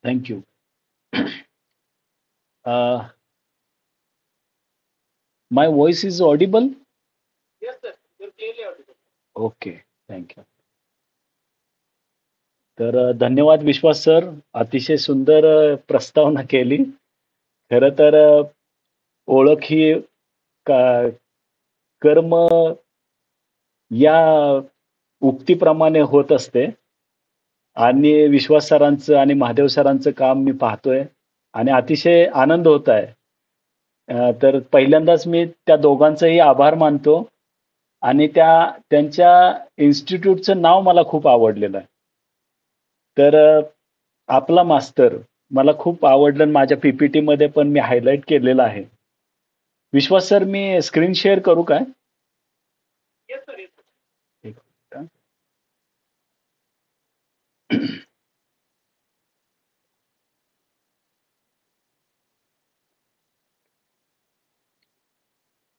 Thank you. My voice is audible? Okay, thank you. तर धन्यवाद विश्वास sir. अतिशय सुंदर प्रस्तावना केली. खरं तर ओळख ही कर्म या उक्तीप्रमाणे होत असते आणि विश्वास सरांचं आणि महादेव सरांचं काम मी पाहतोय आणि अतिशय आनंद होत आहे. तर पहिल्यांदाच मी त्या दोघांचंही आभार मानतो आणि त्यांच्या इन्स्टिट्यूटचं नाव मला खूप आवडलेलं आहे. तर आपला मास्तर मला खूप आवडलं आणि माझ्या पीपीटी मध्ये पण मी हायलाइट केलेलं आहे. विश्वास सर मी स्क्रीन शेअर करू काय? एक minute.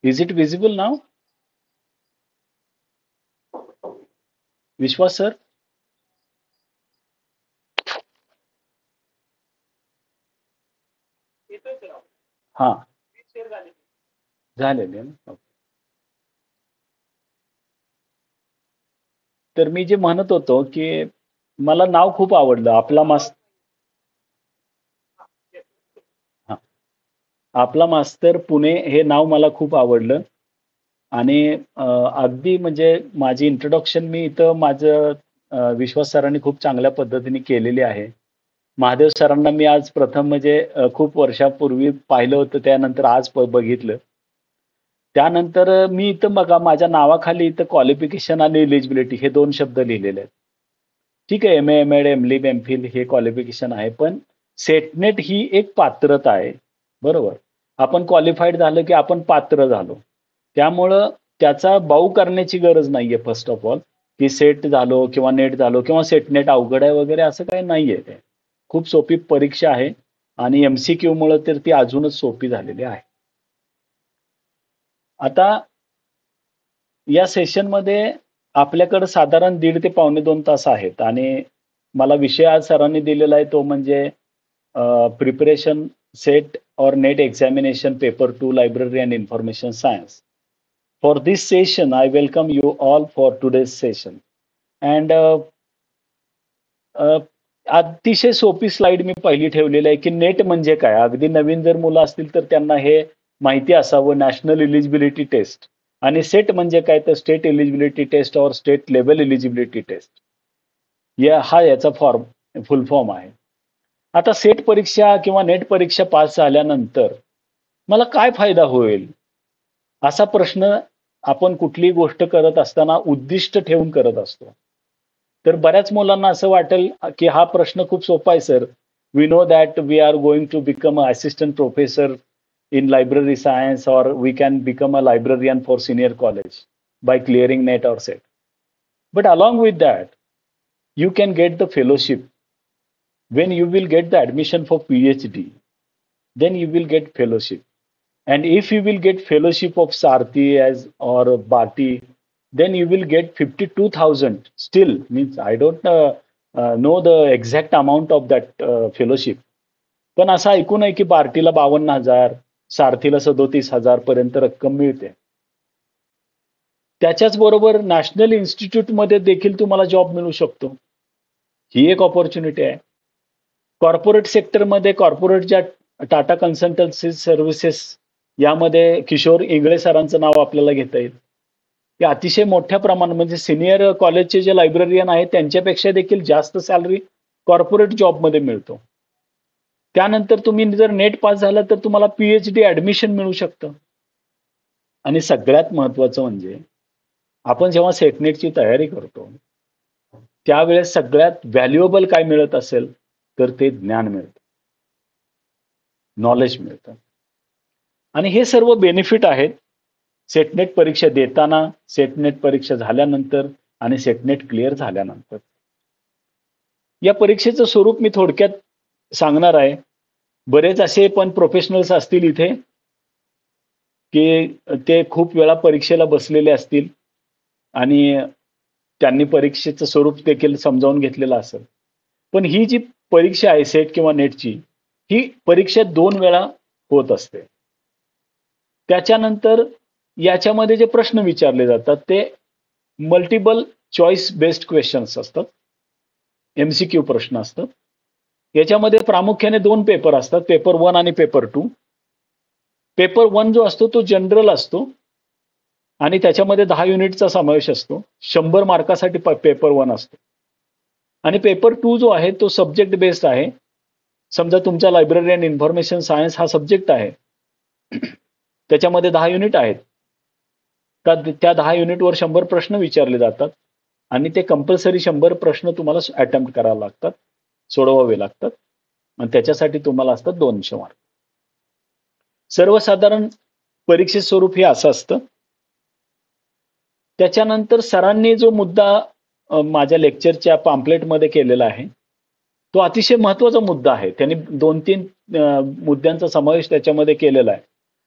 Is it visible now? Vishwas sir? हा झालेले ना. तर मी जे म्हणत होतो की मला नाव खूप आवडलं. आपला मास्तर पुणे हे नाव मला खूप आवडलं आणि अगदी म्हणजे माझी इंट्रोडक्शन मी इथं माझं विश्वास सरांनी खूप चांगल्या पद्धतीने केलेली आहे. महादेव सरांना मी आज प्रथम म्हणजे खूप वर्षापूर्वी पाहिलं होतं, त्यानंतर आज बघितलं. त्यानंतर मी इथं बघा माझ्या नावाखाली इथं क्वालिफिकेशन आणि एलिजिबिलिटी हे 2 शब्द लिहिलेले आहेत. ठीक आहे, एम.ए., एम.एड., एम.लिब, एम.फिल हे क्वालिफिकेशन आहे, पण सेटनेट ही एक पात्रता आहे. बरोबर. आपण क्वालिफाईड झालं की आपण पात्र झालो. त्यामुळं त्याचा बाऊ करण्याची गरज नाहीये फर्स्ट ऑफ ऑल, की सेट झालो किंवा नेट झालो किंवा सेटनेट अवघड आहे वगैरे असं काही नाहीये ते. खूप सोपी परीक्षा आहे आणि एमसीक्यू मुळे तर ती अजूनच सोपी झालेली आहे. आता या सेशनमध्ये आपल्याकडे साधारण 1.5 ते पावणे 2 तास आहेत आणि मला विषय आज सरांनी दिलेला आहे तो म्हणजे preparation set or NET examination paper 2 library and information science. For this session, I welcome you all for today's session. And अतिशय सोपी स्लाइड मी पहिली ठेवलेली आहे की नेट म्हणजे काय. अगदी नवीन जर मुलं असतील तर त्यांना हे माहिती असावं, नॅशनल एलिजिबिलिटी टेस्ट. आणि सेट म्हणजे काय तर स्टेट एलिजिबिलिटी टेस्ट और स्टेट लेवल एलिजिबिलिटी टेस्ट. हा याचा फुल फॉर्म आहे. आता सेट परीक्षा किंवा नेट परीक्षा पास झाल्यानंतर मला काय फायदा होईल असा प्रश्न आपण कुठलीही गोष्ट करत असताना उद्दिष्ट ठेवून करत असतो. तर बऱ्याच मुलांना असं वाटेल की हा प्रश्न खूप सोपा आहे sir. We know that we are going to become a assistant professor in library science or we can become a librarian for senior college by clearing NET or SET. But along with that, you can get the fellowship. When you will get the admission for PhD, then you will get fellowship. And if you will get fellowship of Sarthi as or Bhati, then you will get 52,000 still. Means I don't know the exact amount of that fellowship. पण असं ऐकून आहे की बार्टीला 52,000, सारथीला 37,000 पर्यंत रक्कम मिळते. त्याच्याच बरोबर नॅशनल इन्स्टिट्यूटमध्ये देखील तुम्हाला जॉब मिळू शकतो. ही एक ऑपॉर्च्युनिटी आहे. कॉर्पोरेट सेक्टरमध्ये कॉर्पोरेट ज्या टाटा कन्सल्टन्सी सर्व्हिसेस यामध्ये किशोर इंगळे सरांचं नाव आपल्याला घेता येईल. ते अतिशय मोठ्या प्रमाणात म्हणजे सिनियर कॉलेजचे जे लायब्ररियन आहेत त्यांच्यापेक्षा देखील जास्त सॅलरी कॉर्पोरेट जॉबमध्ये मिळतो. त्यानंतर तुम्ही जर नेट पास झाला तर तुम्हाला पीएचडी ऍडमिशन मिळू शकतं. आणि सगळ्यात महत्वाचं म्हणजे आपण जेव्हा सेटनेटची तयारी करतो त्यावेळेस सगळ्यात व्हॅल्युएबल काय मिळत असेल तर ते ज्ञान मिळतं, नॉलेज मिळतं. आणि हे सर्व बेनिफिट आहेत सेटनेट परीक्षा देताना, सेटनेट परीक्षा झाल्यानंतर आणि सेटनेट क्लिअर झाल्यानंतर. या परीक्षेचं स्वरूप मी थोडक्यात सांगणार आहे. बरेच असे पण प्रोफेशनल्स असतील इथे की ते खूप वेळा परीक्षेला बसलेले असतील आणि त्यांनी परीक्षेचं स्वरूप देखील समजावून घेतलेलं असेल. पण ही जी परीक्षा आहे सेट किंवा नेटची, ही परीक्षा 2 वेळा होत असते. त्याच्यानंतर याच्यामध्ये जे प्रश्न विचारले जातात ते मल्टिपल चॉईस बेस्ड क्वेश्चन्स असतात. एमसीक्यू प्रश्न असतात. याच्यामध्ये प्रामुख्याने 2 पेपर असतात, पेपर 1 आणि पेपर 2. पेपर 1 जो असतो तो जनरल असतो आणि त्याच्यामध्ये 10 युनिटचा समावेश असतो. 100 मार्कासाठी पेपर 1 असतो. आणि पेपर 2 जो आहे तो सब्जेक्ट बेस्ड आहे. समजा तुमचा लायब्ररी अँड इन्फॉर्मेशन सायन्स हा सब्जेक्ट आहे. त्याच्यामध्ये 10 युनिट आहेत. त्या 10 युनिटवर 100 प्रश्न विचारले जातात आणि ते कंपल्सरी 100 प्रश्न तुम्हाला अटेम्प्ट करावे लागतात, सोडवावे लागतात आणि त्याच्यासाठी तुम्हाला असतात 200 मार्क. सर्वसाधारण परीक्षेचं स्वरूप हे असं असतं. त्याच्यानंतर सरांनी जो मुद्दा माझ्या लेक्चरच्या पॅम्पलेटमध्ये केलेला आहे तो अतिशय महत्वाचा मुद्दा आहे. त्यांनी 2-3 मुद्द्यांचा समावेश त्याच्यामध्ये केलेला आहे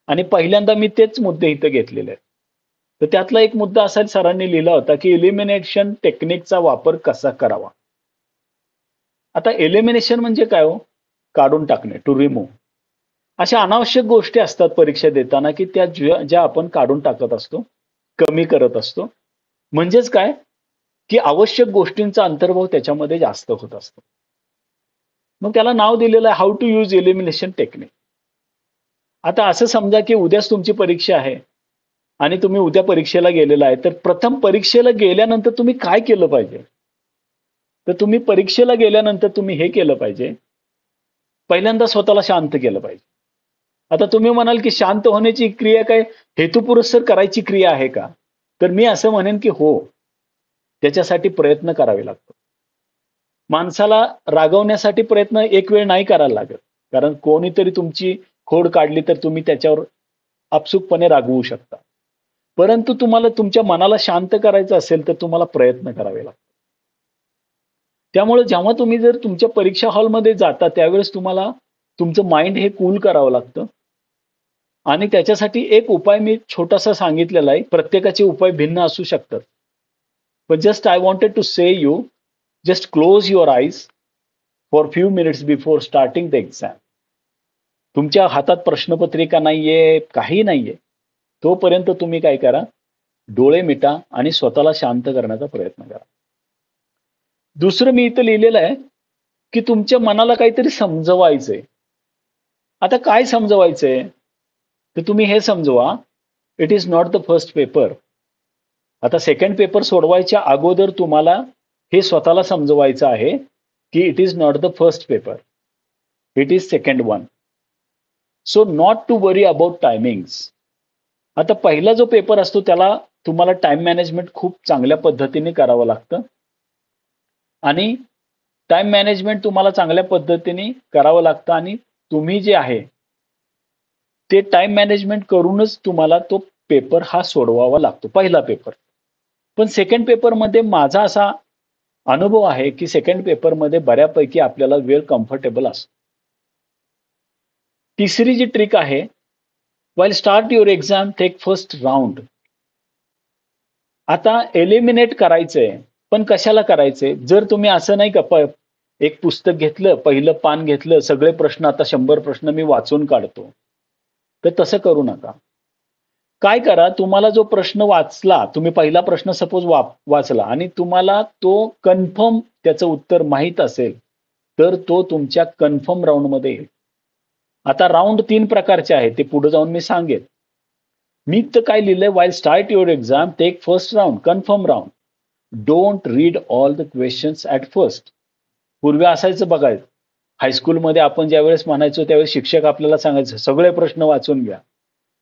आणि पहिल्यांदा मी तेच मुद्दे इथं घेतलेले आहेत. तर त्यातला एक मुद्दा असा सरांनी लिहिला होता की एलिमिनेशन टेक्निकचा वापर कसा करावा. आता एलिमिनेशन म्हणजे काय हो? काढून टाकणे, टू रिमूव्ह. अशा अनावश्यक गोष्टी असतात परीक्षा देताना की त्या ज्या आपण काढून टाकत असतो, कमी करत असतो. म्हणजेच काय की आवश्यक गोष्टींचा अंतर्भाव त्याच्यामध्ये जास्त होत असतो. मग त्याला नाव दिलेलं आहे how to use elimination technique. आता असं समजा की उद्याच तुमची परीक्षा आहे आणि तुम्ही उद्या परीक्षेला गेलेला आहे, तर प्रथम परीक्षेला गेल्यानंतर तुम्ही काय केलं पाहिजे? तर तुम्ही परीक्षेला गेल्यानंतर तुम्ही हे केलं पाहिजे, पहिल्यांदा स्वतःला शांत केलं पाहिजे. आता तुम्ही म्हणाल की शांत होण्याची क्रिया काय हेतुपुरस्सर करायची क्रिया आहे का? तर मी असं म्हणेन की हो, त्याच्यासाठी प्रयत्न करावे लागतात. माणसाला रागवण्यासाठी प्रयत्न एक वेळ नाही करायला लागत. कारण कोणीतरी तुमची खोड काढली तर तुम्ही त्याच्यावर आपसुकपणे रागवू शकता. परंतु तुम्हाला तुमच्या मनाला शांत करायचं असेल तर तुम्हाला प्रयत्न करावे लागतात. त्यामुळे जेव्हा तुम्ही जर तुमच्या परीक्षा हॉलमध्ये जाता त्यावेळेस तुम्हाला तुमचं माइंड हे कूल करावं लागतं. आणि त्याच्यासाठी एक उपाय मी छोटासा सांगितलेला आहे. प्रत्येकाचे उपाय भिन्न असू शकतात. But just I wanted to say you, just close your eyes for few minutes before starting the exam. तुमच्या हातात प्रश्नपत्रिका नाहीये, काही नाहीये. तोपर्यंत तुम्ही काय करा, डोळे मिटा आणि स्वतःला शांत करण्याचा प्रयत्न करा. दुसरं मी इथं लिहिलेलं आहे, की तुमच्या मनाला काहीतरी समजवायचंय. आता काय समजवायचंय? तर तुम्ही हे समजवा, it is not the first paper. आता सेकंड पेपर सोडवायच्या अगोदर तुम्हाला हे स्वतःला समजवायचं आहे की it is not the first paper, it is second one. So not to worry about timings. आता पहिला जो पेपर असतो त्याला तुम्हाला टाइम मॅनेजमेंट खूप चांगल्या पद्धतीने करावं लागतं आणि टाइम मॅनेजमेंट तुम्हाला चांगल्या पद्धतीने करावं लागतं आणि तुम्ही जे आहे ते टाइम मॅनेजमेंट करूनच तुम्हाला तो पेपर हा सोडवावा लागतो, पहिला पेपर. पण सेकंड पेपरमध्ये माझा असा अनुभव आहे की सेकंड पेपरमध्ये बऱ्यापैकी आपल्याला वेळ कम्फर्टेबल असतो. तिसरी जी ट्रिक आहे, while start your exam take first round. आता एलिमिनेट करायचंय, पण कशाला करायचंय? जर तुम्ही असं नाही का एक पुस्तक घेतलं, पहिलं पान घेतलं, सगळे प्रश्न आता 100 प्रश्न मी वाचून काढतो. तर तसं करू नका. काय करा, तुम्हाला जो प्रश्न वाचला, तुम्ही पहिला प्रश्न सपोज वाचला आणि तुम्हाला तो कन्फर्म त्याचं उत्तर माहीत असेल, तर तो तुमच्या कन्फर्म राउंडमध्ये येईल. आता राउंड 3 प्रकारचे आहेत, ते पुढे जाऊन मी सांगेन. मी तर काय लिहिलंय, while start your exam, take first round, confirm round. Don't read all the questions at first. पूर्वी असायचं बघा, हायस्कूलमध्ये आपण ज्यावेळेस म्हणायचो त्यावेळेस शिक्षक आपल्याला सांगायचं सगळे प्रश्न वाचून घ्या.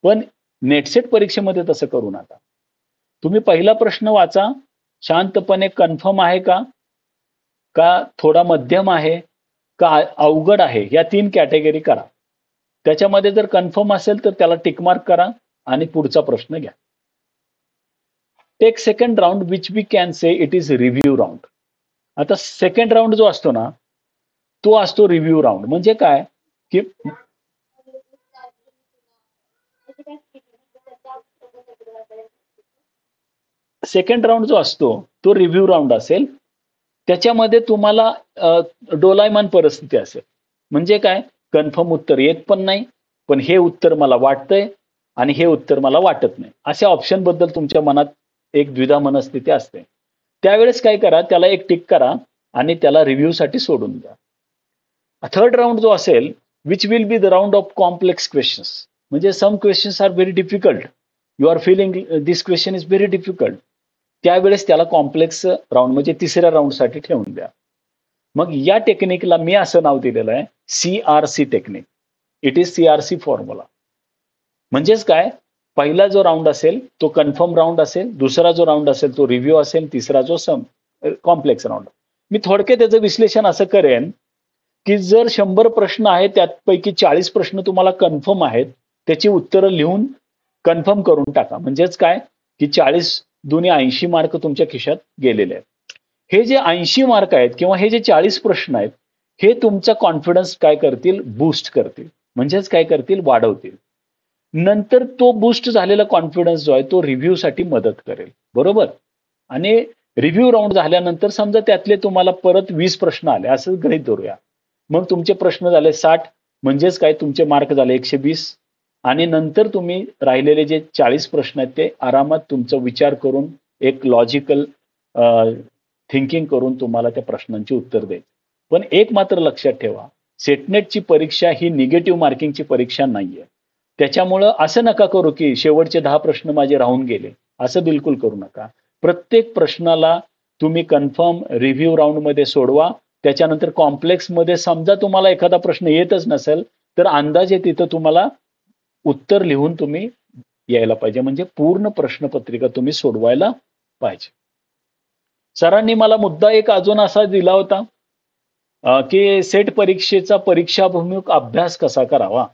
पण नेटसेट परीक्षेमध्ये तसं करू नका. तुम्ही पहिला प्रश्न वाचा, शांतपणे कन्फर्म आहे का? का थोडा मध्यम आहे? का अवघड आहे? या 3 कॅटेगरी करा. त्याच्यामध्ये जर कन्फर्म असेल तर त्याला टिक मार्क करा आणि पुढचा प्रश्न घ्या. Take second round which we can say it is review round. आता सेकंड राउंड जो असतो ना, तो असतो रिव्ह्यू राउंड. म्हणजे काय की सेकंड राउंड जो असतो तो रिव्ह्यू राउंड असेल. त्याच्यामध्ये तुम्हाला डोलायमान परिस्थिती असेल. म्हणजे काय, कन्फर्म उत्तर येत पण नाही, पण हे उत्तर मला वाटतंय आणि हे उत्तर मला वाटत नाही, अशा ऑप्शन बद्दल तुमच्या मनात एक द्विधा मनस्थिती असते. त्यावेळेस काय करा, त्याला एक टिक करा आणि त्याला रिव्ह्यू साठी सोडून द्या. थर्ड राउंड जो असेल, which will be the round of complex questions. म्हणजे some questions are very difficult, you are feeling this question is very difficult. त्यावेळेस त्याला कॉम्प्लेक्स राउंड म्हणजे तिसऱ्या राउंडसाठी ठेवून द्या. मग या टेक्निकला मी असं नाव दिलेलं आहे CRC technique. It is CRC formula. म्हणजेच काय, पहिला जो राउंड असेल तो कन्फर्म राउंड असेल, दुसरा जो राउंड असेल तो रिव्ह्यू असेल, तिसरा जो कॉम्प्लेक्स राउंड. मी थोडक्यात त्याचं विश्लेषण असं करेन की जर 100 प्रश्न आहेत त्यापैकी 40 प्रश्न तुम्हाला कन्फर्म आहेत, त्याची उत्तरं लिहून कन्फर्म करून टाका. म्हणजेच काय की 40 दुनी 80 मार्क तुमच्या खिशात गेलेले आहेत. हे जे 80 मार्क आहेत किंवा हे जे 40 प्रश्न आहेत, हे तुमचा कॉन्फिडन्स काय करतील, बूस्ट करतील. म्हणजेच काय करतील, वाढवतील. नंतर तो बूस्ट झालेला कॉन्फिडन्स जो आहे तो रिव्ह्यू साठी मदत करेल. बरोबर. आणि रिव्ह्यू राऊंड झाल्यानंतर समजा त्यातले तुम्हाला परत 20 प्रश्न आले असं गृहीत धरूया. मग तुमचे प्रश्न झाले 60, म्हणजेच काय तुमचे मार्क झाले 120. आणि नंतर तुम्ही राहिलेले जे 40 प्रश्न आहेत ते आरामात तुमचा विचार करून एक लॉजिकल थिंकिंग करून तुम्हाला त्या प्रश्नांची उत्तर द्यायची. पण एक मात्र लक्षात ठेवा, सेटनेटची परीक्षा ही निगेटिव्ह मार्किंगची परीक्षा नाहीये. त्याच्यामुळं असं नका करू की शेवटचे 10 प्रश्न माझे राहून गेले, असं बिलकुल करू नका. प्रत्येक प्रश्नाला तुम्ही कन्फर्म रिव्ह्यू राऊंड मध्ये सोडवा. त्याच्यानंतर कॉम्प्लेक्स मध्ये समजा तुम्हाला एखादा प्रश्न येतच नसेल तर अंदाजे तिथं तुम्हाला उत्तर लिहून तुम्ही यायला पाहिजे. म्हणजे पूर्ण प्रश्नपत्रिका तुम्ही सोडवायला पाहिजे. सरांनी मला मुद्दा एक अजून असा दिला होता की सेट परीक्षेचा परीक्षाभिमुख अभ्यास कसा करावा.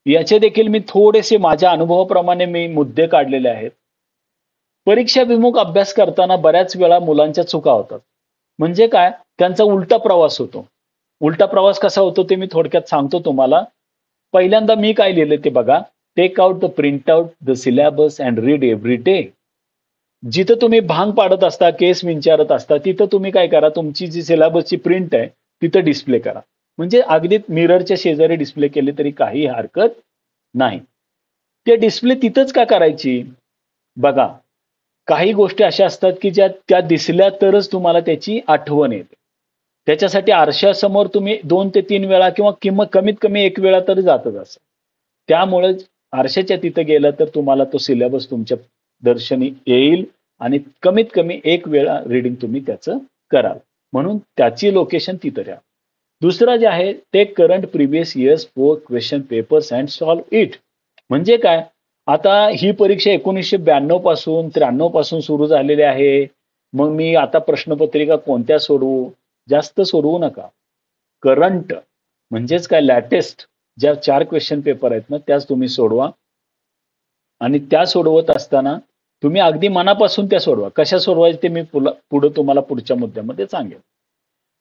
याचे देखील मी थोडेसे माझ्या अनुभवाप्रमाणे मी मुद्दे काढलेले आहेत. परीक्षाभिमुख अभ्यास करताना बऱ्याच वेळा मुलांच्या चुका होतात. म्हणजे काय, त्यांचा उलटा प्रवास होतो. उलटा प्रवास कसा होतो ते मी थोडक्यात सांगतो तुम्हाला. पहिल्यांदा मी काय लिहिले ते बघा. Take out the print out the syllabus and read every day. जिथं तुम्ही भांग पाडत असता, केस विचारत असता, तिथं तुम्ही काय करा, तुमची जी सिलेबसची प्रिंट आहे तिथं डिस्प्ले करा. म्हणजे अगदी मिररच्या शेजारी डिस्प्ले केले तरी काही हरकत नाही. ते डिस्प्ले तिथंच का करायची, बघा काही गोष्टी अशा असतात की ज्या त्या दिसल्या तरच तुम्हाला त्याची आठवण येते. त्याच्यासाठी आरशासमोर तुम्ही 2 ते 3 वेळा किंवा कमीत कमी 1 वेळा तरी जातच असेल. त्यामुळे आरशाच्या तिथं गेलं तर तुम्हाला तो सिलेबस तुमच्या दर्शनी येईल आणि कमीत कमी 1 वेळा रीडिंग तुम्ही त्याचं कराल. म्हणून त्याची लोकेशन तिथं द्या. दुसरं जे आहे ते current previous years 4 question papers and solve it. म्हणजे काय, आता ही परीक्षा 1992 पासून 93 पासून सुरू झालेली आहे. मग मी आता प्रश्नपत्रिका कोणत्या सोडवू, जास्त सोडवू नका. करंट म्हणजेच काय, लॅटेस्ट ज्या 4 क्वेश्चन पेपर आहेत ना त्याच तुम्ही सोडवा. आणि त्या सोडवत असताना तुम्ही अगदी मनापासून त्या सोडवा. कशा सोडवायचे ते मी पुढे तुम्हाला पुढच्या मुद्द्यामध्ये सांगेन.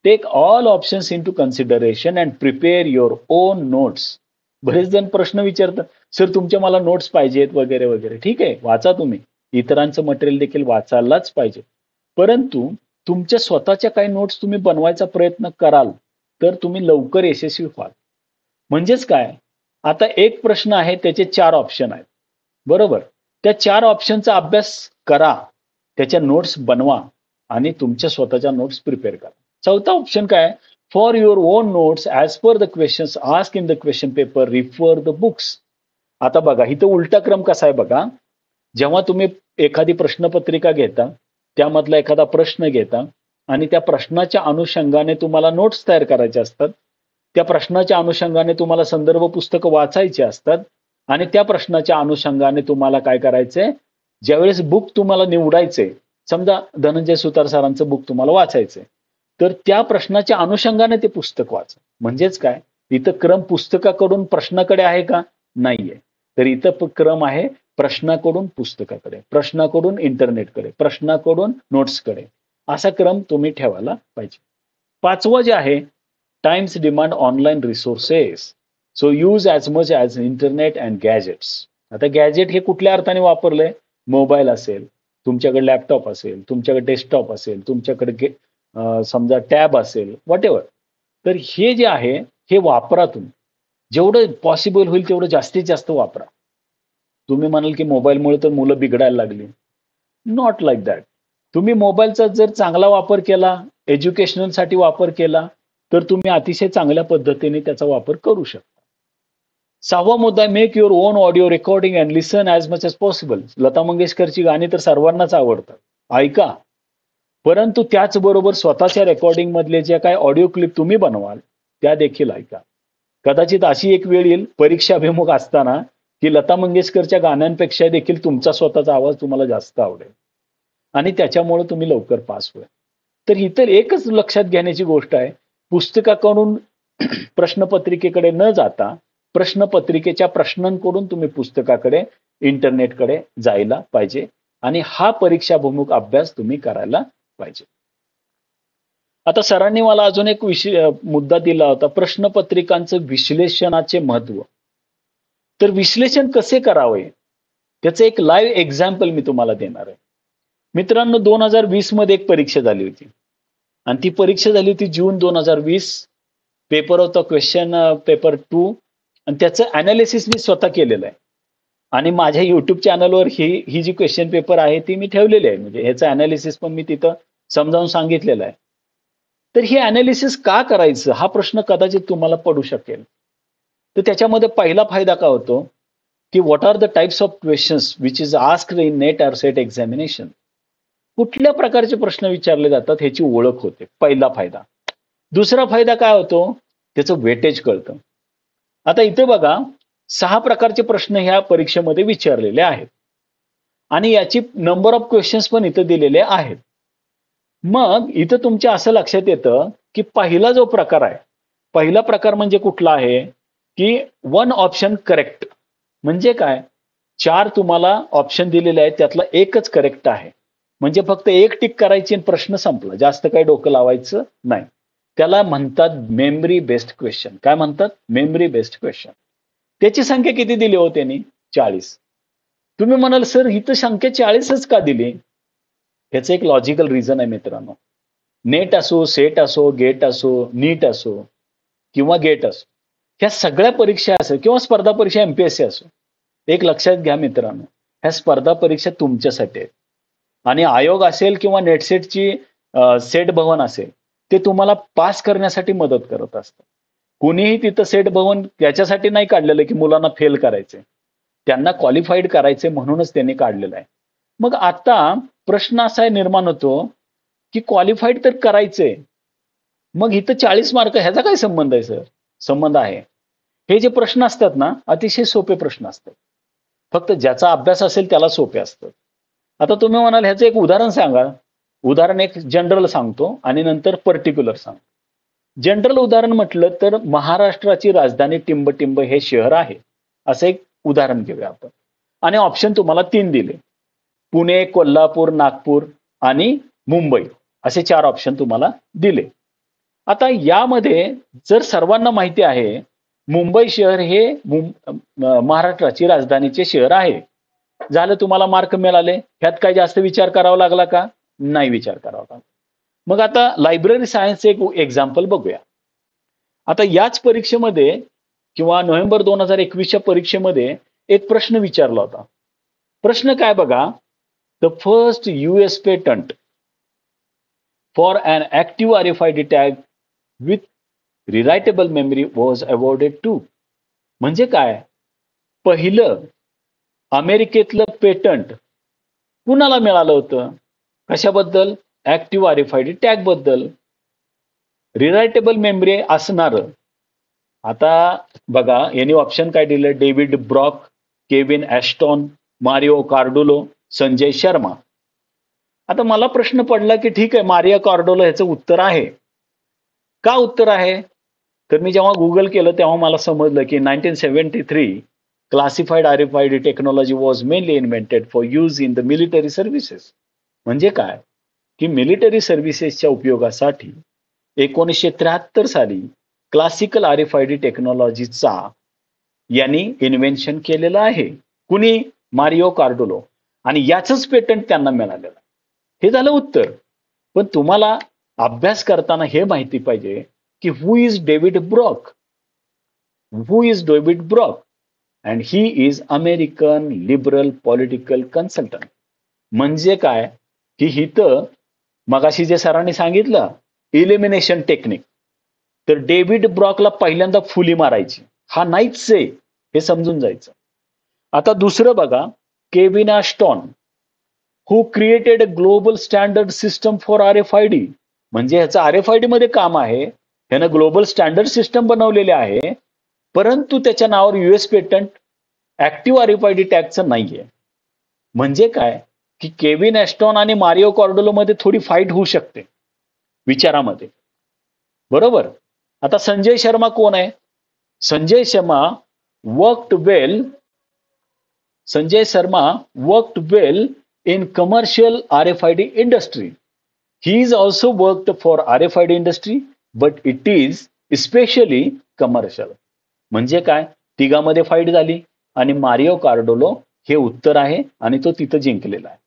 Take all options into consideration and prepare your own notes. बरेच जण प्रश्न विचारतात, सर तुमच्या मला नोट्स पाहिजेत वगैरे वगैरे. ठीक आहे, वाचा तुम्ही. इतरांचं मटेरियल देखील वाचायलाच पाहिजे. परंतु तुमच्या स्वतःच्या काही नोट्स तुम्ही बनवायचा प्रयत्न कराल तर तुम्ही लवकर यशस्वी व्हाल. म्हणजेच काय, आता एक प्रश्न आहे त्याचे 4 ऑप्शन आहेत. बरोबर. त्या 4 ऑप्शनचा अभ्यास करा, त्याच्या नोट्स बनवा आणि तुमच्या स्वतःच्या नोट्स प्रिपेअर करा. चौथा ऑप्शन काय, for your own notes as per the questions ask in the question paper refer the books. आता बघा इथं उलटा क्रम कसा आहे बघा. जेव्हा तुम्ही एखादी प्रश्नपत्रिका घेता, त्यामधला एखादा प्रश्न घेता आणि त्या प्रश्नाच्या अनुषंगाने तुम्हाला नोट्स तयार करायचे असतात. त्या प्रश्नाच्या अनुषंगाने तुम्हाला संदर्भ पुस्तकं वाचायची असतात आणि त्या प्रश्नाच्या अनुषंगाने तुम्हाला काय करायचंय, ज्यावेळेस बुक तुम्हाला निवडायचंय, समजा धनंजय सुतार सरांचं बुक तुम्हाला वाचायचंय, तर त्या प्रश्नाच्या अनुषंगाने ते पुस्तक वाचा. म्हणजेच काय, इथं क्रम पुस्तकाकडून प्रश्नाकडे आहे का? नाहीये. तर इथं क्रम आहे प्रश्नाकडून पुस्तकाकडे, प्रश्नाकडून इंटरनेटकडे, प्रश्नाकडून नोट्सकडे. असा क्रम तुम्ही ठेवायला पाहिजे. 5वं जे आहे, times demand online resources. So use as much as internet and gadgets. आता गॅजेट हे कुठल्या अर्थाने वापरलंय? मोबाईल असेल, तुमच्याकडे लॅपटॉप असेल, तुमच्याकडे डेस्कटॉप असेल, तुमच्याकडे समजा टॅब असेल, व्हॉटएव्हर. तर हे जे आहे, हे वापरा तुम्ही. जेवढं पॉसिबल होईल तेवढं जास्तीत जास्त वापरा. तुम्ही म्हणाल की मोबाईलमुळे तर मुलं बिघडायला लागली. Not like that. तुम्ही मोबाईलचा जर चांगला वापर केला, एज्युकेशनलसाठी वापर केला, तर तुम्ही अतिशय चांगल्या पद्धतीने त्याचा वापर करू शकता. 6वा मुद्दा, make your own audio recording and listen as much as possible. Lata मंगेशकरची गाणी तर सर्वांनाच आवडतात. ऐका. परंतु त्याचबरोबर स्वतःच्या रेकॉर्डिंग मधले जे काही ऑडिओ क्लिप तुम्ही बनवाल, त्या देखील ऐका. कदाचित अशी एक वेळ येईल परीक्षाभिमुख असताना की लता मंगेशकरच्या गाण्यांपेक्षा देखील तुमचा स्वतःचा आवाज तुम्हाला जास्त आवडेल आणि त्याच्यामुळे तुम्ही लवकर पास होईल. तर इतर एकच लक्षात घेण्याची गोष्ट आहे, पुस्तकाकडून प्रश्नपत्रिकेकडे न जाता प्रश्नपत्रिकेच्या प्रश्नांकडून तुम्ही पुस्तकाकडे, इंटरनेटकडे जायला पाहिजे आणि हा परीक्षाभिमुख अभ्यास तुम्ही करायला पाहिजे. आता सरांनी मला अजून एक मुद्दा दिला होता, प्रश्नपत्रिकांचं विश्लेषणाचे महत्व. तर विश्लेषण कसे करावे, त्याचं एक लाईव्ह एक्झाम्पल मी तुम्हाला देणार आहे. मित्रांनो, 2020 मध्ये एक परीक्षा झाली होती आणि ती परीक्षा झाली होती जून 2020. पेपर होता क्वेश्चन पेपर 2 आणि त्याचं अनालिसिस मी स्वतः केलेलं आहे आणि माझ्या युट्यूब चॅनलवर ही जी क्वेश्चन पेपर आहे ती मी ठेवलेली आहे. म्हणजे ह्याचं अनालिसिस पण मी तिथं समजावून सांगितलेलं आहे. तर हे अनालिसिस का करायचं हा प्रश्न कदाचित तुम्हाला पडू शकेल. तर त्याच्यामध्ये पहिला फायदा काय होतो की what are the types of questions which is asked in NET or SET examination. कुठल्या प्रकारचे प्रश्न विचारले जातात ह्याची ओळख होते, पहिला फायदा. दुसरा फायदा काय होतो, त्याचं वेटेज कळतं. आता इथे बघा, 6 प्रकारचे प्रश्न ह्या परीक्षेमध्ये विचारलेले आहेत आणि याची नंबर ऑफ क्वेश्चन्स पण इथं दिलेले आहेत. मग इथं तुमच्या असं लक्षात येतं की पहिला जो प्रकार आहे, पहिला प्रकार म्हणजे कुठला आहे की 1 ऑप्शन करेक्ट. म्हणजे काय, 4 तुम्हाला ऑप्शन दिलेले आहेत, त्यातला एकच करेक्ट आहे. म्हणजे फक्त एक टिक करायची आणि प्रश्न संपला, जास्त काही डोकं लावायचं नाही. त्याला म्हणतात मेमरी बेस्ड क्वेश्चन. काय म्हणतात? Memory based question. त्याची संख्या किती दिली हो त्यांनी? 40. तुम्ही म्हणाल सर इथं संख्या 40च का दिली? ह्याचं एक लॉजिकल रिझन आहे मित्रांनो. नेट असो, सेट असो, गेट असो, नीट असो किंवा गेट असो, ह्या सगळ्या परीक्षा असो किंवा स्पर्धा परीक्षा MPSC असो, एक लक्षात घ्या मित्रांनो, ह्या स्पर्धा परीक्षा तुमच्यासाठी आहेत आणि आयोग असेल किंवा नेटसेटची सेट भवन असेल, ते तुम्हाला पास करण्यासाठी मदत करत असतं. कुणीही तिथं सेट भवन याच्यासाठी नाही काढलेलं की मुलांना फेल करायचे, त्यांना क्वालिफाईड करायचे म्हणूनच त्यांनी काढलेलं आहे. मग आता प्रश्न असा निर्माण होतो की क्वालिफाईड तर करायचंय, मग इथं 40 मार्क ह्याचा काय संबंध आहे सर? संबंध आहे. हे जे प्रश्न असतात ना, अतिशय सोपे प्रश्न असतात. फक्त ज्याचा अभ्यास असेल त्याला सोपे असतात. आता तुम्ही म्हणाल ह्याचं एक उदाहरण सांगा. उदाहरण एक जनरल सांगतो आणि नंतर पर्टिक्युलर सांगतो. जनरल उदाहरण म्हटलं तर महाराष्ट्राची राजधानी टिंबटिंब हे शहर आहे, असं एक उदाहरण घेऊया आपण. आणि ऑप्शन तुम्हाला 3 दिले. पुणे, कोल्हापूर, नागपूर आणि मुंबई असे 4 ऑप्शन तुम्हाला दिले. आता यामध्ये जर सर्वांना माहिती आहे मुंबई शहर हे महाराष्ट्राची राजधानीचे शहर आहे, झालं, तुम्हाला मार्क मिळाले. ह्यात काय जास्त विचार करावा लागला का? नाही विचार करावा लागला. मग आता लायब्ररी सायन्सचे एक एक्झाम्पल बघूया. आता याच परीक्षेमध्ये किंवा नोव्हेंबर 2021च्या परीक्षेमध्ये एक प्रश्न विचारला होता. प्रश्न काय बघा, the first US patent for an active RFID tag with rewritable memory was awarded to. म्हणजे काय, पहिलं अमेरिकेतलं पेटंट कुणाला मिळालं होतं? कशाबद्दल? ऍक्टिव्ह RFID टॅग बद्दल. रिरायटेबल मेमरी असणार. आता बघा यांनी ऑप्शन काय दिलं, David Brock, Kevin Ashton, Mario Cardullo, Sanjay Sharma. आता मला प्रश्न पडला की ठीक आहे, मारिओ कार्डोलो ह्याचं उत्तर आहे. का उत्तर आहे? तर मी जेव्हा गुगल केलं तेव्हा मला समजलं की 1973 classified RFID technology was mainly invented for use in the military services. म्हणजे काय की मिलिटरी सर्व्हिसेसच्या उपयोगासाठी 1973 साली क्लासिकल RFID टेक्नॉलॉजीचा यांनी इन्व्हेन्शन केलेलं आहे. कुणी? मारिओ कार्डोलो. आणि याचंच पेटंट त्यांना मिळालेलं. हे झालं उत्तर. पण तुम्हाला अभ्यास करताना हे माहिती पाहिजे की who is David Brock. Who is David Brock? And he is American liberal political consultant. म्हणजे काय की हिथं मगाशी जे सरांनी सांगितलं इलिमिनेशन टेक्निक, तर डेव्हिड ब्रॉकला पहिल्यांदा फुली मारायची, हा नाहीच आहे हे समजून जायचं. आता दुसरं बघा, Kevin Ashton who created a global standard system for RFID. म्हणजे ह्याचं RFID मध्ये काम आहे, ह्यानं ग्लोबल स्टँडर्ड सिस्टम बनवलेले आहे, परंतु त्याच्या नावावर US पेटंट ऍक्टिव्ह RFID टॅगचं नाहीये. म्हणजे काय की केविन ॲस्टॉन आणि मारिओ कार्डोलो मध्ये थोडी फाईट होऊ शकते विचारामध्ये. बरोबर. आता संजय शर्मा कोण आहे? Sanjay Sharma worked well in commercial RFID industry. He is also worked for RFID industry, but it is especially commercial. म्हणजे काय? तिघामध्ये फाईट झाली आणि मारिओ कार्डोलो हे उत्तर आहे आणि तो तिथं जिंकलेला आहे.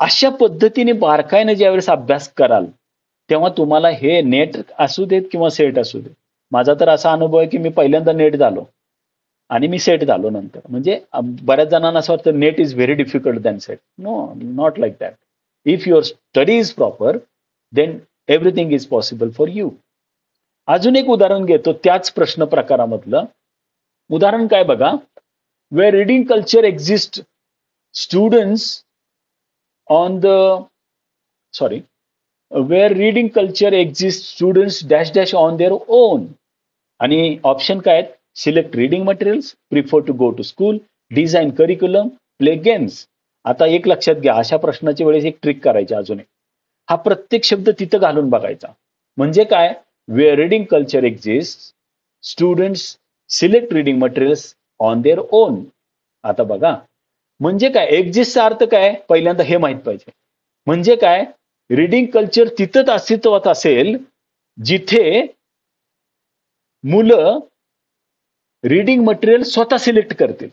अशा पद्धतीने बारकाईने ज्यावेळेस अभ्यास कराल तेव्हा तुम्हाला हे नेट असू देत किंवा सेट असू देत. माझा तर असा अनुभव आहे की मी पहिल्यांदा नेट झालो आणि मी सेट झालो नंतर. म्हणजे बऱ्याच जणांना असं वाटतं NET is very difficult than SET. No, not like that. If your study is proper then everything is possible for you. अजून एक उदाहरण घेतो त्याच प्रश्न प्रकारामधलं. उदाहरण काय बघा, where reading culture exist students on the where reading culture exist students dash dash on their own. आणि ऑप्शन काय आहेत? Select reading materials, prefer to go to school, design curriculum, play games. आता एक लक्षात घ्या, अशा प्रश्नाच्या वेळेस एक ट्रिक करायची अजून एक. हा प्रत्येक शब्द तिथं घालून बघायचा. म्हणजे काय? Where reading culture exist students select reading materials on their own. आता बघा म्हणजे काय, एक्झिस्टचा अर्थ काय पहिल्यांदा हे माहित पाहिजे. म्हणजे काय, रीडिंग कल्चर तिथंच अस्तित्वात असेल जिथे मुलं रीडिंग मटेरियल स्वतः सिलेक्ट करतील.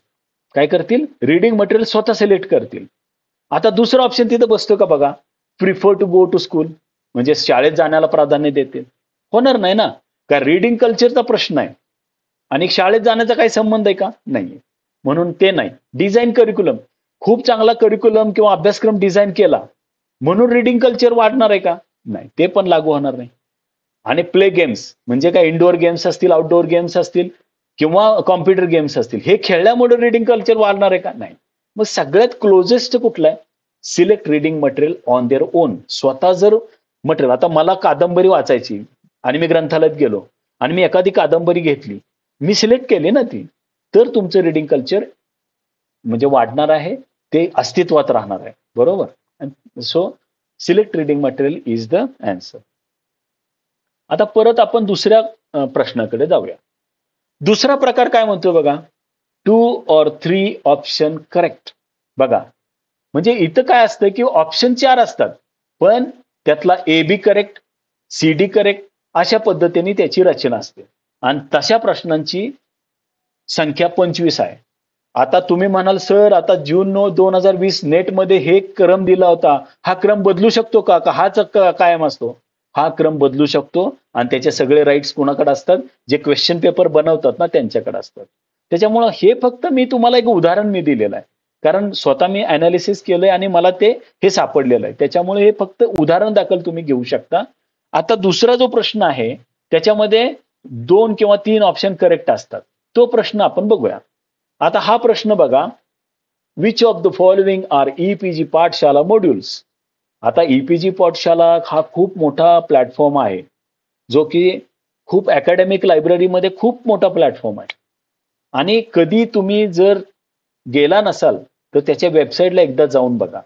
काय करतील? रीडिंग मटेरियल स्वतः सिलेक्ट करतील. आता दुसरा ऑप्शन तिथं बसतो का बघा, prefer to go to school. म्हणजे शाळेत जाण्याला प्राधान्य देतील. होणार नाही ना, का रीडिंग कल्चरचा प्रश्न आहे आणि शाळेत जाण्याचा काही संबंध आहे का? नाहीये. म्हणून ते नाही. डिझाईन करिक्युलम, खूप चांगला करिक्युलम किंवा अभ्यासक्रम डिझाईन केला म्हणून रीडिंग कल्चर वाढणार आहे का? नाही, ते पण लागू होणार नाही. आणि प्ले गेम्स म्हणजे काय, इंडोर गेम्स असतील, आउटडोअर गेम्स असतील किंवा कॉम्प्युटर गेम्स असतील, हे खेळल्यामुळे रीडिंग कल्चर वाढणार आहे का? नाही. मग सगळ्यात क्लोजेस्ट कुठलं आहे? Select reading material on their on. स्वतः जर मटेरियल, आता मला कादंबरी वाचायची आणि मी ग्रंथालयात गेलो आणि मी एखादी कादंबरी घेतली, मी सिलेक्ट केली ना ती, तर तुमचं रीडिंग कल्चर म्हणजे वाढणार आहे, ते अस्तित्वात राहणार आहे. बरोबर. So select reading material is the answer. आता परत आपण दुसऱ्या प्रश्नाकडे जाऊया. दुसरा प्रकार काय म्हणतो बघा, 2 or 3 ऑप्शन करेक्ट. बघा म्हणजे इथं काय असतं की ऑप्शन 4 असतात, पण त्यातला AB करेक्ट, CD करेक्ट अशा पद्धतीने त्याची रचना असते आणि तशा प्रश्नांची संख्या 25 आहे. आता तुम्ही म्हणाल सर, आता जून 9, 2020 नेटमध्ये हे क्रम दिला होता, हा क्रम बदलू शकतो का? हाच कायम असतो? हा क्रम बदलू शकतो आणि त्याचे सगळे राईट्स कोणाकडे असतात? जे क्वेश्चन पेपर बनवतात ना त्यांच्याकडे असतात. त्याच्यामुळं हे फक्त मी तुम्हाला एक उदाहरण मी दिलेलं आहे, कारण स्वतः मी अनालिसिस केलंय आणि मला हे सापडलेलं आहे. त्याच्यामुळे हे फक्त उदाहरण दाखल तुम्ही घेऊ शकता. आता दुसरा जो प्रश्न आहे त्याच्यामध्ये 2 किंवा 3 ऑप्शन करेक्ट असतात. तो प्रश्न आपण बघूया. आता हा प्रश्न बघा, which of the following are EPG Pathshala modules. आता ईपीजी पाठशाला हा खूप मोठा प्लॅटफॉर्म आहे, जो की खूप अकॅडमिक लायब्ररीमध्ये खूप मोठा प्लॅटफॉर्म आहे. आणि कधी तुम्ही जर गेला नसाल, तर त्याच्या वेबसाईटला एकदा जाऊन बघा.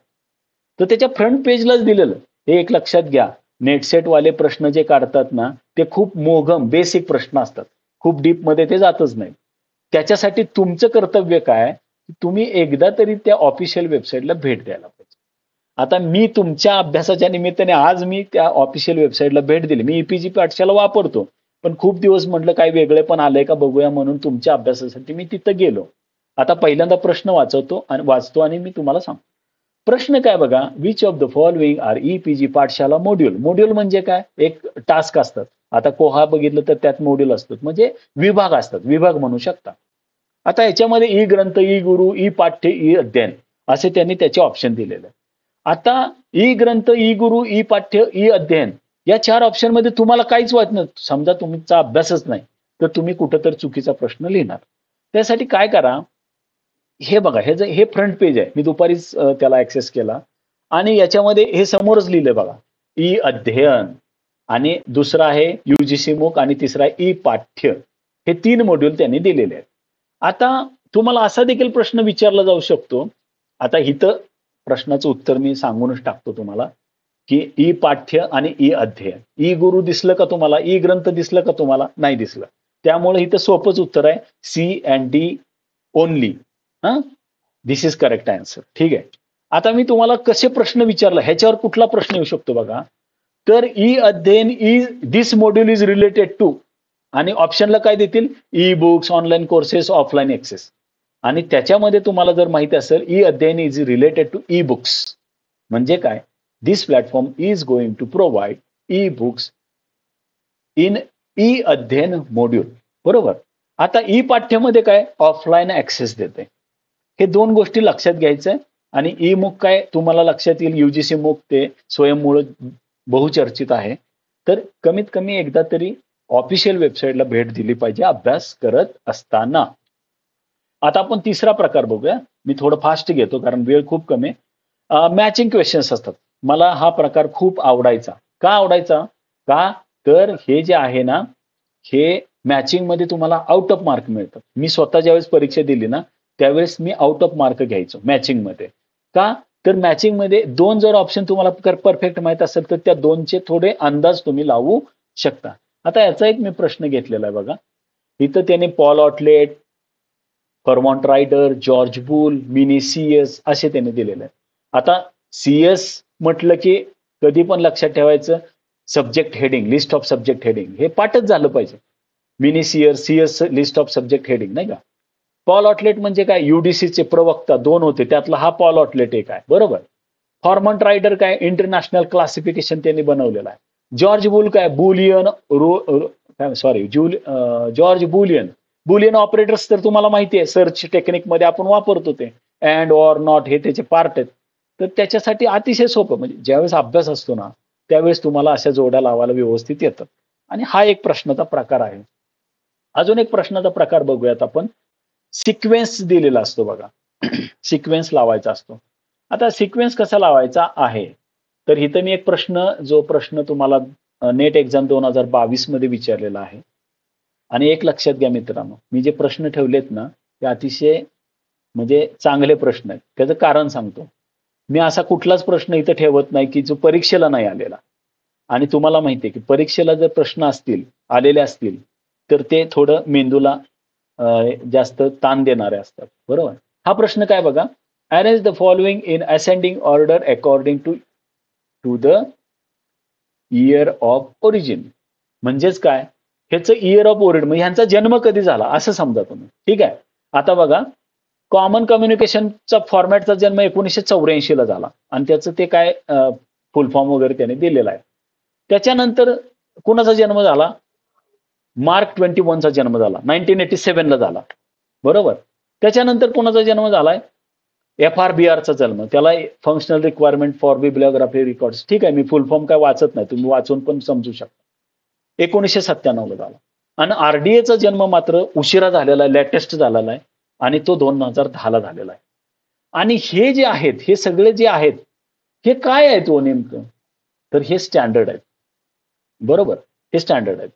तर त्याच्या फ्रंट पेजलाच दिलेलं. हे एक लक्षात घ्या. नेटसेटवाले प्रश्न जे काढतात ना, ते खूप मोघम, बेसिक प्रश्न असतात. खूप डीपमध्ये ते जातच नाही. त्याच्यासाठी तुमचं कर्तव्य काय? तुम्ही एकदा तरी त्या ऑफिशियल वेबसाईटला भेट द्यायला पाहिजे. आता मी तुमच्या अभ्यासाच्या निमित्ताने आज मी त्या ऑफिशियल वेबसाईटला भेट दिली. मी ईपीजी पाठशाला वापरतो. पण खूप दिवस म्हटलं काय वेगळेपण आलंय का बघूया म्हणून तुमच्या अभ्यासासाठी मी तिथं गेलो. आता पहिल्यांदा प्रश्न वाचतो आणि मी तुम्हाला सांगतो. प्रश्न काय बघा, which of the following are EPG Pathshala module. Module म्हणजे काय? एक टास्क असतात. आता कोहा बघितलं तर त्यात मॉड्यूल असतात. म्हणजे विभाग असतात. विभाग म्हणू शकता. आता याच्यामध्ये ई ग्रंथ, ई गुरु, ई पाठ्य, ई अध्ययन असे त्यांनी त्याचे ऑप्शन दिलेले. आता ई ग्रंथ, ई गुरु, ई पाठ्य, ई अध्ययन या 4 ऑप्शनमध्ये तुम्हाला काहीच वाटत नाही. समजा तुमचा अभ्यासच नाही, तर तुम्ही कुठेतरी चुकीचा प्रश्न लिहिणार. त्यासाठी काय करा, हे बघा हे फ्रंट पेज आहे. मी दुपारीच त्याला ॲक्सेस केला आणि याच्यामध्ये हे समोरच लिहिलंय बघा. ई अध्ययन आणि दुसरं आहे यूजीसी मुक आणि तिसरा आहे ई पाठ्य. हे 3 मॉड्यूल त्यांनी दिलेले आहेत. आता तुम्हाला असा देखील प्रश्न विचारला जाऊ शकतो. आता इथं प्रश्नाचं उत्तर मी सांगूनच टाकतो तुम्हाला, की ई पाठ्य आणि ई अध्ययन. ई गुरु दिसलं का तुम्हाला? ई ग्रंथ दिसलं का तुम्हाला? नाही दिसलं. त्यामुळे इथं सोपंच उत्तर आहे सी अँड डी ओनली. हां? This is correct answer. ठीक आहे. आता मी तुम्हाला कसे प्रश्न विचारला, ह्याच्यावर कुठला प्रश्न येऊ शकतो बघा. तर e Adhyayan this module is related to आणि ऑप्शनला काय देतील? E books, online courses, offline access. आणि त्याच्यामध्ये तुम्हाला जर माहिती असेल e Adhyayan is related to e books. म्हणजे काय? This platform is going to provide e books in e Adhyayan module. बरोबर. आता ई पाठ्यमध्ये काय? ऑफलाईन ऍक्सेस देते. हे 2 गोष्टी लक्षात घ्यायचं आणि ई मुक काय तुम्हाला लक्षात येईल, यूजीसी मुक ते स्वयंमूळ बहुचर्चित आहे. तर कमीत कमी एकदा तरी ऑफिशियल वेबसाईटला भेट दिली पाहिजे अभ्यास करत असताना. आता आपण तिसरा प्रकार बघूया. मी थोडं फास्ट घेतो कारण वेळ खूप कमी आहे. मॅचिंग क्वेश्चन्स असतात. मला हा प्रकार खूप आवडायचा. का आवडायचा? का तर हे जे आहे ना, हे मॅचिंगमध्ये तुम्हाला आउट ऑफ मार्क मिळतात. मी स्वतः ज्यावेळेस परीक्षा दिली ना, त्यावेळेस मी आउट ऑफ मार्क घ्यायचो मॅचिंगमध्ये. का? तर मॅचिंगमध्ये 2 जर ऑप्शन तुम्हाला परफेक्ट माहीत असेल तर त्या 2चे थोडे अंदाज तुम्ही लावू शकता. आता याचा एक मी प्रश्न घेतलेला आहे बघा. इथं त्याने Paul Otlet, Fremont Rider, George Boole, mini CS असे त्याने दिलेले आहेत. आता सीएस म्हटलं की कधी पण लक्षात ठेवायचं subject heading, list of subject heading हे पाठच झालं पाहिजे. Mini CS list of subject heading नाही का? पॉल ऑटलेट म्हणजे काय? यूडीसीचे प्रवक्ता 2 होते. त्यातला हा पॉल ऑटलेट एक आहे. बरोबर. फॉर्मंट रायडर काय? इंटरनॅशनल क्लासिफिकेशन त्यांनी बनवलेलं आहे. जॉर्ज बुल काय? George Boolean. बुलियन ऑपरेटर्स तर तुम्हाला माहिती आहे सर्च टेक्निकमध्ये आपण वापरतो ते. अँड ऑर नॉट हे त्याचे पार्ट आहेत. तर त्याच्यासाठी अतिशय सोपं म्हणजे ज्यावेळेस अभ्यास असतो ना, त्यावेळेस तुम्हाला अशा जोड्या लावायला व्यवस्थित येतात. आणि हा एक प्रश्नाचा प्रकार आहे. अजून एक प्रश्नाचा प्रकार बघूयात आपण. सिक्वेन्स दिलेला असतो बघा. सिक्वेन्स लावायचा असतो. आता सिक्वेन्स कसा लावायचा आहे? तर इथं मी एक प्रश्न तुम्हाला नेट एक्झाम 2022 मध्ये विचारलेला आहे. आणि एक लक्षात घ्या मित्रांनो, मी जे प्रश्न ठेवलेत ना, ते अतिशय म्हणजे चांगले प्रश्न आहेत. त्याचं कारण सांगतो. मी असा कुठलाच प्रश्न इथं ठेवत नाही, की जो परीक्षेला नाही आलेला. आणि तुम्हाला माहिती आहे, की परीक्षेला जर प्रश्न आलेले असतील, तर ते थोडं मेंदूला जास्त ताण देणारे असतात. बरोबर. हा प्रश्न काय बघा. Arrange the following in ascending order according to to the year of origin. म्हणजेच काय? ह्याचं इयर ऑफ ओरिजिन म्हणजे ह्यांचा जन्म कधी झाला असं समजा तुम्ही. ठीक आहे. आता बघा कॉमन कम्युनिकेशनचा फॉर्मॅटचा जन्म 1984 ला झाला आणि त्याचं ते काय फुल फॉर्म वगैरे त्याने दिलेला आहे. त्याच्यानंतर कुणाचा जन्म झाला? मार्क 21चा जन्म झाला. 1987 ला झाला. बरोबर. त्याच्यानंतर कोणाचा जन्म झालाय? FRBRचा जन्म. त्याला functional requirement for bibliography records. ठीक आहे. मी फुल फॉर्म काय वाचत नाही. तुम्ही वाचून पण समजू शकता. 1997 ला झाला. आणि RDAचा जन्म मात्र उशिरा झालेला आहे, लेटेस्ट झालेला आहे आणि तो 2010 ला झालेला आहे. आणि हे जे आहेत, हे सगळे जे आहेत, हे काय आहे तो नेमकं? तर हे स्टँडर्ड आहे. बरोबर? हे स्टँडर्ड आहे.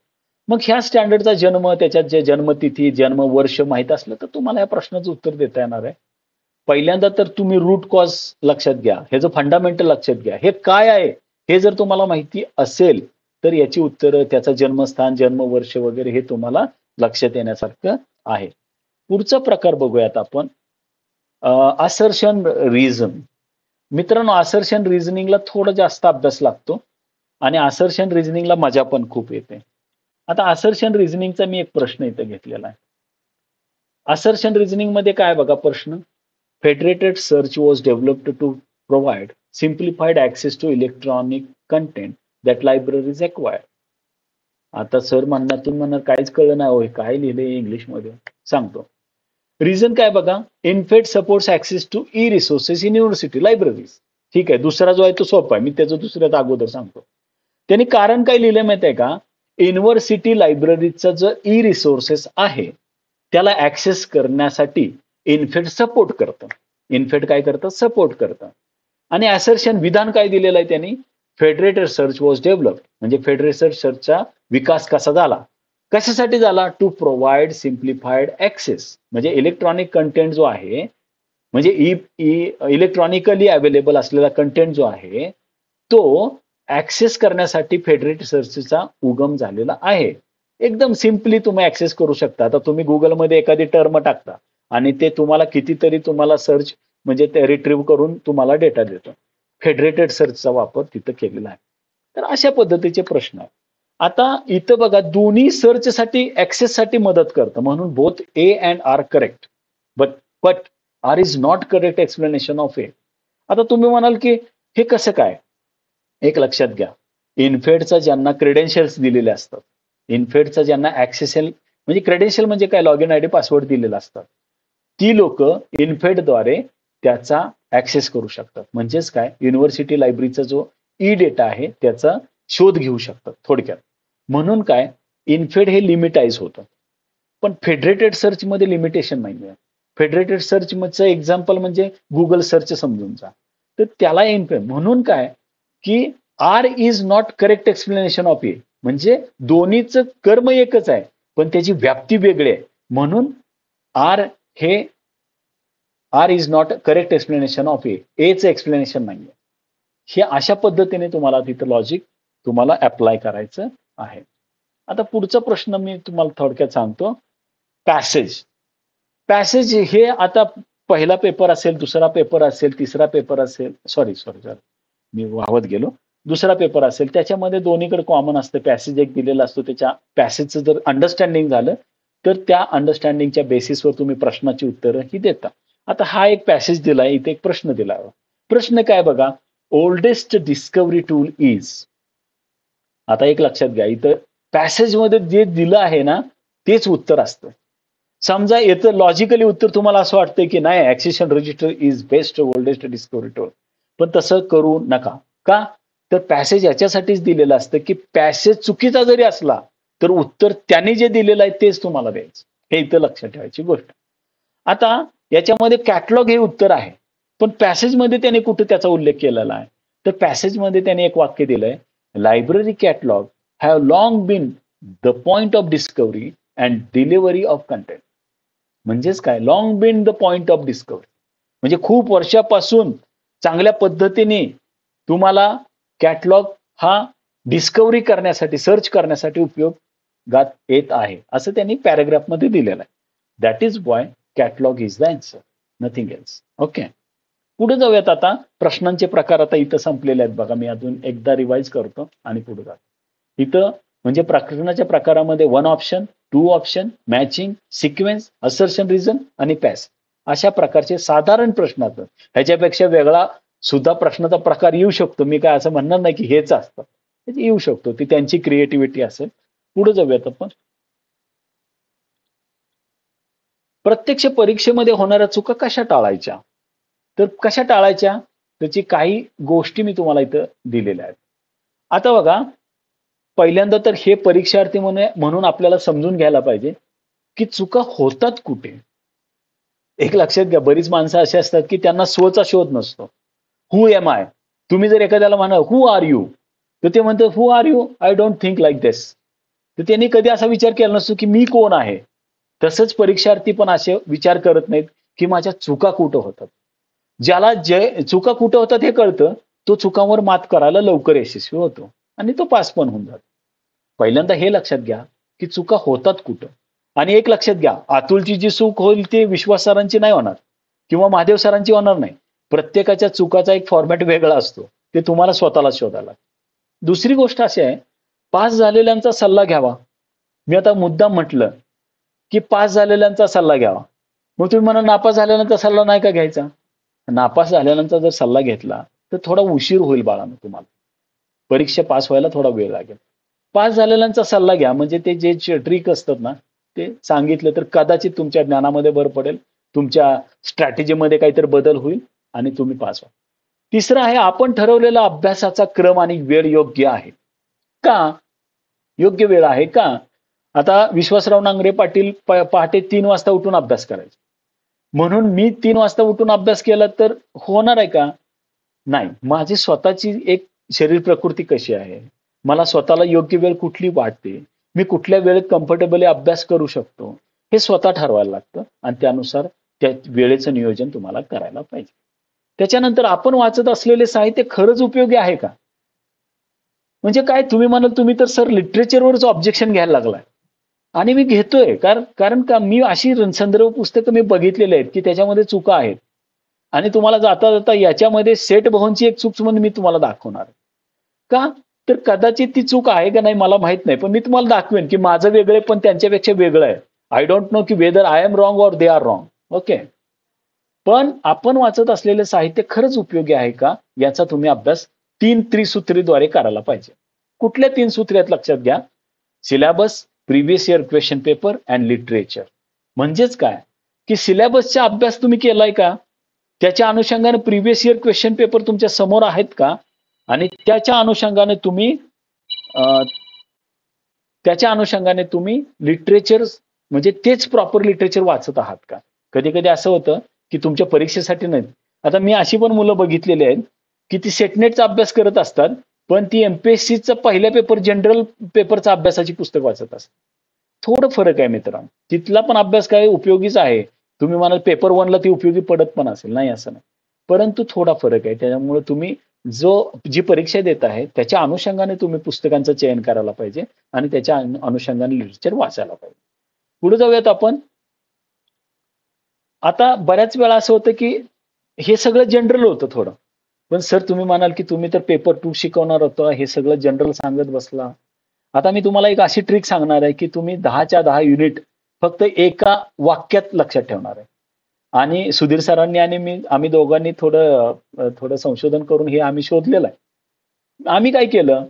मग ह्या स्टँडर्डचा जन्म, त्याच्यात जे जन्मतिथी, जन्मवर्ष माहीत असलं तर तुम्हाला या प्रश्नाचं उत्तर देता येणार आहे. पहिल्यांदा तर तुम्ही रूट कॉज लक्षात घ्या. ह्याचं फंडामेंटल लक्षात घ्या. हे काय आहे? हे जर तुम्हाला माहिती असेल, तर याची उत्तरं, त्याचं जन्मस्थान, जन्मवर्ष वगैरे हे तुम्हाला लक्षात येण्यासारखं आहे. पुढचा प्रकार बघूयात आपण. Assertion reason. मित्रांनो, असर्शन रिझनिंगला थोडा जास्त अभ्यास लागतो आणि असर्शन रिझनिंगला मजा पण खूप येते. आता असर्शन रिझनिंगचा मी एक प्रश्न इथं घेतलेला आहे. असर्शन रिझनिंग मध्ये काय बघा प्रश्न? Federated search was developed to provide simplified access to electronic content that libraries acquire. आता सर म्हणणार, तुम्ही म्हणणार काहीच कळलं नाही होय, काय लिहिलंय इंग्लिशमध्ये? सांगतो. रिझन काय बघा? INFED supports access to e resources in university libraries. ठीक आहे. दुसरा जो आहे तो सोपा आहे, मी त्याचं दुसऱ्यात अगोदर सांगतो. त्यांनी कारण काय लिहिलंय माहिती आहे का? युनिव्हर्सिटी लायब्ररीचा जो ई रिसोर्सेस आहे त्याला ऍक्सेस करण्यासाठी इनफेड सपोर्ट करतं. इनफेड काय करतं? सपोर्ट करतं. आणि असर्शन विधान काय दिलेलं आहे त्यांनी? फेडरेटेड सर्च वॉज डेव्हलप्ड, म्हणजे फेडरेटेड सर्चचा विकास कसा झाला? कशासाठी झाला? टू प्रोव्हाइड सिम्प्लिफाईड ऍक्सेस, म्हणजे इलेक्ट्रॉनिक कंटेंट जो आहे, म्हणजे इलेक्ट्रॉनिकली अवेलेबल असलेला कंटेंट जो आहे तो ऍक्सेस करण्यासाठी फेडरेटेड सर्चचा उगम झालेला आहे. एकदम सिम्पली तुम्ही ऍक्सेस करू शकता. आता तुम्ही गुगलमध्ये एखादी टर्म टाकता आणि ते तुम्हाला कितीतरी तुम्हाला सर्च म्हणजे ते रिट्रीव्ह करून तुम्हाला डेटा देतं. फेडरेटेड सर्चचा वापर तिथं केलेला आहे. तर अशा पद्धतीचे प्रश्न आहेत. आता इथं बघा, दोन्ही सर्चसाठी ऍक्सेससाठी मदत करतं, म्हणून both A and R correct, but R is not correct explanation of A. आता तुम्ही म्हणाल की हे कसं काय? एक लक्षात घ्या, इनफेडचा ज्यांना क्रेडेन्शियल्स दिलेले असतात, इनफेडचा ज्यांना ऍक्सेसेल म्हणजे क्रेडेन्शियल म्हणजे काय, लॉग इन आयडी पासवर्ड दिलेला असतात, ती लोक इनफेडद्वारे त्याचा ऍक्सेस करू शकतात. म्हणजेच काय, युनिव्हर्सिटी लायब्ररीचा जो ई डेटा आहे त्याचा शोध घेऊ शकतात थोडक्यात. म्हणून काय, इनफेड हे लिमिटाईज होतं. पण फेडरेटेड सर्च मध्ये लिमिटेशन नाहीये. फेडरेटेड सर्च चं एक्झाम्पल म्हणजे गुगल सर्च समजून जा. तर त्याला इनफेड म्हणून काय, की R is not correct explanation of A, म्हणजे दोन्हीचं कर्म एकच आहे पण त्याची व्याप्ती वेगळी आहे. म्हणून आर हे R is not correct explanation of A, एचं एक्सप्लेनेशन नाहीये. हे अशा पद्धतीने तुम्हाला तिथं लॉजिक तुम्हाला अप्लाय करायचं आहे. आता पुढचा प्रश्न मी तुम्हाला थोडक्यात सांगतो. पॅसेज. पॅसेज हे आता पहिला पेपर असेल, दुसरा पेपर असेल, तिसरा पेपर असेल, सॉरी मी वाहवत गेलो. दुसरा पेपर असेल त्याच्यामध्ये दोन्हीकडे कॉमन असतं. पॅसेज एक दिलेला असतो, त्याच्या पॅसेजचं जर अंडरस्टँडिंग झालं तर त्या अंडरस्टँडिंगच्या बेसिसवर तुम्ही प्रश्नाची उत्तरं ही देता. आता हा एक पॅसेज दिलाय, इथे एक प्रश्न दिलाय. प्रश्न काय बघा, ओल्डेस्ट डिस्कव्हरी टूल इज. आता एक लक्षात घ्या, इथं पॅसेजमध्ये जे दिलं आहे ना तेच उत्तर असतं. समजा येतं लॉजिकली उत्तर तुम्हाला असं वाटतंय की नाही, accession register is best oldest discovery tool, पण तसं करू नका. का? तर पॅसेज याच्यासाठीच दिलेलं असतं की पॅसेज चुकीचा जरी असला तर उत्तर त्यांनी जे दिलेलं आहे तेच तुम्हाला द्यायचं. हे इथं लक्षात ठेवायची गोष्ट. आता याच्यामध्ये कॅटलॉग हे उत्तर आहे, पण पॅसेजमध्ये त्याने कुठे त्याचा उल्लेख केलेला आहे? तर पॅसेजमध्ये त्याने एक वाक्य दिलंय, library catalogue have long been the point of discovery and delivery of content. म्हणजेच काय, long been the point of discovery, म्हणजे खूप वर्षापासून चांगल्या पद्धतीने तुम्हाला कॅटलॉग हा डिस्कव्हरी करण्यासाठी, सर्च करण्यासाठी उपयोगात येत आहे, असं त्यांनी पॅराग्राफमध्ये दिलेलं आहे. That is why catalogue is the answer, nothing else. Okay, पुढे जाऊयात. आता प्रश्नांचे प्रकार आता इथं संपलेले आहेत बघा. मी अजून एकदा रिवाइज करतो आणि पुढे जातो. इथं म्हणजे प्रकरणाच्या प्रकारामध्ये 1 option, 2 option, matching, sequence, assertion reason आणि पॅस, अशा प्रकारचे साधारण प्रश्न असतात. ह्याच्यापेक्षा वेगळा सुद्धा प्रश्नाचा प्रकार येऊ शकतो. मी काय असं म्हणणार नाही की हेच असतं, येऊ शकतो, ती त्यांची क्रिएटिव्हिटी असेल. पुढे जाऊयात आपण. प्रत्यक्ष परीक्षेमध्ये होणाऱ्या चुका कशा टाळायच्या? तर कशा टाळायच्या, त्याची काही गोष्टी मी तुम्हाला इथं दिलेल्या आहेत. आता बघा, पहिल्यांदा तर हे परीक्षार्थी म्हणून आपल्याला समजून घ्यायला पाहिजे की चुका होतात कुठे. एक लक्षात घ्या, बरीच माणसं अशी असतात की त्यांना स्वचा शोध नसतो. हु एम आय, तुम्ही जर एखाद्याला म्हणा हु आर यू, तर ते म्हणतं who are you, I don't think like this. तर त्यांनी कधी असा विचार केला नसतो की मी कोण आहे. तसंच परीक्षार्थी पण असे विचार करत नाहीत की माझ्या चुका कुठं होतात. ज्याला जे चुका कुठं होतात हे कळतं, तो चुकांवर मात करायला लवकर यशस्वी होतो आणि तो पास पण होऊन जातो. पहिल्यांदा हे लक्षात घ्या की चुका होतात कुठं. आणि एक लक्षात घ्या, अतुलची जी चूक होईल ती विश्वास सरांची नाही होणार किंवा महादेव सरांची होणार नाही. प्रत्येकाच्या चुकाचा एक फॉर्मॅट वेगळा असतो. ते तुम्हाला स्वतःला शोधायला लागतं. दुसरी गोष्ट अशी आहे, पास झालेल्यांचा सल्ला घ्यावा. मी आता मुद्दाम म्हटलं की पास झालेल्यांचा सल्ला घ्यावा. मग तुम्ही म्हणा नापास झालेल्यांचा सल्ला नाही का घ्यायचा? नापास झालेल्यांचा जर सल्ला घेतला तर थोडा उशीर होईल बाळांनो तुम्हाला. परीक्षा पास व्हायला थोडा वेळ लागेल. पास झालेल्यांचा सल्ला घ्या, म्हणजे ते जे ट्रिक असतात ना, ते सांगितलं तर कदाचित तुमच्या ज्ञानामध्ये भर पडेल, तुमच्या स्ट्रॅटेजीमध्ये काहीतरी बदल होईल आणि तुम्ही पास व्हाल. तिसरं आहे, आपण ठरवलेला अभ्यासाचा क्रम आणि वेळ योग्य आहे का? योग्य वेळ आहे का? आता विश्वासराव नांगरे पाटील पहाटे 3 वाजता उठून अभ्यास करायचे. म्हणून मी 3 वाजता उठून अभ्यास केला तर होणार आहे का? नाही. माझी स्वतःची एक शरीर प्रकृती कशी आहे? मला स्वतःला योग्य वेळ कुठली वाटते? मी कुठल्या वेळेत कम्फर्टेबली अभ्यास करू शकतो? हे स्वतः ठरवायला लागतं आणि त्यानुसार त्या वेळेचं नियोजन तुम्हाला करायला पाहिजे. त्याच्यानंतर आपण वाचत असलेले साहित्य खरंच उपयोगी आहे का? म्हणजे काय तुम्ही म्हणाल तुम्ही तर सर लिटरेचरवरच ऑब्जेक्शन घ्यायला लागलाय. आणि मी घेतोय कारण का मी अशी संदर्भ पुस्तकं मी बघितलेली आहेत की त्याच्यामध्ये चुका आहेत. आणि तुम्हाला जाता जाता याच्यामध्ये सेठ भाऊंची एक चूक म्हणून मी तुम्हाला दाखवणार. का? तर कदाचित ती चूक आहे का नाही मला माहित नाही. पण मी तुम्हाला दाखवेन की माझं वेगळं आहे पण त्यांच्यापेक्षा वेगळं आहे. आय डोंट नो की whether I am wrong or they are wrong. Okay. पण आपण वाचत असलेलं साहित्य खरंच उपयोगी आहे का? याचा तुम्ही अभ्यास 3 त्रिसूत्रीद्वारे करायला पाहिजे. कुठल्या 3 सूत्री आहेत लक्षात घ्या. Syllabus, previous year question paper and literature. म्हणजेच काय? की सिलेबसचा अभ्यास तुम्ही केलाय का? त्याच्या अनुषंगाने प्रिव्हियस इयर क्वेश्चन पेपर तुमच्या समोर आहेत का? आणि त्याच्या अनुषंगाने तुम्ही लिटरेचर म्हणजे तेच प्रॉपर लिटरेचर वाचत आहात का? कधी-कधी असं होतं, की तुमच्या परीक्षेसाठी नाही. आता मी अशी पण मुलं बघितलेली आहेत, की ती सेटनेटचा अभ्यास करत असतात, पण ती एम-पी-एस-सीचा पहिल्या पेपर जनरल पेपरचा अभ्यासाची पुस्तक वाचत असतात. थोडं फरक आहे मित्रांनो. तिथला पण अभ्यास काय उपयोगीच आहे. तुम्ही म्हणाल पेपर 1ला ती उपयोगी पडत पण असेल. नाही असं नाही. परंतु थोडा फरक आहे. त्याच्यामुळे तुम्ही जी परीक्षा देत आहे, त्याच्या अनुषंगाने तुम्ही पुस्तकांचं चयन करायला पाहिजे आणि त्याच्या अनुषंगाने लिटरेचर वाचायला पाहिजे. पुढे जाऊयात आपण. आता बऱ्याच वेळा असं होतं, की हे सगळं जनरल होतं थोडं. पण सर तुम्ही म्हणाल, की तुम्ही तर पेपर 2 शिकवणार होता, हे सगळं जनरल सांगत बसला. आता मी तुम्हाला एक अशी ट्रिक सांगणार आहे, की तुम्ही 10च्या 10 युनिट फक्त एका वाक्यात लक्षात ठेवणार आहे. आणि सुधीर सरांनी आणि आम्ही दोघांनी थोडं संशोधन करून हे आम्ही शोधलेलं आहे. आम्ही काय केलं,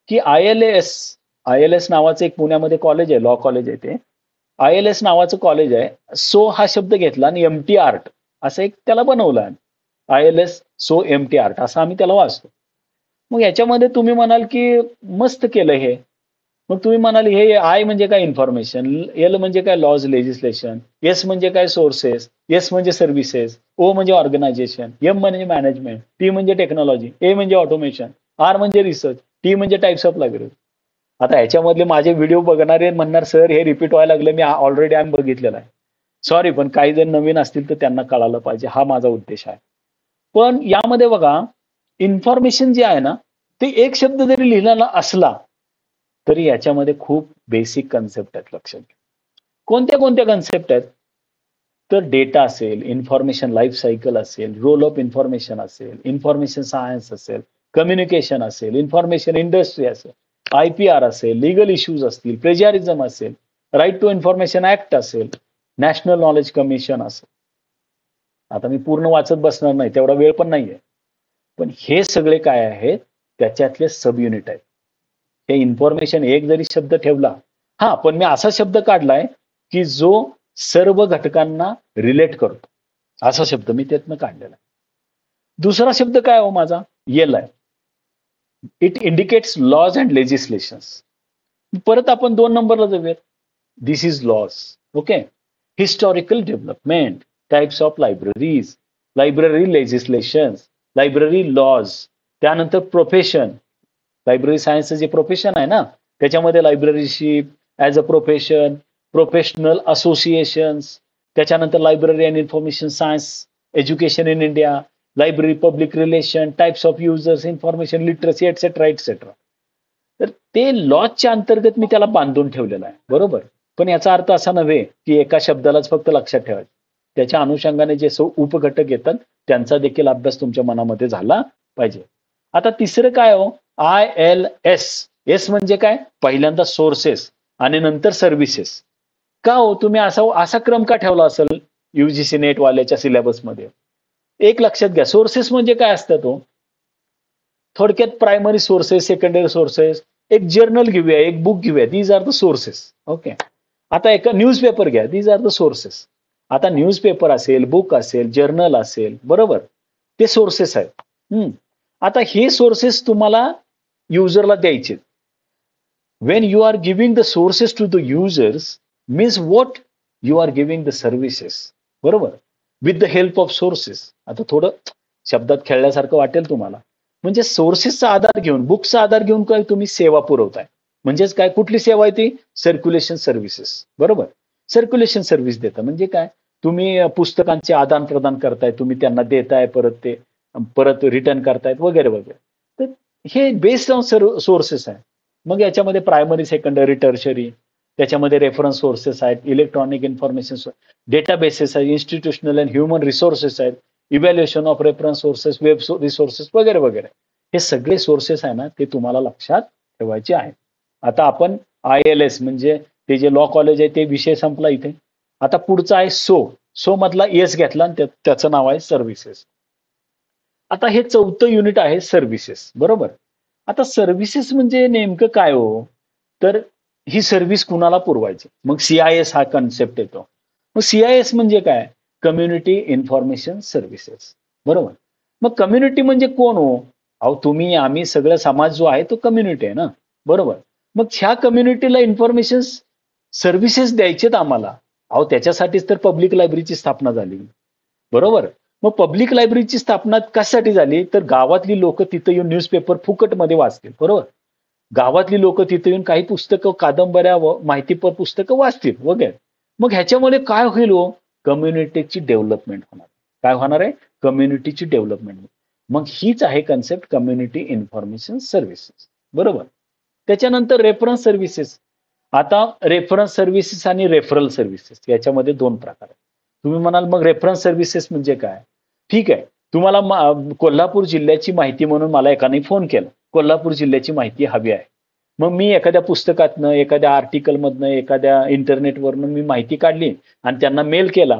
की आय-एल-एस नावाचं एक पुण्यामध्ये कॉलेज आहे, लॉ कॉलेज आहे ते. आय-एल-एस नावाचं कॉलेज आहे. सो हा शब्द घेतला आणि एम-टी आर्ट असं एक त्याला बनवलं. आय-एल-एस सो एम-टी आर्ट असं आम्ही त्याला वाचतो. मग याच्यामध्ये तुम्ही म्हणाल, की मस्त केलं हे. मग तुम्ही म्हणाल हे आय म्हणजे काय इन्फॉर्मेशन, एल म्हणजे काय लॉज लेजिस्लेशन, एस म्हणजे काय सोर्सेस, एस म्हणजे सर्व्हिसेस, ओ म्हणजे ऑर्गनायझेशन, एम म्हणजे मॅनेजमेंट, टी म्हणजे टेक्नॉलॉजी, ए म्हणजे ऑटोमेशन, आर म्हणजे रिसर्च, टी म्हणजे टाइप्स ऑफ लायब्ररी. आता ह्याच्यामधले माझे व्हिडिओ बघणारे म्हणणार सर हे रिपीट व्हायला लागलं, मी ऑलरेडी आम्ही बघितलेलं आहे. सॉरी पण काही जण नवीन असतील तर त्यांना कळालं पाहिजे, हा माझा उद्देश आहे. पण यामध्ये बघा इन्फॉर्मेशन जे आहे ना, ते एक शब्द जरी लिहिलेला असला तरी याच्यामध्ये खूप बेसिक कन्सेप्ट आहेत लक्षात घ्या. कोणत्या कोणत्या कन्सेप्ट आहेत? तर डेटा असेल, इन्फॉर्मेशन लाईफ सायकल असेल, रोल ऑफ इन्फॉर्मेशन असेल, इन्फॉर्मेशन सायन्स असेल, कम्युनिकेशन असेल, इन्फॉर्मेशन इंडस्ट्री असेल, आय-पी-आर असेल, लीगल इश्यूज असतील, प्लेजरिझम असेल, राईट टू इन्फॉर्मेशन ऍक्ट असेल, नॅशनल नॉलेज कमिशन असेल. आता मी पूर्ण वाचत बसणार नाही, तेवढा वेळ पण नाहीये. पण हे सगळे काय आहेत? त्याच्यातले सब युनिट आहेत. हे इन्फॉर्मेशन एक जरी शब्द ठेवला, पण मी असा शब्द काढलाय, की जो सर्व घटकांना रिलेट करतो. असा शब्द मी त्यातनं काढलेला आहे. दुसरा शब्द काय हो माझा? येल आहे. It indicates laws and legislations. परत आपण 2 नंबरला जाऊयात. This is laws. Okay. Historical development, types of libraries, library legislations, library laws, त्यानंतर प्रोफेशन, लायब्ररी सायन्सचं जे प्रोफेशन आहे ना, त्याच्यामध्ये librarianship as a profession, professional associations, त्याच्यानंतर library and information science, education in India, library public relation, types of users, information literacy etcetera etcetera. तर ते लॉजच्या अंतर्गत मी त्याला बांधून ठेवलेलं आहे, बरोबर. पण याचा अर्थ असा नव्हे की एका शब्दालाच फक्त लक्षात ठेवायचं. त्याच्या अनुषंगाने जे उपघटक येतात त्यांचा देखील अभ्यास तुमच्या मनामध्ये झाला पाहिजे. आता तिसरं काय हो, ILS. एस म्हणजे काय, पहिल्यांदा सोर्सेस आणि नंतर सर्व्हिसेस. का हो, तुम्ही असा क्रम का ठेवला असेल UGC नेट वाल्याच्या सिलेबसमध्ये? एक लक्षात घ्या, सोर्सेस म्हणजे काय असतात हो? थोडक्यात प्रायमरी सोर्सेस, सेकंडरी सोर्सेस. एक जर्नल घेऊया, एक बुक घेऊया, these are the sources. Okay. आता एक न्यूजपेपर घ्या, दीज आर द सोर्सेस. आता न्यूजपेपर असेल, बुक असेल, जर्नल असेल, बरोबर, ते सोर्सेस आहेत. आता हे सोर्सेस तुम्हाला युजरला द्यायचे. When you are giving the sources to the users means what you are giving the services, बरोबर, with the help of sources. आता थोडं शब्दात खेळल्यासारखं वाटेल तुम्हाला. म्हणजे सोर्सेसचा आधार घेऊन, बुकचा आधार घेऊन काय तुम्ही सेवा पुरवताय. म्हणजेच काय, कुठली सेवा आहे ती? सर्क्युलेशन सर्व्हिसेस, बरोबर. सर्क्युलेशन सर्व्हिस देता म्हणजे काय, तुम्ही पुस्तकांचे आदान प्रदान करताय, तुम्ही त्यांना देताय, परत रिटर्न करतायत वगैरे वगैरे. तर हे बेस्ड ऑन सोर्सेस आहे. मग याच्यामध्ये प्रायमरी, सेकंडरी, टर्शरी, त्याच्यामध्ये रेफरन्स सोर्सेस आहेत, इलेक्ट्रॉनिक इन्फॉर्मेशन डेटाबेसेस आहेत, इन्स्टिट्यूशनल अँड ह्युमन रिसोर्सेस आहेत, evaluation of reference sources, web resources वगैरे वगैरे. हे सगळे सोर्सेस आहे ना, ते तुम्हाला लक्षात ठेवायचे आहेत. आता आपण ILS म्हणजे ते जे लॉ कॉलेज आहे ते विषय संपला इथे. आता पुढचा आहे सो मधला एस घेतला आणि त्याचं नाव आहे सर्व्हिसेस. आता हे 4थं युनिट आहे सर्व्हिसेस, बरोबर. आता सर्व्हिसेस म्हणजे नेमकं काय हो, तर ही सर्व्हिस कुणाला पुरवायची. मग CIS हा कन्सेप्ट येतो. मग CIS म्हणजे काय, कम्युनिटी इन्फॉर्मेशन सर्व्हिसेस, बरोबर. मग कम्युनिटी म्हणजे कोण हो? अहो तुम्ही आम्ही सगळं समाज जो आहे तो कम्युनिटी आहे ना, बरोबर. मग ह्या कम्युनिटीला इन्फॉर्मेशन सर्व्हिसेस द्यायचेत आम्हाला. अहो त्याच्यासाठीच तर पब्लिक लायब्ररीची स्थापना झाली, बरोबर. मग पब्लिक लायब्ररीची स्थापना कशासाठी झाली, तर गावातली लोक तिथं येऊन न्यूजपेपर फुकटमध्ये वाचतील, बरोबर. गावातली लोक तिथे येऊन काही पुस्तकं, कादंबऱ्या, माहितीपर पुस्तकं वाचतील वगैरे. मग ह्याच्यामध्ये काय होईल हो, कम्युनिटीची डेव्हलपमेंट होणार. काय होणार आहे, कम्युनिटीची डेव्हलपमेंट. मग हीच आहे कन्सेप्ट कम्युनिटी इन्फॉर्मेशन सर्व्हिसेस, बरोबर. त्याच्यानंतर रेफरन्स सर्व्हिसेस. आता रेफरन्स सर्व्हिसेस आणि रेफरल सर्व्हिसेस याच्यामध्ये 2 प्रकार आहेत. तुम्ही म्हणाल मग रेफरन्स सर्व्हिसेस म्हणजे काय? ठीक आहे, तुम्हाला कोल्हापूर जिल्ह्याची माहिती म्हणून मला एकाने फोन केला. कोल्हापूर जिल्ह्याची माहिती हवी आहे. मग मी एखाद्या पुस्तकातनं, एखाद्या आर्टिकलमधनं, एखाद्या इंटरनेटवरनं मी माहिती काढली आणि त्यांना मेल केला.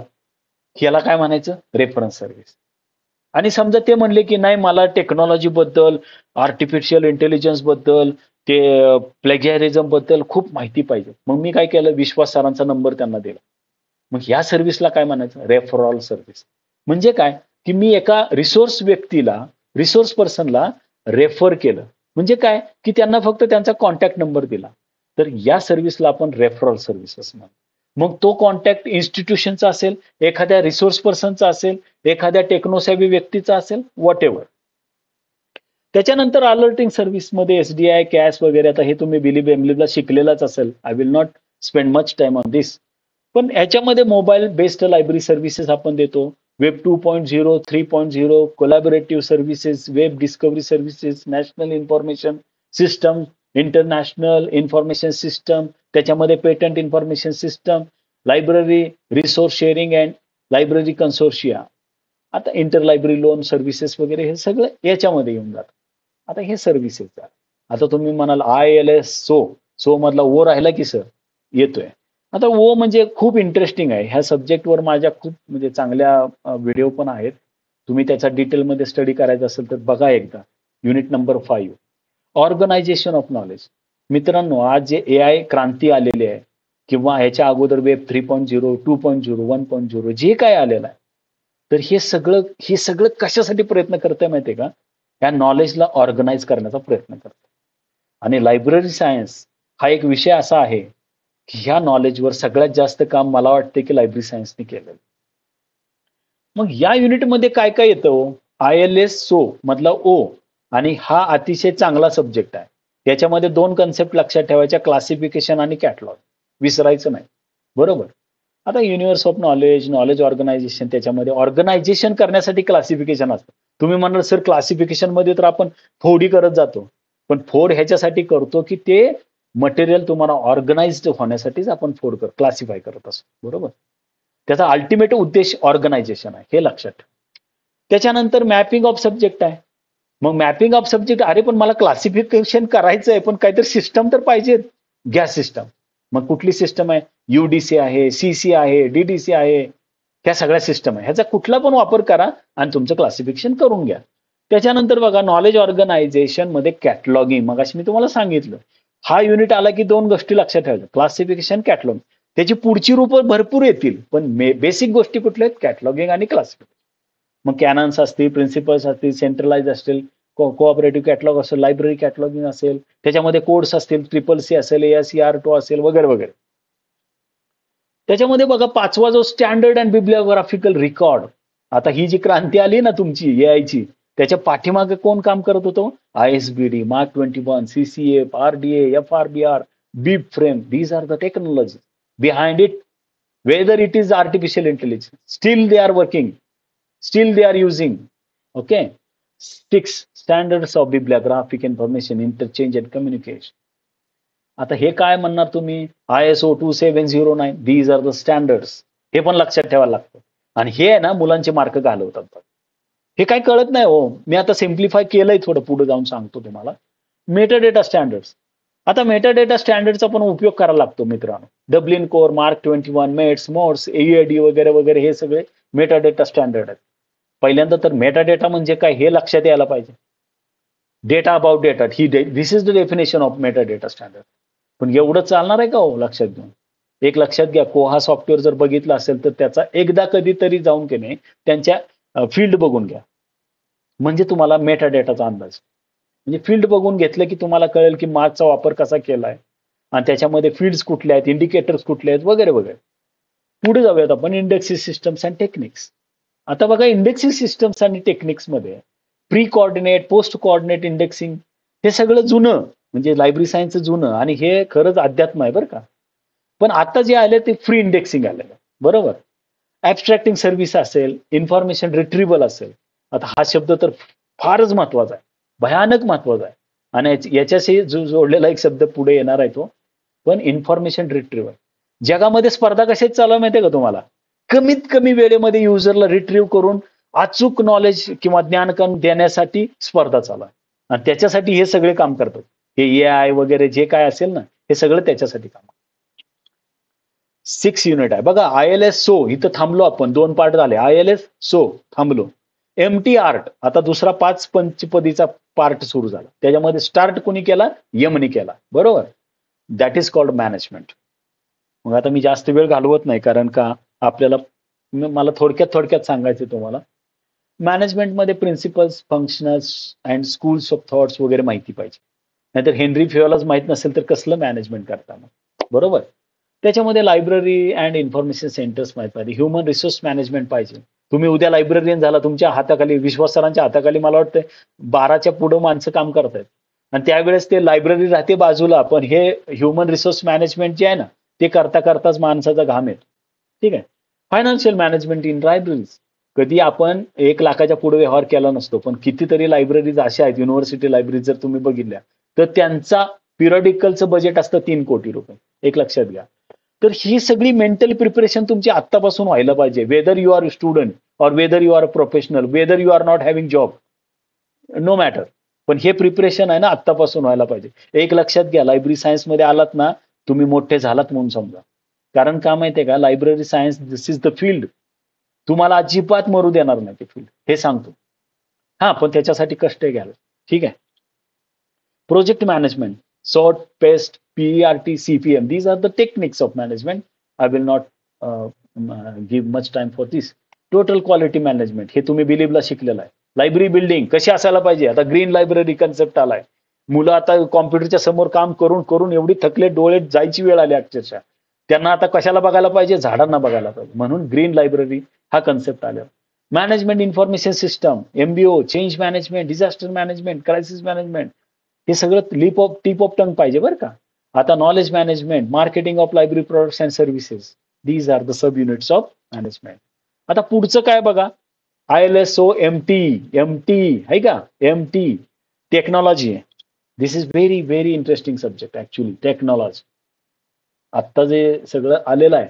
याला काय म्हणायचं, रेफरन्स सर्व्हिस. आणि समजा ते म्हणले की नाही मला टेक्नॉलॉजी बद्दल, आर्टिफिशियल इंटेलिजन्स बद्दल, ते प्लेगॅरिझम बद्दल खूप माहिती पाहिजे. मग मी काय केलं, विश्वास सरांचा नंबर त्यांना दिला. मग ह्या सर्व्हिसला काय म्हणायचं, रेफरल सर्व्हिस. म्हणजे काय, की मी एका रिसोर्स व्यक्तीला, रिसोर्स पर्सनला रेफर केलं. म्हणजे काय, की त्यांना फक्त त्यांचा कॉन्टॅक्ट नंबर दिला. तर या सर्व्हिसला आपण रेफरल सर्व्हिस असं म्हणतो. मग तो कॉन्टॅक्ट इन्स्टिट्यूशनचा असेल, एखाद्या रिसोर्स पर्सनचा असेल, एखाद्या टेक्नोसॅव्ही व्यक्तीचा असेल, व्हॉट एव्हर. त्याच्यानंतर अलर्टिंग सर्व्हिसमध्ये SDI, कॅश वगैरे, आता हे तुम्ही बिलीबला शिकलेलाच असेल. I will not spend much time on this. पण ह्याच्यामध्ये मोबाईल बेस्ड लायब्ररी सर्व्हिसेस आपण देतो. Web 2.0, 3.0, collaborative services, web discovery services, national information system, international information system, त्याच्यामध्ये patent information system, library resource sharing and library consortia. आता inter library loan services वगैरे हे सगळं याच्यामध्ये येऊन जातं. आता हे सर्व्हिसेस झालं. आता तुम्ही म्हणाल ILS सो मधला ओ राहिला की सर, येतोय. आता ओ म्हणजे खूप इंटरेस्टिंग आहे. ह्या सब्जेक्टवर माझ्या खूप म्हणजे चांगल्या व्हिडिओ पण आहेत. तुम्ही त्याचा डिटेलमध्ये स्टडी करायचा असेल तर बघा एकदा. Unit number 5, organisation of knowledge. मित्रांनो, आज जे AI क्रांती आलेली आहे किंवा ह्याच्या अगोदर वेब 3.0, 2.0, 1.0 जे काय आलेलं आहे, तर हे सगळं कशासाठी प्रयत्न करतंय माहितीये का? या नॉलेजला ऑर्गनाइज करण्याचा प्रयत्न करतंय. आणि लायब्ररी सायन्स हा एक विषय असा आहे की ह्या नॉलेजवर सगळ्यात जास्त काम मला वाटते की लायब्ररी सायन्सने केलेलं. मग या युनिटमध्ये काय काय येतं? ILS मधला ओ आणि हा अतिशय चांगला सब्जेक्ट आहे. याच्यामध्ये 2 कन्सेप्ट लक्षात ठेवायच्या, क्लासिफिकेशन आणि कॅटलॉग. विसरायचं नाही. बरोबर. आता universe of knowledge, knowledge organisation, त्याच्यामध्ये ऑर्गनायझेशन करण्यासाठी क्लासिफिकेशन असतं. तुम्ही म्हणाल सर क्लासिफिकेशनमध्ये तर आपण फोडी करत जातो. पण फोड ह्याच्यासाठी करतो की ते मटेरियल तुम्हाला ऑर्गनाइज्ड होण्यासाठीच आपण क्लासिफाय करत असतो. बरोबर. त्याचा अल्टिमेट उद्देश ऑर्गनायझेशन आहे, हे लक्षात ठेवा. त्याच्यानंतर मॅपिंग ऑफ सब्जेक्ट आहे. मग मॅपिंग ऑफ सब्जेक्ट, अरे पण मला क्लासिफिकेशन करायचं आहे, पण काहीतरी सिस्टम तर पाहिजे. Gas system. मग कुठली सिस्टम आहे? UDC आहे, CC आहे, DDC आहे. ह्या सगळ्या सिस्टम आहे. ह्याचा कुठला पण वापर करा आणि तुमचं क्लासिफिकेशन करून घ्या. त्याच्यानंतर बघा, नॉलेज ऑर्गनायझेशन मध्ये कॅटलॉगिंग. मगाशी मी तुम्हाला सांगितलं, हा युनिट आला की 2 गोष्टी लक्षात ठेवायच्या, क्लासिफिकेशन, कॅटलॉग. त्याची पुढची रूपं भरपूर येतील, पण बेसिक गोष्टी कुठल्या आहेत? कॅटलॉगिंग आणि क्लासिफिकेशन. मग कॅनन्स असतील, प्रिन्सिपल्स असतील, सेंट्रलाइज असतील, कोऑपरेटिव्ह कॅटलॉग असेल, लायब्ररी कॅटलॉगिंग असेल, त्याच्यामध्ये कोड्स असतील, CCC असेल, ASCR2 असेल, वगैरे वगैरे. त्याच्यामध्ये बघा, 5वा जो स्टँडर्ड अँड बिब्लिओग्राफिकल रेकॉर्ड. आता ही जी क्रांती आली ना तुमची AI ची, त्याच्या पाठीमागे कोण काम करत होतं? ISBD, Mark 21, CCF, RDA, FRBR, BIBFRAME. These are the technology behind it. Whether it is artificial intelligence, still they are working, still they are using. Okay. 6 standards of bibliographic information interchange and communication. आता हे काय म्हणणार तुम्ही? ISO 2709, these are the standards. हे पण लक्षात ठेवायला लागतं. आणि हे आहे ना, मुलांचे मार्क घालवतात. हे काय कळत नाही हो. मी आता सिम्प्लिफाय केलंय, थोडं पुढे जाऊन सांगतो तुम्हाला. Metadata standards. आता मेटाडेटा स्टँडर्डचा पण उपयोग करायला लागतो मित्रांनो. Dublin Core, MARC 21, METS, MODS, AUID वगैरे वगैरे, हे सगळे मेटाडेटा स्टँडर्ड आहेत. पहिल्यांदा तर मेटाडेटा म्हणजे काय हे लक्षात यायला पाहिजे. Data about data, this is the definition of metadata standard. पण एवढं चालणार आहे का हो? लक्षात घेऊन. एक लक्षात घ्या, कोहा सॉफ्टवेअर जर बघितलं असेल तर त्याचा एकदा कधीतरी जाऊन की नाही त्यांच्या फील्ड बघून घ्या, म्हणजे तुम्हाला मेटाडेटाचा अंदाज. म्हणजे फील्ड बघून घेतलं की तुम्हाला कळेल की मार्कचा वापर कसा केलाय आणि त्याच्यामध्ये फील्ड्स कुठल्या आहेत, इंडिकेटर्स कुठले आहेत, वगैरे वगैरे. पुढे जाऊयात आपण, इंडेक्सिस सिस्टम्स अँड टेक्निक्स. आता बघा, इंडेक्सिस सिस्टम्स आणि टेक्निक्स मध्ये pre coordinate, post coordinate indexing, हे सगळं जुनं, म्हणजे लायब्ररी सायन्सचं जुनं, आणि हे खरंच अध्यात्म आहे बरं का. पण आता जे आले ते फ्री इंडेक्सिंग आलेलं. बरोबर. ॲबस्ट्रॅक्टिंग सर्व्हिस असेल, इन्फॉर्मेशन रिट्रीव्हल असेल. आता हा शब्द तर फारच महत्वाचा आहे, भयानक महत्वाचा आहे. आणि याच्याशी जोडलेला एक शब्द पुढे येणार आहे तो पण, इन्फॉर्मेशन रिट्रीव्हल. जगामध्ये स्पर्धा कशाच चालू आहे माहितीये का तुम्हाला? कमीत कमी वेळेमध्ये युजरला रिट्रीव्ह करून अचूक नॉलेज किंवा ज्ञान देण्यासाठी स्पर्धा चालू आहे. आणि त्याच्यासाठी हे सगळे काम करतात. हे AI वगैरे जे काय असेल ना, हे सगळं त्याच्यासाठी काम. 6 युनिट आहे बघा. ILS सो, इथं थांबलो आपण, 2 पार्ट झाले. ILS सो थांबलो. MT आर्ट, आता दुसरा 5 पंचपदीचा पार्ट सुरू झाला. त्याच्यामध्ये स्टार्ट कोणी केला? यमनी केला. बरोबर. That is called management. मग आता मी जास्त वेळ घालवत नाही, कारण का आपल्याला, मला थोडक्यात सांगायचं तुम्हाला. मॅनेजमेंटमध्ये principles, functionals and schools of thoughts वगैरे माहिती पाहिजे. नाहीतर हेनरी फिओलाच माहित नसेल तर कसलं मॅनेजमेंट करताना. बरोबर. त्याच्यामध्ये लायब्ररी अँड इन्फॉर्मेशन सेंटर्स माहित पाहिजे. ह्युमन रिसोर्स मॅनेजमेंट पाहिजे. तुम्ही उद्या लायब्ररीयन झाला, तुमच्या हाताखाली, विश्वास सरांच्या हाताखाली मला वाटतं 12च्या पुढं माणसं काम करत आहेत. आणि त्यावेळेस ते लायब्ररी राहते बाजूला, पण हे ह्युमन रिसोर्स मॅनेजमेंट जे आहे ना, ते करताच माणसाचा घाम येतो. ठीक आहे. Financial management in libraries. कधी आपण 1 लाखाच्या पुढे व्यवहार केला नसतो, पण कितीतरी लायब्ररीज अशा आहेत, युनिव्हर्सिटी लायब्ररीज जर तुम्ही बघितल्या तर त्यांचा पिरियडिकलचं बजेट असतं 3 कोटी रुपये. एक लक्षात घ्या. तर ही सगळी मेंटल प्रिपरेशन तुमची आत्तापासून व्हायला पाहिजे. वेदर यू आर स्टुडंट और whether you are a professional, whether you are not having job, no matter. पण हे प्रिपरेशन आहे ना, आत्तापासून व्हायला पाहिजे. एक लक्षात घ्या, लायब्ररी सायन्स मध्ये आलात ना, तुम्ही मोठे झालात म्हणून समजा. कारण का माहितीये का, library science this is the field. तुम्हाला अजिबात मरू देणार नाही ते फील्ड, हे सांगतो. हा, पण त्याच्यासाठी कष्ट घ्याल. ठीक आहे. Project management, sort, paste, PERT, CPM, these are the techniques of management. I will not give much time for this. Total quality management, हे तुम्ही बिलीव्हला शिकलेलं आहे. लायब्ररी बिल्डिंग कशी असायला पाहिजे. आता ग्रीन लायब्ररी कन्सेप्ट आलाय. मुलं आता कॉम्प्युटरच्या समोर काम करून करून एवढी थकले, डोळे जायची वेळ आली अक्षरशः. त्यांना आता कशाला बघायला पाहिजे? झाडांना बघायला पाहिजे. म्हणून ग्रीन लायब्ररी हा कन्सेप्ट आला. Management information system, MBO, change management, disaster management, crisis management, हे सगळं टिप ऑफ टंग पाहिजे बरं का. आता knowledge management, marketing of library products and services, these are the sub units of management. आता पुढचं काय बघा, ILSO MT, MT आहे का, MT टेक्नॉलॉजी आहे. This is very very interesting subject actually, technology. आत्ता जे सगळं आलेलं आहे,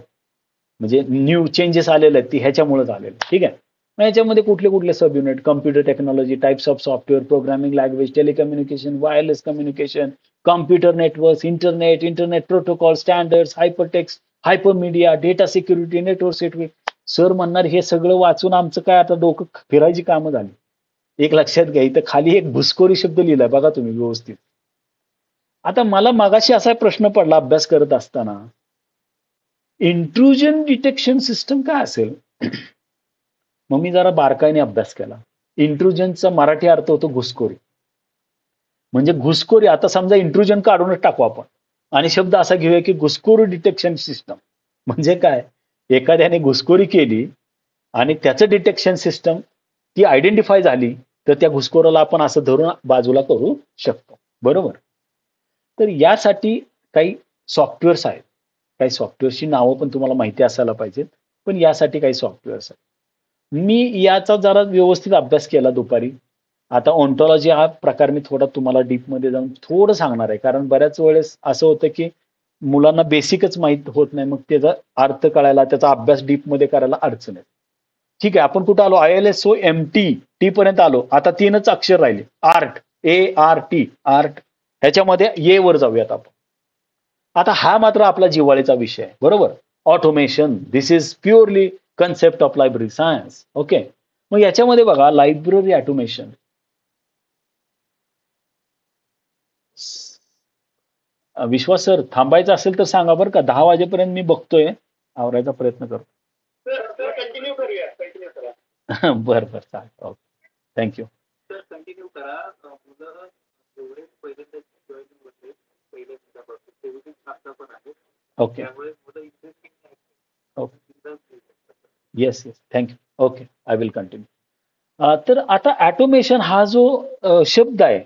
म्हणजे न्यू चेंजेस आलेले आहेत, ती ह्याच्यामुळेच आलेले. ठीक आहे. मग याच्यामध्ये कुठले कुठले sub unit, computer technology, types of software, programming language, telecommunication, wireless communication, computer network, internet protocol, standards, hypertext, hyper media, data security, network security. Sir म्हणणार हे सगळं वाचून आमचं काय आता डोकं फिरायची कामं झाली. एक लक्षात घ्या, इथं खाली एक घुसखोरी शब्द लिहिलाय बघा तुम्ही व्यवस्थित. आता मला मागाशी असा प्रश्न पडला अभ्यास करत असताना, इंट्रुजन डिटेक्शन सिस्टम काय असेल? मग मी जरा बारकाईने अभ्यास केला. इंट्रुजनचा मराठी अर्थ होतो घुसखोरी. म्हणजे घुसखोरी, आता समजा इंट्रुजन काढूनच टाकू आपण आणि शब्द असा घेऊया की घुसखोरी डिटेक्शन सिस्टम. म्हणजे काय, एखाद्याने घुसखोरी केली आणि त्याचं डिटेक्शन सिस्टम ती आयडेंटिफाय झाली, तर त्या घुसखोराला आपण असं धरून बाजूला करू शकतो. बरोबर. तर यासाठी काही सॉफ्टवेअर्स आहेत. काही सॉफ्टवेअरची नावं पण तुम्हाला माहिती असायला पाहिजेत, पण यासाठी काही सॉफ्टवेअर्स आहेत. मी याचा जरा व्यवस्थित अभ्यास केला दुपारी. आता ऑन्टॉलॉजी हा प्रकार मी थोडा तुम्हाला डीपमध्ये जाऊन थोडं सांगणार आहे, कारण बऱ्याच वेळेस असं होतं की मुलांना बेसिकच माहीत होत नाही, मग त्याचा अर्थ कळायला, त्याचा अभ्यास डीपमध्ये करायला अडचण आहे. ठीक आहे, आपण कुठं आलो, ILSO MT, टी पर्यंत आलो. आता 3च अक्षर राहिले, आर्ट, ART, आर्ट. ह्याच्यामध्ये ये वर जाऊयात आपण. आता हा मात्र आपला जिव्हाळीचा विषय आहे. बरोबर. Automation, this is purely concept of library science. Okay. मग याच्यामध्ये बघा, लायब्ररी ऑटोमेशन. विश्वास सर, थांबायचं असेल तर सांगा बरं का. 10 वाजेपर्यंत मी बघतोय, आवरायचा प्रयत्न करतो. कंटिन्यू करूया, कंटिन्यू करा. बरं बरं, चालेल. Okay, thank you. सर कंटिन्यू करा. मुलं जेवढे पहिले जॉईन होते पहिले मुलापासून तेवढी शास्त्र पण आहे. ओके. त्यामुळे मुलं इंटरेस्टिंग आहे. Okay. Yes yes, thank you. Okay, I will continue. तर आता ऑटोमेशन हा जो शब्द आहे,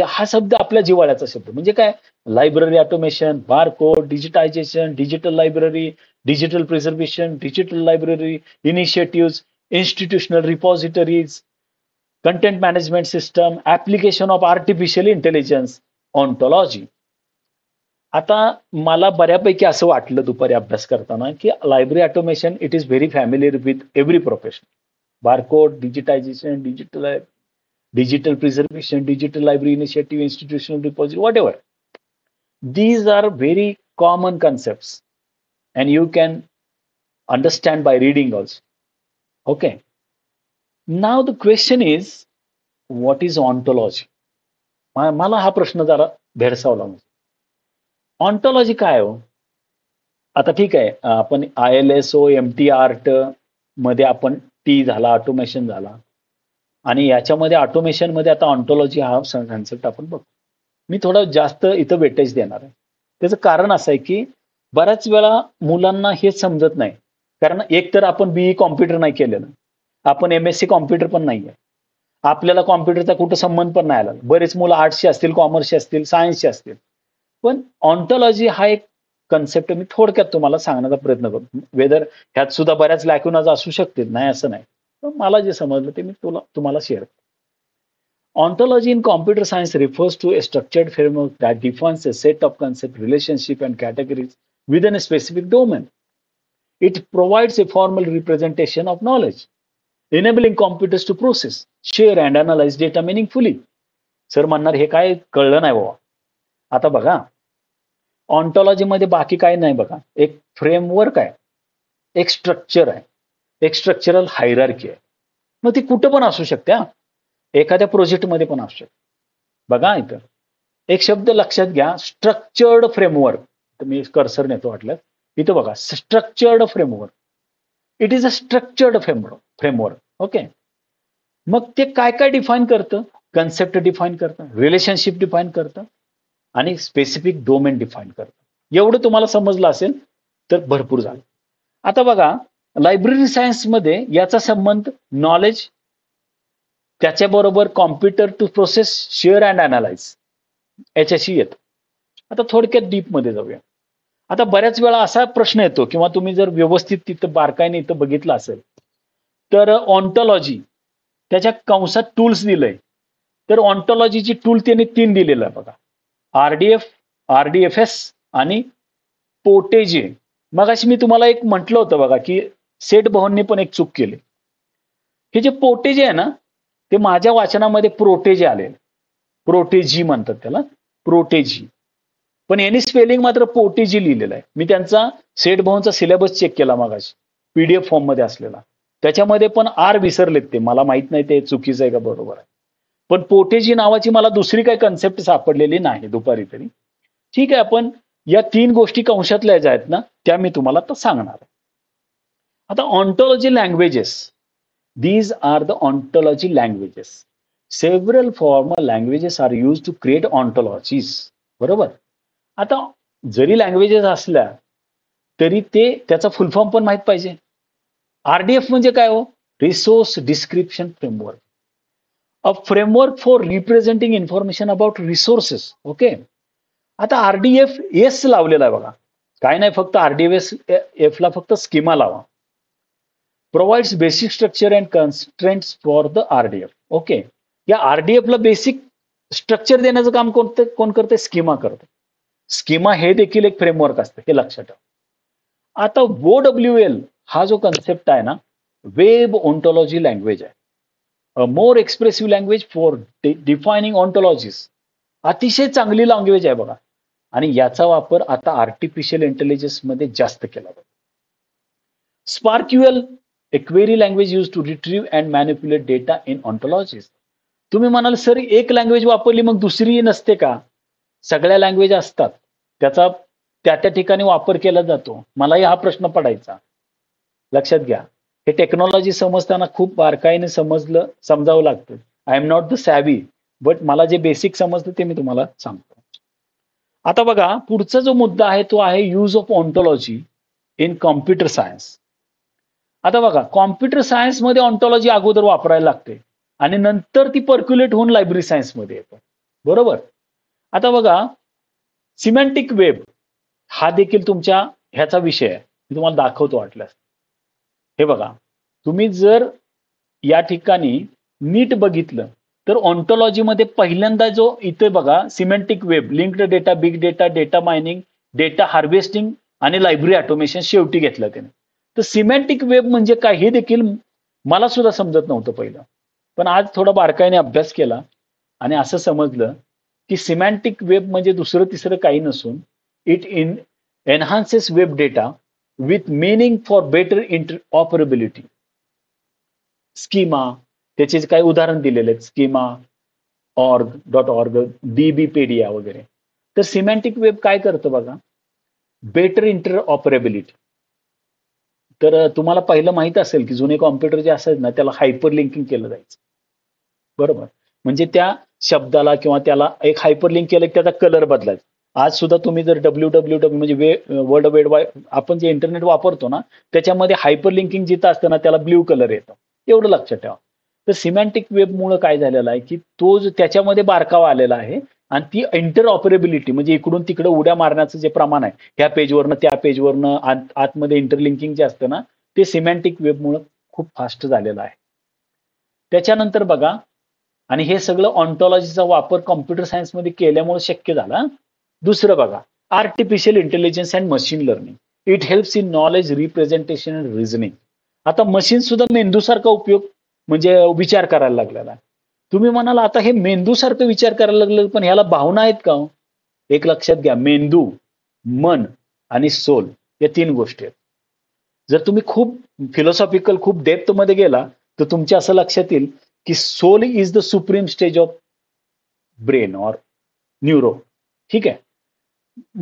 हा शब्द आपल्या जिव्हाळ्याचा शब्द. म्हणजे काय, library automation, barcode, digitisation, digital library, digital preservation, digital library, initiative, institutional repositories, content management system, application of artificial intelligence, ontology. आता मला बऱ्यापैकी असं वाटलं दुपारी अभ्यास करताना की library automation it is very familiar with every profession. Barcode, digitisation, digital preservation, digital library initiative, institutional deposit, whatever. These are very common concepts and you can understand by reading also. Okay. Now the question is, what is ontology? मला हा प्रश्न जरा भेडसावला. ऑन्टॉलॉजी काय हो? आता ठीक आहे, आपण ILSO MT आर्ट मध्ये आपण टी झाला, ऑटोमेशन झाला, आणि याच्यामध्ये ऑटोमेशन मध्ये आता ऑन्टॉलॉजी हा कन्सेप्ट आपण बघतो. मी थोडं जास्त इथं वेटेज देणार आहे. त्याचं कारण असं आहे की बऱ्याच वेळा मुलांना हे समजत नाही, कारण एक तर आपण BE कॉम्प्युटर नाही केलेलं, आपण MSc कॉम्प्युटर पण नाही आहे, आपल्याला कॉम्प्युटरचा कुठं संबंध पण नाही आला. बरेच मुलं आर्ट्सचे असतील, कॉमर्सचे असतील, सायन्सचे असतील. पण ऑन्टॉलॉजी हा एक कन्सेप्ट मी थोडक्यात तुम्हाला सांगण्याचा प्रयत्न करतो. वेदर ह्यात सुद्धा बऱ्याच लॅक्युनाज असू शकतील, नाही असं नाही, पण मला जे समजलं ते मी तुम्हाला शेअर करतो. Ontology in computer science refers to a structured framework that defines a set of concepts, relationships, and categories within a specific domain. It provides a formal representation of knowledge, enabling computers to process, share, and analyze data meaningfully. Sir म्हणणार हे काय कळलं नाही बाबा. आता बघा, ऑन्टॉलॉजी मध्ये बाकी काय नाही बघा. एक फ्रेमवर्क आहे, एक स्ट्रक्चर आहे, एक स्ट्रक्चरल हायरार्की आहे. मग ती कुठं पण असू शकते. एखाद्या प्रोजेक्टमध्ये पण असू शकते. बघा इथं एक शब्द लक्षात घ्या, स्ट्रक्चर्ड फ्रेमवर्क. तर मी कर्सर नेतो वाटलं, इथं बघा, structured framework. It is a structured framework. Okay. मग ते काय काय डिफाईन करतं? कन्सेप्ट डिफाईन करतं, रिलेशनशिप डिफाईन करतं, आणि स्पेसिफिक डोमेन डिफाईन करतं. एवढं तुम्हाला समजलं असेल तर भरपूर झालं. आता बघा, लायब्ररी सायन्समध्ये याचा संबंध नॉलेज, त्याच्याबरोबर computer to process, share and analyse याच्याशी येतं. आता थोडक्यात डीपमध्ये जाऊया. आता बऱ्याच वेळा असा प्रश्न येतो किंवा तुम्ही जर व्यवस्थित तिथं बारकाईने इथं बघितलं असेल तर ऑन्टॉलॉजी त्याच्या कंसात टूल्स दिलंय. तर ऑन्टॉलॉजीची टूल त्यांनी 3 दिलेलं आहे बघा. RDF, RDFS आणि पोटेजे. मगाशी मी तुम्हाला एक म्हटलं होतं बघा की सेठ भाऊंनी पण एक चूक केली. हे जे पोटेजे आहे ना ते माझ्या वाचनामध्ये प्रोटेजे आले. प्रोटेजी म्हणतात त्याला, प्रोटेजी. पण यांनी स्पेलिंग मात्र पोटेजी लिहिलेलं आहे. मी त्यांचा सेठ भाऊंचा सिलेबस चेक केला मगाशी, PDF फॉर्म मध्ये असलेला. त्याच्यामध्ये पण आर विसरलेत ते. मला माहित नाही ते चुकीचं आहे का बरोबर आहे. पण पोटेजी नावाची मला दुसरी काही कन्सेप्ट सापडलेली नाही दुपारी तरी. ठीक आहे, आपण या 3 गोष्टी कंशातल्या ज्या आहेत ना त्या मी तुम्हाला आता सांगणार आहे. आता ऑन्टॉलॉजी languages, these are the ontology languages. Several formal languages are used to create ontologies. बरोबर. आता जरी लँग्वेजेस असल्या तरी ते त्याचा फुल फॉर्म पण माहित पाहिजे. RDF म्हणजे काय हो? Resource description framework. A framework for representing information about resources. Okay. आता RDF लावलेला आहे बघा. काय नाही, फक्त RDF ला फक्त स्कीमा लावा. Provides basic structure and constraints for the RDF. Okay. या RDF ला बेसिक स्ट्रक्चर देण्याचं काम कोण करते? स्कीमा करते. स्कीमा हे देखील एक फ्रेमवर्क असते, हे लक्षात ठेवा. आता OWL हा जो कन्सेप्ट आहे ना, वेब ऑन्टॉलॉजी लँग्वेज आहे. अ मोर एक्सप्रेसिव्ह लँग्वेज फॉर डिफायनिंग ऑन्टॉलॉजीज. अतिशय चांगली लँग्वेज आहे बघा. आणि याचा वापर आता आर्टिफिशियल इंटेलिजन्स मध्ये जास्त केला जातो. स्पार्क्यूएल, a query language used to retrieve and manipulate data in ontologies. तुम्ही म्हणाल सर एक लँग्वेज वापरली मग दुसरी नसते का? सगळ्या लँग्वेज असतात, त्याचा त्या त्या ठिकाणी वापर केला जातो. मलाही हा प्रश्न पडायचा. लक्षात घ्या, हे टेक्नॉलॉजी समजताना खूप बारकाईने समजावं लागतं. I am not the savvy, but मला जे बेसिक समजतं ते मी तुम्हाला सांगतो. आता बघा, पुढचा जो मुद्दा आहे तो आहे use of ontology in computer science. आता बघा, कॉम्प्युटर सायन्समध्ये ऑन्टॉलॉजी अगोदर वापरायला लागते आणि नंतर ती पर्क्युलेट होऊन लायब्ररी सायन्समध्ये येतं. बरोबर. आता बघा, सिमॅन्टिक वेब हा देखील तुमच्या ह्याचा विषय आहे. मी तुम्हाला दाखवतो वाटल्यास. हे बघा, तुम्ही जर या ठिकाणी नीट बघितलं तर ऑन्टॉलॉजीमध्ये पहिल्यांदा जो इथे बघा, semantic web, linked data, big data, data mining, data harvesting आणि लायब्ररी ऑटोमेशन शेवटी घेतलं त्याने. तर सिमॅन्टिक वेब म्हणजे काय हे देखील मला सुद्धा समजत नव्हतं पहिलं. पण आज थोडा बारकाईने अभ्यास केला आणि असं समजलं की सिमॅन्टिक वेब म्हणजे दुसरं तिसरं काही नसून it enhances web data with meaning for better interoperability. Schema, त्याचे काही उदाहरण दिलेले आहेत, स्कीमा, .org, DBpedia वगैरे. तर सिमॅन्टिक वेब काय करतं बघा, बेटर इंटरऑपरेबिलिटी. तर तुम्हाला पहिलं माहित असेल की जुने कॉम्प्युटर जे असायचे ना त्याला हायपर लिंकिंग केलं जायचं. बरोबर. म्हणजे त्या शब्दाला किंवा त्याला एक हायपर लिंक केलं की त्याचा कलर बदलायचा. आज सुद्धा तुम्ही जर www म्हणजे वर्ल्ड वाईड आपण जे इंटरनेट वापरतो ना त्याच्यामध्ये हायपर लिंकिंग जिथं असतं ना त्याला ब्ल्यू कलर येतं. एवढं लक्षात ठेवा. तर सिमॅन्टिक वेबमुळे काय झालेलं आहे की तो त्याच्यामध्ये बारकावा आलेला आहे आणि ती इंटरऑपरेबिलिटी म्हणजे इकडून तिकडे उड्या मारण्याचं जे प्रमाण आहे, ह्या पेजवरनं त्या पेजवरनं आतमध्ये इंटरलिंकिंग जे असतं ना ते सिमॅन्टिक वेबमुळे खूप फास्ट झालेलं आहे. त्याच्यानंतर बघा, आणि हे सगळं ऑन्टॉलॉजीचा वापर कॉम्प्युटर सायन्समध्ये केल्यामुळे शक्य झाला. दुसरं बघा, artificial intelligence and machine learning. It helps in knowledge representation and reasoning. आता मशीन सुद्धा मेंदूसारखा उपयोग म्हणजे विचार करायला लागलेला आहे. तुम्ही म्हणाल आता हे मेंदूसारखं विचार करायला लागलं पण ह्याला भावना आहेत का? एक लक्षात घ्या, मेंदू, मन आणि सोल या 3 गोष्टी आहेत. जर तुम्ही खूप फिलॉसॉफिकल खूप डेप्थ मध्ये गेला तर तुमच्या असं लक्षात येईल की soul is the supreme stage of brain or neuro. ठीक आहे.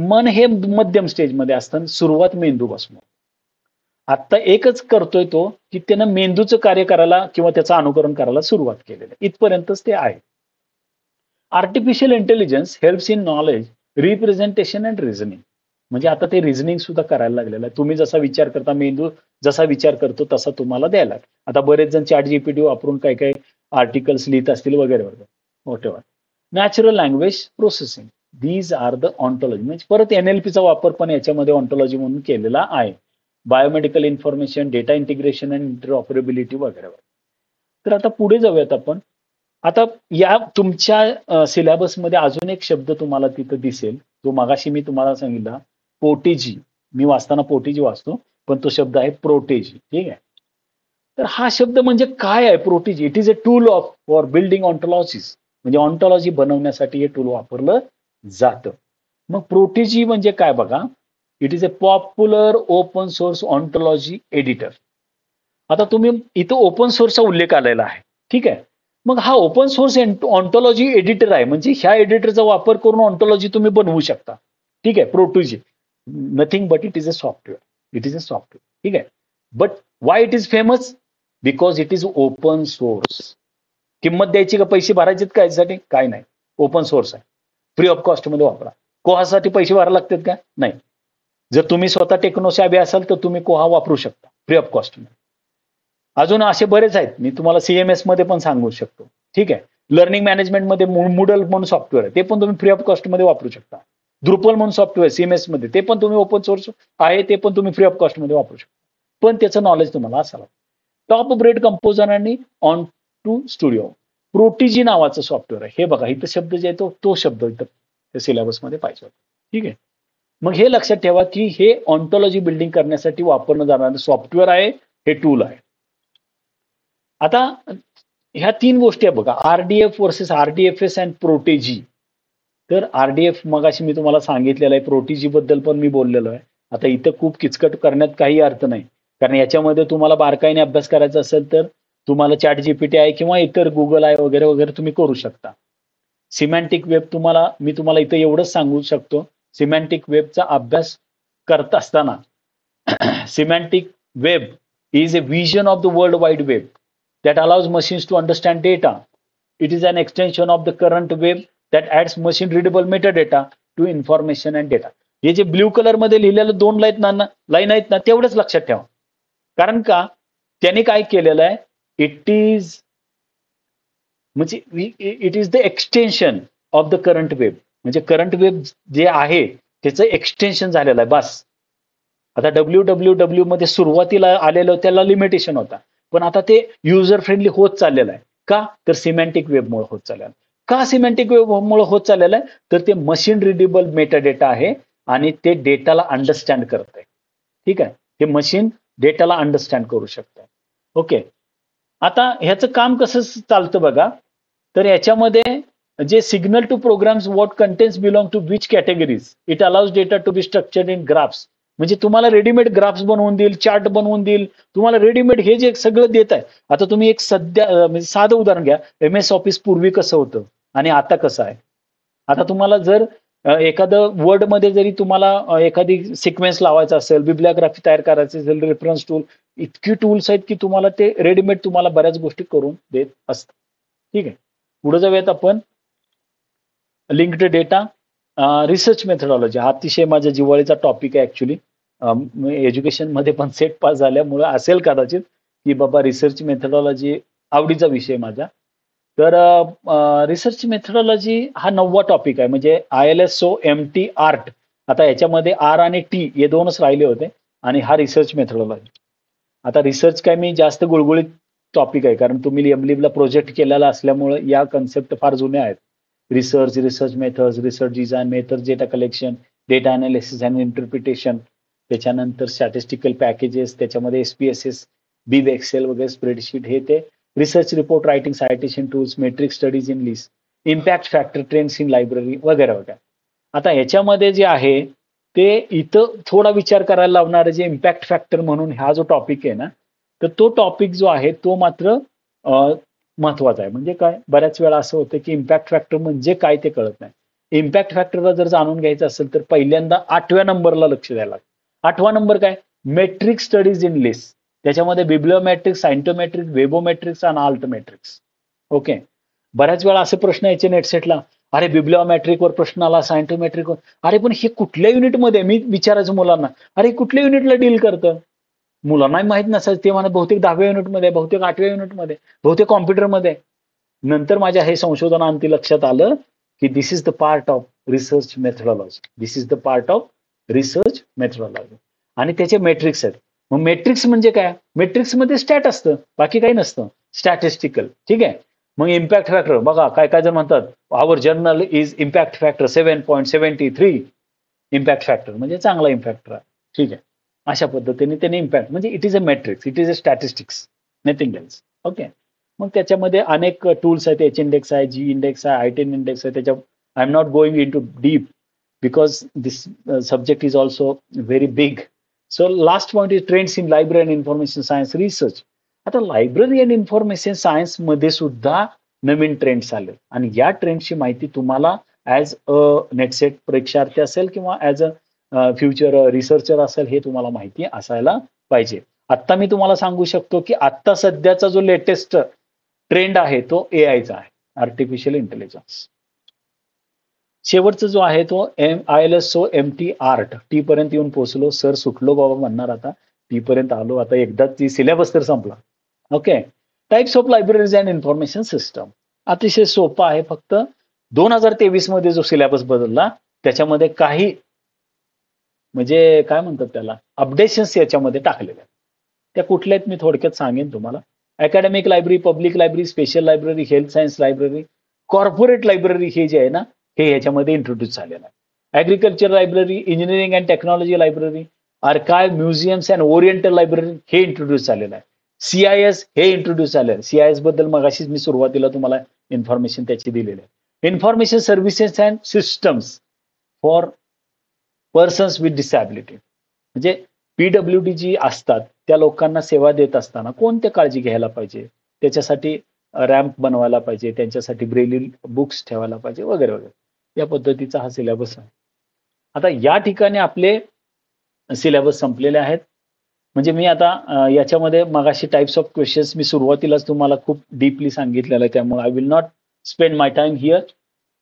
मन हे मध्यम स्टेजमध्ये असतं, सुरुवात मेंदूपासून. आता एकच करतोय तो की त्यानं मेंदूचं कार्य करायला किंवा त्याचं अनुकरण करायला सुरुवात केलेली आहे. इथपर्यंतच ते आहे. Artificial intelligence helps in knowledge representation and reasoning. म्हणजे आता ते रिझनिंग सुद्धा करायला लागलेलं आहे. तुम्ही जसा विचार करता, मेंदू जसा विचार करतो तसा तुम्हाला द्यायला लागेल. आता बरेच जण चॅट जीपीटी वापरून काही काही आर्टिकल्स लिहित असतील वगैरे वगैरे whatever. Natural language processing, these are the ontology. म्हणजे परत एनएलपीचा वापर पण याच्यामध्ये ऑन्टॉलॉजी म्हणून केलेला आहे. Biomedical information, data integration and interoperability वगैरे वगैरे. तर आता पुढे जाऊयात आपण. आता या तुमच्या सिलेबसमध्ये अजून एक शब्द तुम्हाला तिथं दिसेल, जो मगाशी मी तुम्हाला सांगितला, पोटेजी. मी वाचताना पोटेजी वाचतो, पण तो शब्द आहे प्रोटेजी. ठीक आहे. तर हा शब्द म्हणजे काय आहे Protege? It is a tool of for building ontologies. म्हणजे ऑन्टॉलॉजी बनवण्यासाठी हे टूल वापरलं जातं. मग प्रोटेजी म्हणजे काय बघा. It is a popular open source ontology editor. आता तुम्ही इथं ओपन सोर्सचा उल्लेख आलेला आहे. ठीक आहे. मग हा ओपन सोर्स ऑन्टॉलॉजी एडिटर आहे, म्हणजे ह्या एडिटरचा वापर करून ऑन्टॉलॉजी तुम्ही बनवू शकता. ठीक आहे. Protege nothing but it is a software. It is a software. ठीक आहे. But why it is famous? Because it is open source. किंमत द्यायची का पैसे भरायचे का यासाठी? काय नाही. ओपन सोर्स आहे. फ्री ऑफ कॉस्ट मध्ये वापरा. कोहासाठी पैसे भरायला लागतात का? नाही. जर तुम्ही स्वतः टेक्नोसॅव्ही असाल तर तुम्ही कोहा वापरू शकता फ्री ऑफ कॉस्ट मध्ये. अजून असे बरेच आहेत, मी तुम्हाला सीएमएस मध्ये पण सांगू शकतो. ठीक आहे. लर्निंग मॅनेजमेंट मध्ये मुडल म्हणून सॉफ्टवेअर आहे, ते पण तुम्ही फ्री ऑफ कॉस्ट मध्ये वापरू शकता. द्रुपल म्हणून सॉफ्टवेअर सीएमएस मध्ये, ते पण तुम्ही ओपन सोर्स आहे, ते पण तुम्ही फ्री ऑफ कॉस्ट मध्ये वापरू शकता. पण त्याचं नॉलेज तुम्हाला असावं. टॉप ब्रेड कंपोजर आणि ऑन टू स्टुडिओ. प्रोटीजी नावाचं सॉफ्टवेअर आहे. हे बघा इथं शब्द जे आहे तो शब्द इथं सिलेबसमध्ये पाहिजे होता. ठीक आहे. मग हे लक्षात ठेवा की हे ऑन्टॉलॉजी बिल्डिंग करण्यासाठी वापरलं जाणारं सॉफ्टवेअर आहे, हे टूल आहे. आता ह्या तीन गोष्टी आहे बघा, आरडीएफ वर्सेस आरडीएफएस अँड प्रोटेजी. तर आरडीएफ मगाशी मी तुम्हाला सांगितलेलं आहे, प्रोटेजी बद्दल पण मी बोललेलो आहे. आता इथं खूप किचकट करण्यात काही अर्थ नाही, कारण याच्यामध्ये तुम्हाला बारकाईने अभ्यास करायचा असेल तर तुम्हाला चॅट जीपीटी आहे किंवा इतर गुगल आहे वगैरे वगैरे तुम्ही करू शकता. सिमॅन्टिक वेब मी तुम्हाला इथं एवढंच सांगू शकतो, सिमॅन्टिक वेबचा अभ्यास करत असताना सिमॅन्टिक web is a vision of the World Wide Web that allows machines to understand data. It is an extension of the current web that adds machine readable metadata to information and data. हे जे blue colour मध्ये लिहिलेलं 2 line आहेत ना, तेवढंच लक्षात ठेवा. कारण का त्याने काय केलेलं आहे, it is the extension of the current web. म्हणजे करंट वेब जे आहे त्याचं एक्सटेन्शन झालेलं आहे. बस आता डब्ल्यू मध्ये सुरुवातीला आलेलं त्याला लिमिटेशन होता, पण आता ते युजर फ्रेंडली होत चाललेलं आहे. का? तर सिमॅन्टिक वेबमुळे होत चाललेलं आहे. का सिमॅन्टिक वेबमुळे होत चाललेलं आहे? तर ते मशीन रिडेबल मेटा डेटा आहे आणि ते डेटाला अंडरस्टँड करत आहे. ठीक आहे. ते मशीन डेटाला अंडरस्टँड करू शकतं. ओके. आता ह्याचं काम कसं चालतं बघा. तर याच्यामध्ये जे signal to programs what contents belong to which categories, it allows data to be structured in graphs. म्हणजे तुम्हाला रेडीमेड ग्राफ्स बनवून देईल, चार्ट बनवून देईल, तुम्हाला रेडीमेड हे जे सगळं देत आहे. आता तुम्ही एक म्हणजे साधं उदाहरण घ्या, MS ऑफिस पूर्वी कसं होतं आणि आता कसं आहे. आता तुम्हाला जर एखादं वर्डमध्ये जरी तुम्हाला एखादी सिक्वेन्स लावायचा असेल, बिब्लिओग्राफी तयार करायची असेल, रेफरन्स टूल, इतकी टूल्स आहेत की तुम्हाला ते रेडीमेड तुम्हाला बऱ्याच गोष्टी करून देत असतात. ठीक आहे. पुढे जाऊयात आपण. Linked data, research methodology. हा अतिशय माझ्या जिव्हाळीचा टॉपिक आहे ऍक्च्युली. एज्युकेशन मध्ये पण सेट पास झाल्यामुळे असेल कदाचित की बाबा रिसर्च मेथडॉलॉजी आवडीचा विषय माझा. तर रिसर्च मेथडॉलॉजी हा 9वा टॉपिक आहे. म्हणजे ILSO MT आर्ट. आता याच्यामध्ये R आणि T हे 2च राहिले होते आणि हा रिसर्च मेथडॉलॉजी. आता रिसर्च काय मी जास्त गुळगुळीत टॉपिक आहे, कारण तुम्ही MLibला प्रोजेक्ट केलेला असल्यामुळे या कन्सेप्ट फार जुन्या आहेत. Research methods, research design method, data collection, data analysis and interpretation, त्याच्यानंतर स्टॅटिस्टिकल पॅकेजेस, त्याच्यामध्ये SPSS, बिब एक्सेल वगैरे स्प्रेडशीट, हे ते research report writing, citation tools, metric studies in list, impact factor, trends in library वगैरे वगैरे. आता ह्याच्यामध्ये जे आहे ते इथं थोडा विचार करायला लावणारे जे इम्पॅक्ट फॅक्टर म्हणून हा जो टॉपिक आहे ना, तर तो टॉपिक जो आहे तो मात्र महत्वाचा आहे. म्हणजे काय, बऱ्याच वेळा असं होतं की इम्पॅक्ट फॅक्टर म्हणजे काय ते कळत नाही. इम्पॅक्ट फॅक्टरला जर जाणून घ्यायचं असेल तर पहिल्यांदा 8व्या नंबरला लक्ष द्यायला लागतं. 8वा नंबर काय, मेट्रिक स्टडीज इन लिस्ट. त्याच्यामध्ये बिब्लिओमेट्रिक्स, सायंटोमेट्रिक्स, वेबोमेट्रिक्स आणि आल्टमेट्रिक्स. ओके. बऱ्याच वेळा असे प्रश्न यायचे नेटसेटला, अरे बिब्लिओमॅट्रिकवर प्रश्न आला, सायंटोमॅट्रिकवर. अरे पण हे कुठल्या युनिटमध्ये, मी विचारायचं मुलांना, अरे कुठल्या युनिटला डील करतं? मुलांनाही माहित नसायचं. ते म्हणत बहुतेक 10व्या युनिटमध्ये, बहुतेक 8व्या युनिटमध्ये, बहुतेक कॉम्प्युटरमध्ये. नंतर माझ्या हे संशोधनाअंती लक्षात आलं की this is the part of research methodology. This is the part of research methodology. आणि त्याचे मेट्रिक्स आहेत. मग मेट्रिक्स म्हणजे काय? मेट्रिक्स मध्ये स्टॅट असतं, बाकी काही नसतं. स्टॅटिस्टिकल. ठीक आहे. मग इम्पॅक्ट फॅक्टर बघा, काय काय जण म्हणतात our journal is impact factor 7.73. Impact factor म्हणजे चांगला इम्पॅक्टर आहे. ठीक आहे. अशा पद्धतीने त्याने इम्पॅक्ट म्हणजे it is a matrix, it is a statistics, nothing else. Okay. मग त्याच्यामध्ये अनेक टूल्स आहेत. एच इंडेक्स आहे, जी इंडेक्स आहे, आय10 इंडेक्स आहे. त्याच्या I am not going into deep because this subject is also very big. So last point is trends in library and information science research. आता library and information science मध्ये सुद्धा नवीन trends आले आणि या ट्रेंड्सची माहिती तुम्हाला ऍज अ नेटसेट परीक्षार्थी असेल किंवा ऍज अ फ्युचर रिसर्चर असेल हे तुम्हाला माहिती असायला पाहिजे. आत्ता मी तुम्हाला सांगू शकतो की आत्ता सध्याचा जो लेटेस्ट ट्रेंड आहे तो एआयचा आहे, आर्टिफिशियल इंटेलिजन्स. शेवटचा जो आहे तो ILSO MT आर्ट. टी पर्यंत येऊन पोहोचलो. सर सुटलो बाबा म्हणणार आता. टी पर्यंत आलो आता, एकदा ती सिलेबस तर संपला. Okay. Types of libraries and information system. अतिशय सोपं आहे. फक्त 2023 मध्ये जो सिलेबस बदलला त्याच्यामध्ये काही म्हणजे काय म्हणतात त्याला अपडेशन्स याच्यामध्ये टाकलेले आहेत. त्या कुठल्या आहेत मी थोडक्यात सांगेन तुम्हाला. Academic library, public library, special library, health science library, corporate library हे जे आहे ना हे याच्यामध्ये इंट्रोड्यूस झालेलं आहे. Agriculture library, engineering and technology library, archive, museums and oriental library हे इंट्रोड्यूस झालेलं आहे. CIS हे इंट्रोड्यूस झालेलं आहे. CIS बद्दल मगाशीच मी सुरुवातीला तुम्हाला इन्फॉर्मेशन त्याची दिलेली आहे. Information services and systems for persons with disability. म्हणजे PWD जी असतात त्या लोकांना सेवा देत असताना कोणत्या काळजी घ्यायला पाहिजे, त्याच्यासाठी रॅम्प बनवायला पाहिजे, त्यांच्यासाठी ब्रेली बुक्स ठेवायला पाहिजे वगैरे वगैरे. या पद्धतीचा हा सिलेबस आहे. आता या ठिकाणी आपले सिलेबस संपलेले आहेत. म्हणजे मी आता याच्यामध्ये मगाशी टाइप्स ऑफ क्वेश्चन्स मी सुरुवातीलाच तुम्हाला खूप डीपली सांगितलेलं आहे, त्यामुळे I will not spend my time here.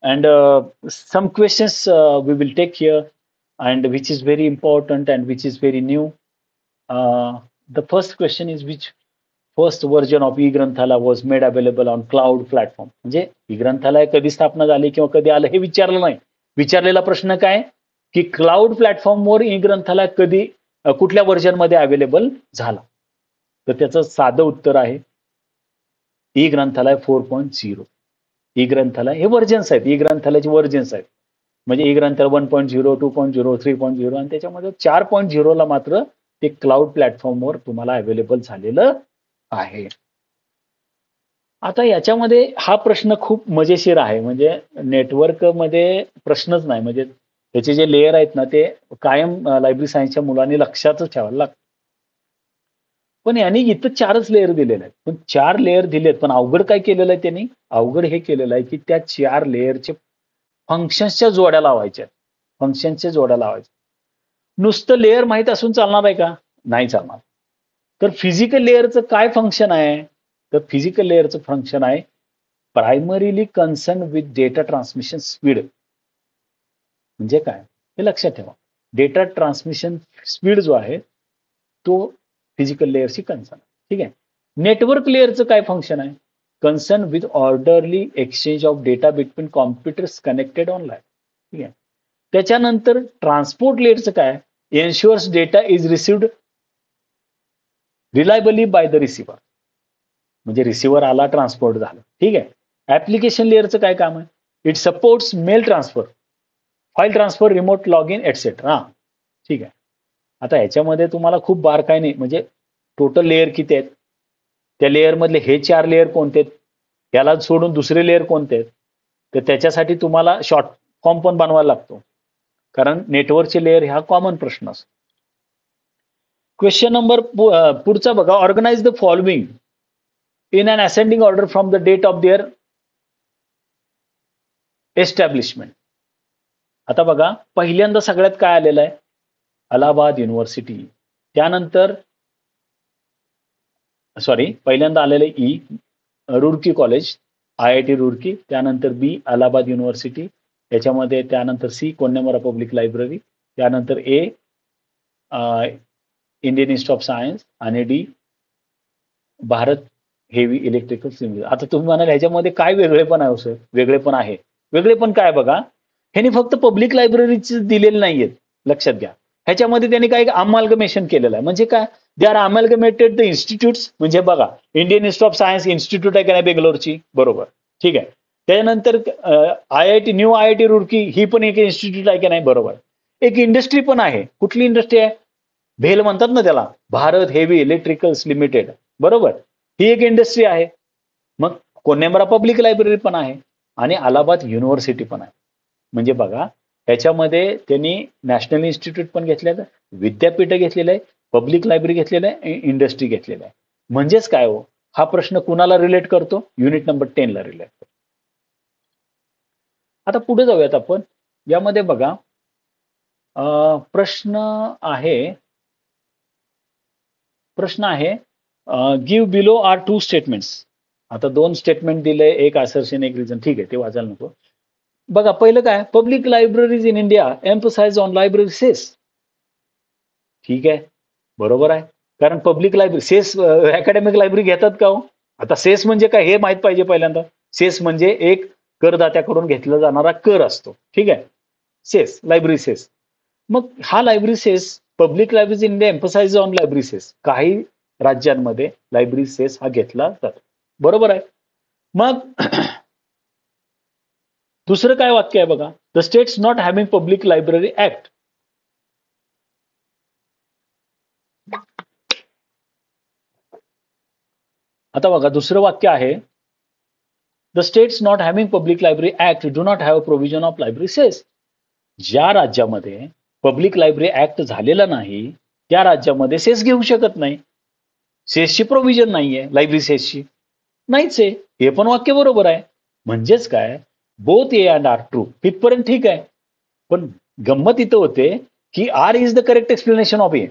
And some questions we will take here and which is very important and which is very new. The first question is which first version of e-ग्रंथालय was made available on cloud platform. म्हणजे e-ग्रंथालय कधी स्थापना झाली किंवा कधी आलं हे विचारलं नाही. विचारलेला प्रश्न काय की क्लाउड प्लॅटफॉर्मवर e-ग्रंथालय कधी कुठल्या व्हर्जन मध्ये अवेलेबल झाला. तर त्याचं साधं उत्तर आहे e-ग्रंथालय 4.0. ई-ग्रंथालय हे व्हर्जन्स आहेत. ई-ग्रंथालयाचे व्हर्जन्स आहेत. म्हणजे ई-ग्रंथालय 1.0, 2.0, 3.0 आणि त्याच्यामध्ये 4.0 ला मात्र ते क्लाउड प्लॅटफॉर्मवर तुम्हाला अवेलेबल झालेलं आहे. आता याच्यामध्ये हा प्रश्न खूप मजेशीर आहे. म्हणजे नेटवर्कमध्ये प्रश्नच नाही. म्हणजे त्याचे जे लेयर आहेत ना ते कायम लायब्ररी सायन्सच्या मुलांनी लक्षातच ठेवायला लागतं. पण यांनी इथं 4च लेयर दिलेले आहेत. पण 4 लेयर दिलेत, पण अवघड काय केलेलं आहे त्यांनी? अवघड हे केलेलं आहे की त्या 4 लेयरचे फंक्शन्सच्या जोड्या लावायच्या. फंक्शनच्या जोड्या लावायच्या. नुसतं लेयर माहीत असून चालणार आहे का? नाही चालणार. तर फिजिकल लेयरचं काय फंक्शन आहे? तर फिजिकल लेयरचं फंक्शन आहे primarily concern with data transmission speed. म्हणजे काय? हे लक्षात ठेवा. डेटा ट्रान्समिशन स्पीड जो आहे तो फिजिकल लेयरची कन्सर्न. ठीक आहे. नेटवर्क लेयरचं काय फंक्शन आहे? Concern with orderly exchange of data between computers connected online. ठीक आहे. त्याच्यानंतर ट्रान्सपोर्ट लेयरचं काय? Ensures data is received reliably by the receiver. म्हणजे रिसिव्हर आला, ट्रान्सपोर्ट झालं. ठीक आहे. ऍप्लिकेशन लेयरचं काय काम आहे? It supports mail transfer, file transfer, remote log in etcetera. ठीक आहे. आता याच्यामध्ये तुम्हाला खूप बारकाईने म्हणजे टोटल लेयर किती आहेत, त्या लेयर मधले हे 4 लेयर कोणते आहेत, याला सोडून दुसरे लेयर कोणते आहेत, तर त्याच्यासाठी तुम्हाला शॉर्ट फॉर्म पण बनवायला लागतो. कारण नेटवर्कचे लेयर हा कॉमन प्रश्न असतो. क्वेश्चन नंबर पुढचा बघा. Organise the following in an ascending order from the date of their establishment. आता बघा पहिल्यांदा सगळ्यात काय आलेलं आहे? अलाहाबाद युनिव्हर्सिटी. त्यानंतर पहिल्यांदा आलेलं रुड़की कॉलेज, IIT रुड़की, त्यानंतर B अलाहाबाद युनिव्हर्सिटी, त्याच्यामध्ये त्यानंतर C कोन्नेमरा पब्लिक लायब्ररी, त्यानंतर A Indian institute of science आणि D Bharat heavy electrical limited. आता तुम्ही म्हणाल ह्याच्यामध्ये काय वेगळेपण आहे सर? वेगळेपण आहे. वेगळेपण काय बघा, ह्यांनी फक्त पब्लिक लायब्ररीचे दिलेले नाहीयेत, लक्षात घ्या. ह्याच्यामध्ये त्यांनी काय अमालगमेशन केलेलं आहे. म्हणजे काय, दे आर अमालगमेटेड द इन्स्टिट्यूट्स. म्हणजे बघा, Indian institute of science institute आहे का नाही बेंगलोरची, बरोबर, ठीक आहे. त्यानंतर IIT न्यू IIT रुड़की ही पण एक इन्स्टिट्यूट आहे का नाही, बरोबर. एक इंडस्ट्री पण आहे. कुठली इंडस्ट्री आहे? भेल म्हणतात ना त्याला, भारत हेवी इलेक्ट्रिकल्स लिमिटेड, बरोबर. ही एक इंडस्ट्री आहे. मग कोन्नेमरा पब्लिक लायब्ररी पण आहे आणि अलाहाबाद युनिव्हर्सिटी पण आहे. म्हणजे बघा, त्याच्यामध्ये त्यांनी नॅशनल इन्स्टिट्यूट पण घेतलेलं आहे, विद्यापीठ घेतलेलं आहे, पब्लिक लायब्ररी घेतलेलं आहे, इंडस्ट्री घेतलेलं आहे. म्हणजेच काय हो, हा प्रश्न कुणाला रिलेट करतो? युनिट नंबर 10 ला रिलेट करतो. आता पुढे जाऊयात आपण. यामध्ये बघा प्रश्न आहे गिव्ह बिलो आर 2 स्टेटमेंट्स. आता 2 स्टेटमेंट दिले, एक असर्शन एक रिझन. ठीक आहे, ते वाचायला नको. बघा पहिलं काय, public libraries in India emphasise on library cess. ठीक आहे, बरोबर आहे. कारण public library cess academic library घेतात का हो? आता सेस म्हणजे काय हे माहित पाहिजे पहिल्यांदा. सेस म्हणजे एक करदात्याकडून घेतला जाणारा कर असतो. ठीक आहे, सेस, लायब्ररी सेस. मग हा library cess, public libraries in India emphasise on library cess. काही राज्यांमध्ये लायब्ररी सेस हा घेतला जातो, बरोबर आहे. मग दुसरं काय वाक्य आहे बघा, the states not having public library act. आता बघा दुसरं वाक्य आहे, the states not having public library act do not have a provision of library cess. ज्या राज्यामध्ये पब्लिक लायब्ररी ऍक्ट झालेला नाही त्या राज्यामध्ये सेस घेऊ शकत नाही. सेसची प्रोव्हिजन नाहीये, लायब्ररी सेसची नाहीच आहे. हे पण वाक्य बरोबर आहे. म्हणजेच काय, both A and R true. तिथपर्यंत ठीक आहे. पण गंमत इथं होते की R is the correct explanation of A.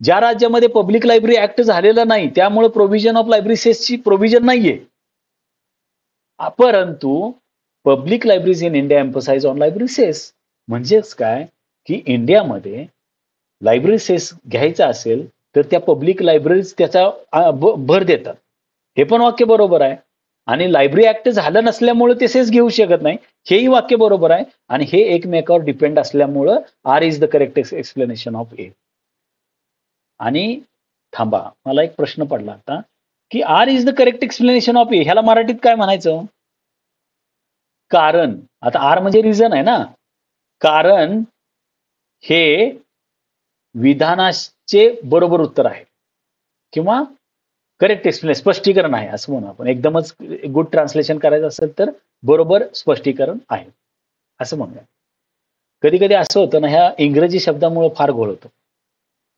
ज्या राज्यामध्ये पब्लिक लायब्ररी ऍक्ट झालेला नाही त्यामुळे प्रोव्हिजन ऑफ लायब्ररी सेसची प्रोव्हिजन नाहीये. परंतु public libraries in India emphasise on library cess. म्हणजेच काय की इंडियामध्ये लायब्ररी सेस घ्यायचा असेल तर त्या पब्लिक लायब्ररीज त्याचा भर देतात. हे पण वाक्य बरोबर आहे. आणि लायब्ररी ऍक्ट झालं नसल्यामुळे ते सेस घेऊ शकत नाही, हेही वाक्य बरोबर आहे. आणि हे एकमेकावर डिपेंड असल्यामुळं R is the correct explanation of A. आणि थांबा, मला एक प्रश्न पडला आता की R is the correct explanation of A ह्याला मराठीत काय म्हणायचं? कारण. आता आर म्हणजे रिझन आहे ना. कारण हे विधानाचे बरोबर उत्तर आहे किंवा करेक्ट एक्सप्लेनेशन, स्पष्टीकरण आहे असं म्हणू आपण. एकदमच गुड ट्रान्सलेशन करायचं असेल तर बरोबर स्पष्टीकरण आहे असं म्हणूया. कधी कधी असं होतं ना, ह्या इंग्रजी शब्दामुळे फार घोळ होतो.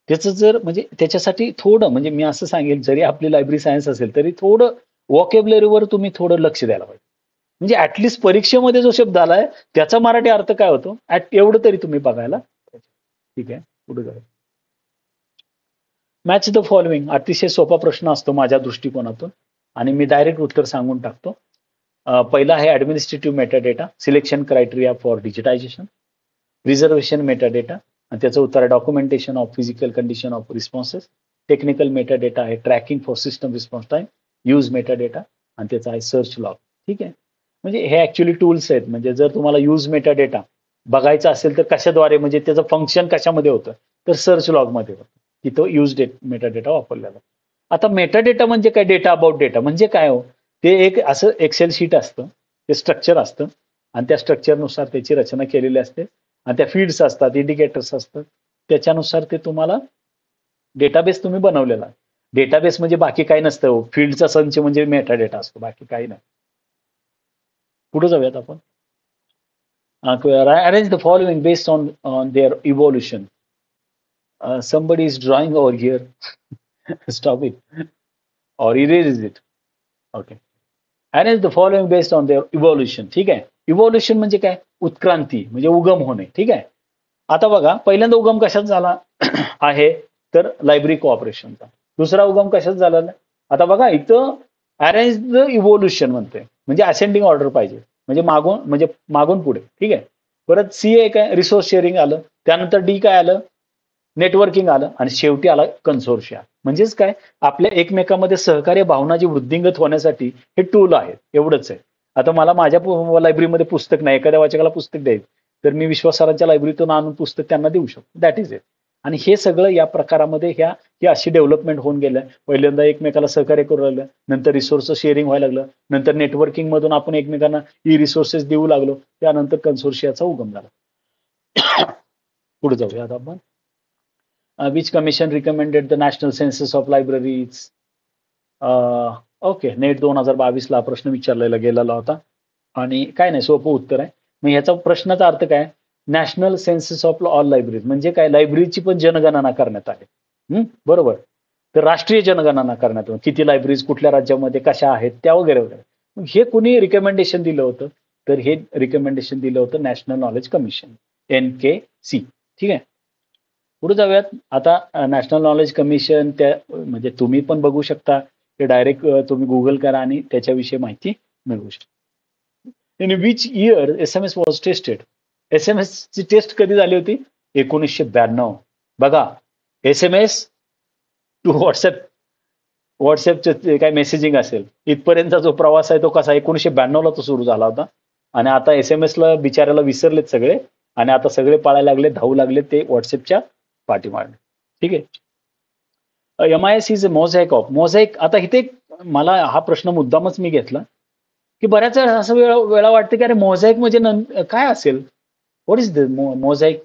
त्याचं जर म्हणजे त्याच्यासाठी थोडं म्हणजे मी असं सांगेल, जरी आपली लायब्ररी सायन्स असेल तरी थोडं वॉकॅब्युलरीवर तुम्ही थोडं लक्ष द्यायला पाहिजे. म्हणजे ऍटलिस्ट परीक्षेमध्ये जो शब्द आलाय त्याचा मराठी अर्थ काय होतो एवढं तरी तुम्ही बघायला पाहिजे. ठीक आहे, पुढे जाऊया. Match the following. अतिशय सोपा प्रश्न असतो माझ्या दृष्टिकोनातून आणि मी डायरेक्ट उत्तर सांगून टाकतो. पहिला आहे administrative metadata, selection criteria for digitisation, reservation metadata आणि त्याचं उत्तर आहे documentation of physical condition of responses. Technical metadata आहे tracking for system response time, use metadata आणि त्याचा आहे सर्च लॉग. ठीक आहे, म्हणजे हे ऍक्च्युअली टूल्स आहेत. म्हणजे जर तुम्हाला यूज मेटाडेटा बघायचा असेल तर कशाद्वारे, म्हणजे त्याचं फंक्शन कशामध्ये होतं तर सर्च लॉगमध्ये होतं. तिथं यूज मेटाडेटा वापरलेला. आता मेटाडेटा म्हणजे काय? डेटा अबाउट डेटा म्हणजे काय हो? ते एक असं एक्सेल शीट असतं, ते स्ट्रक्चर असतं आणि त्या स्ट्रक्चरनुसार त्याची रचना केलेली असते आणि त्या फील्ड्स असतात, इंडिकेटर्स असतात, त्याच्यानुसार ते तुम्हाला डेटाबेस तुम्ही बनवलेला आहे. डेटाबेस म्हणजे बाकी काही नसतं हो. फील्डचा संच म्हणजे मेटाडेटा असतो, बाकी काही नाही. पुढे जाऊयात आपण. Arrange the following based on their evolution. Somebody is drawing over here. Stop it or erase it. Okay. Arrange the following based on their evolution. ठीक आहे. इव्हॉल्युशन म्हणजे काय? उत्क्रांती म्हणजे उगम होणे. ठीक आहे. आता बघा, पहिल्यांदा उगम कशात झाला आहे तर लायब्ररी कोऑपरेशनचा. दुसरा उगम कशात झाला? आता बघा इथं अरेंज द इव्होल्युशन म्हणते, म्हणजे असेंडिंग ऑर्डर पाहिजे, म्हणजे मागून पुढे. ठीक आहे. परत CA काय रिसोर्स शेअरिंग आलं, त्यानंतर D काय आलं, नेटवर्किंग आलं, आणि शेवटी आला कन्सोर्शिया. म्हणजेच काय, आपल्या एकमेकांमध्ये सहकार्य भावनाची वृद्धिंगत होण्यासाठी हे टूल आहेत, एवढंच आहे. आता मला माझ्या लायब्ररीमध्ये पुस्तक नाही, एखाद्या वाचकाला पुस्तक द्यायचं, तर मी विश्वासारांच्या लायब्ररीतून आणून पुस्तक त्यांना देऊ शकतो. That is it. आणि हे सगळं या प्रकारामध्ये ही अशी डेव्हलपमेंट होऊन गेलं. पहिल्यांदा एकमेकाला सहकार्य करू लागलं, नंतर रिसोर्स शेअरिंग व्हायला लागलं, नंतर नेटवर्किंग मधून आपण एकमेकांना रिसोर्सेस देऊ लागलो, त्यानंतर कन्सोर्शियाचा उगम झाला. पुढे जाऊया आता आपण. Which commission recommended the national census of libraries. Okay, NET 2022 ला प्रश्न विचारलेला गेलेला होता, आणि काय नाही, सोपं उत्तर आहे. मग ह्याचा प्रश्नाचा अर्थ काय, national census of all libraries म्हणजे काय, लायब्ररीची पण जनगणना करण्यात आली. बरोबर. तर राष्ट्रीय जनगणना करण्यात आली, किती लायब्ररीज कुठल्या राज्यामध्ये कशा आहेत त्या वगैरे वगैरे. मग हे कुणी रिकमेंडेशन दिलं होतं, तर हे रिकमेंडेशन दिलं होतं नॅशनल नॉलेज कमिशन, NKC. ठीक आहे. पुढे जाऊयात. आता नॅशनल नॉलेज कमिशन त्या म्हणजे तुम्ही पण बघू शकता, ते डायरेक्ट तुम्ही गुगल करा आणि त्याच्याविषयी माहिती मिळवू शकता. In which year SMS was tested. SMS ची टेस्ट कधी झाली होती? 1992. बघा, SMS टू व्हॉट्सअपचे काय मेसेजिंग असेल, इथपर्यंतचा जो प्रवास आहे तो कसा 1992 ला तो सुरू झाला होता. आणि आता SMS ला बिचाऱ्याला विसरलेत सगळे, आणि आता सगळे पळायला लागले, धावू लागले ते व्हॉट्सअपच्या पाठीमागे. ठीक आहे. MIS is a mosaic of. Mosaic, आता इथे मला हा प्रश्न मुद्दामच मी घेतला, की बऱ्याच वेळा असं वेळा वाटतं की अरे मोझॅक म्हणजे काय असेल, व्हॉट इज द मोझॅक.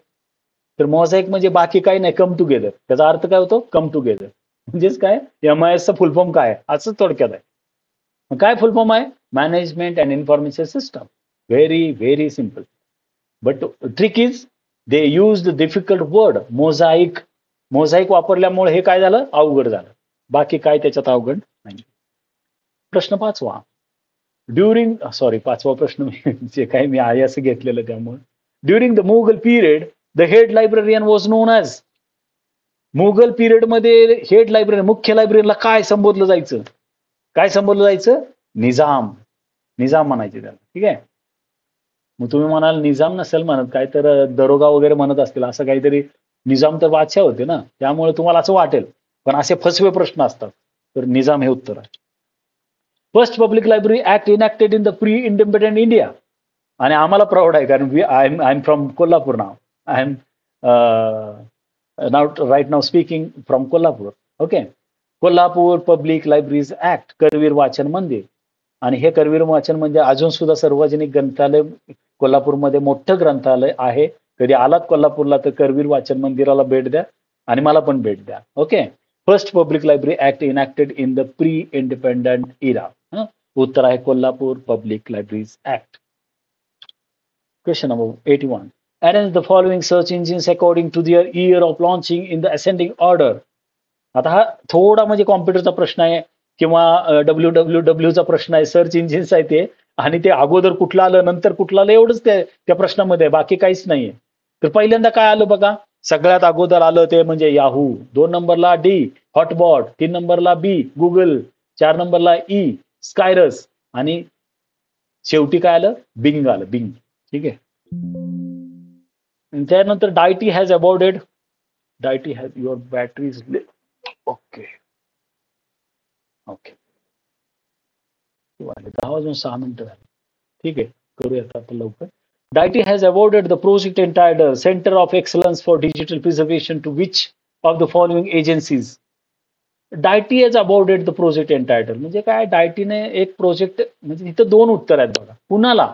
तर मोझॅक म्हणजे बाकी काही नाही, कम टुगेदर. त्याचा अर्थ काय होतो, कम टुगेदर. म्हणजेच काय, MIS चा फुल फॉर्म काय असं थोडक्यात आहे. मग काय फुल फॉर्म आहे, management and information system. Very very simple. But trick is they use the difficult word mosaic. Mosaic वापरल्यामुळे हे काय झालं, अवघड झालं. बाकी काय त्याच्यात अवघड नाही. प्रश्न 5वा. पाचवा प्रश्न जे काही मी आहे असं घेतलेलं त्यामुळे. During the Mughal period the head librarian was non as. Mughal period मध्ये हेड लायब्ररी, मुख्य लायब्ररीला काय संबोधलं जायचं, काय संबोधलं जायचं, निजाम. निजाम म्हणायचे त्याला. ठीक आहे. मग तुम्ही म्हणाल निजाम नसेल म्हणत, काय तर दरोगा वगैरे म्हणत असतील, असं काहीतरी. निजाम तर बादशाह होते ना, त्यामुळे तुम्हाला असं वाटेल, पण असे फसवे प्रश्न असतात. तर निजाम हे उत्तर आहे. First public library act enacted in the pre independent India. आणि आम्हाला प्राऊड आहे, कारण I am from Kolhapur now. I am right now speaking from Kolhapur. Okay. Kolhapur public libraries act, Karveer Vachan Mandir. आणि हे करवीर वाचन म्हणजे अजून सुद्धा सार्वजनिक ग्रंथालय कोल्हापूरमध्ये मोठं ग्रंथालय आहे. कधी आलात कोल्हापूरला तर करवीर वाचन मंदिराला भेट द्या, आणि मला पण भेट द्या. Okay. First public library act enacted in the pre independent era. उत्तर आहे Kolhapur public libraries act. Question number 81. Arrange the following search engines according to their year of launching in the ascending order. आता हा थोडा म्हणजे कॉम्प्युटरचा प्रश्न आहे, किंवा WWW चा प्रश्न आहे. सर्च इंजिन्स आहे ते, आणि ते अगोदर कुठलं आलं नंतर कुठलं आलं एवढंच त्या प्रश्नामध्ये, बाकी काहीच नाहीये. तर पहिल्यांदा काय आलं बघा, सगळ्यात अगोदर आलं ते म्हणजे याहू. 2 नंबरला D हॉटबॉट, 3 नंबरला B गुगल, 4 नंबरला E स्कायरस, आणि शेवटी काय आलं, बिंग आलं, बिंग. ठीक आहे. त्यानंतर deity has aborted. Deity has your batteries. Okay okay. 10 वाजून 6 मिनिटं झाली. ठीक आहे, करूयात आता लवकर. DeitY has awarded the project entitled centre of excellence for digital preservation to which of the following agencies. DeitY has awarded the project entitled म्हणजे काय, डायटीने एक प्रोजेक्ट, म्हणजे इथं 2 उत्तर आहेत बघा. कुणाला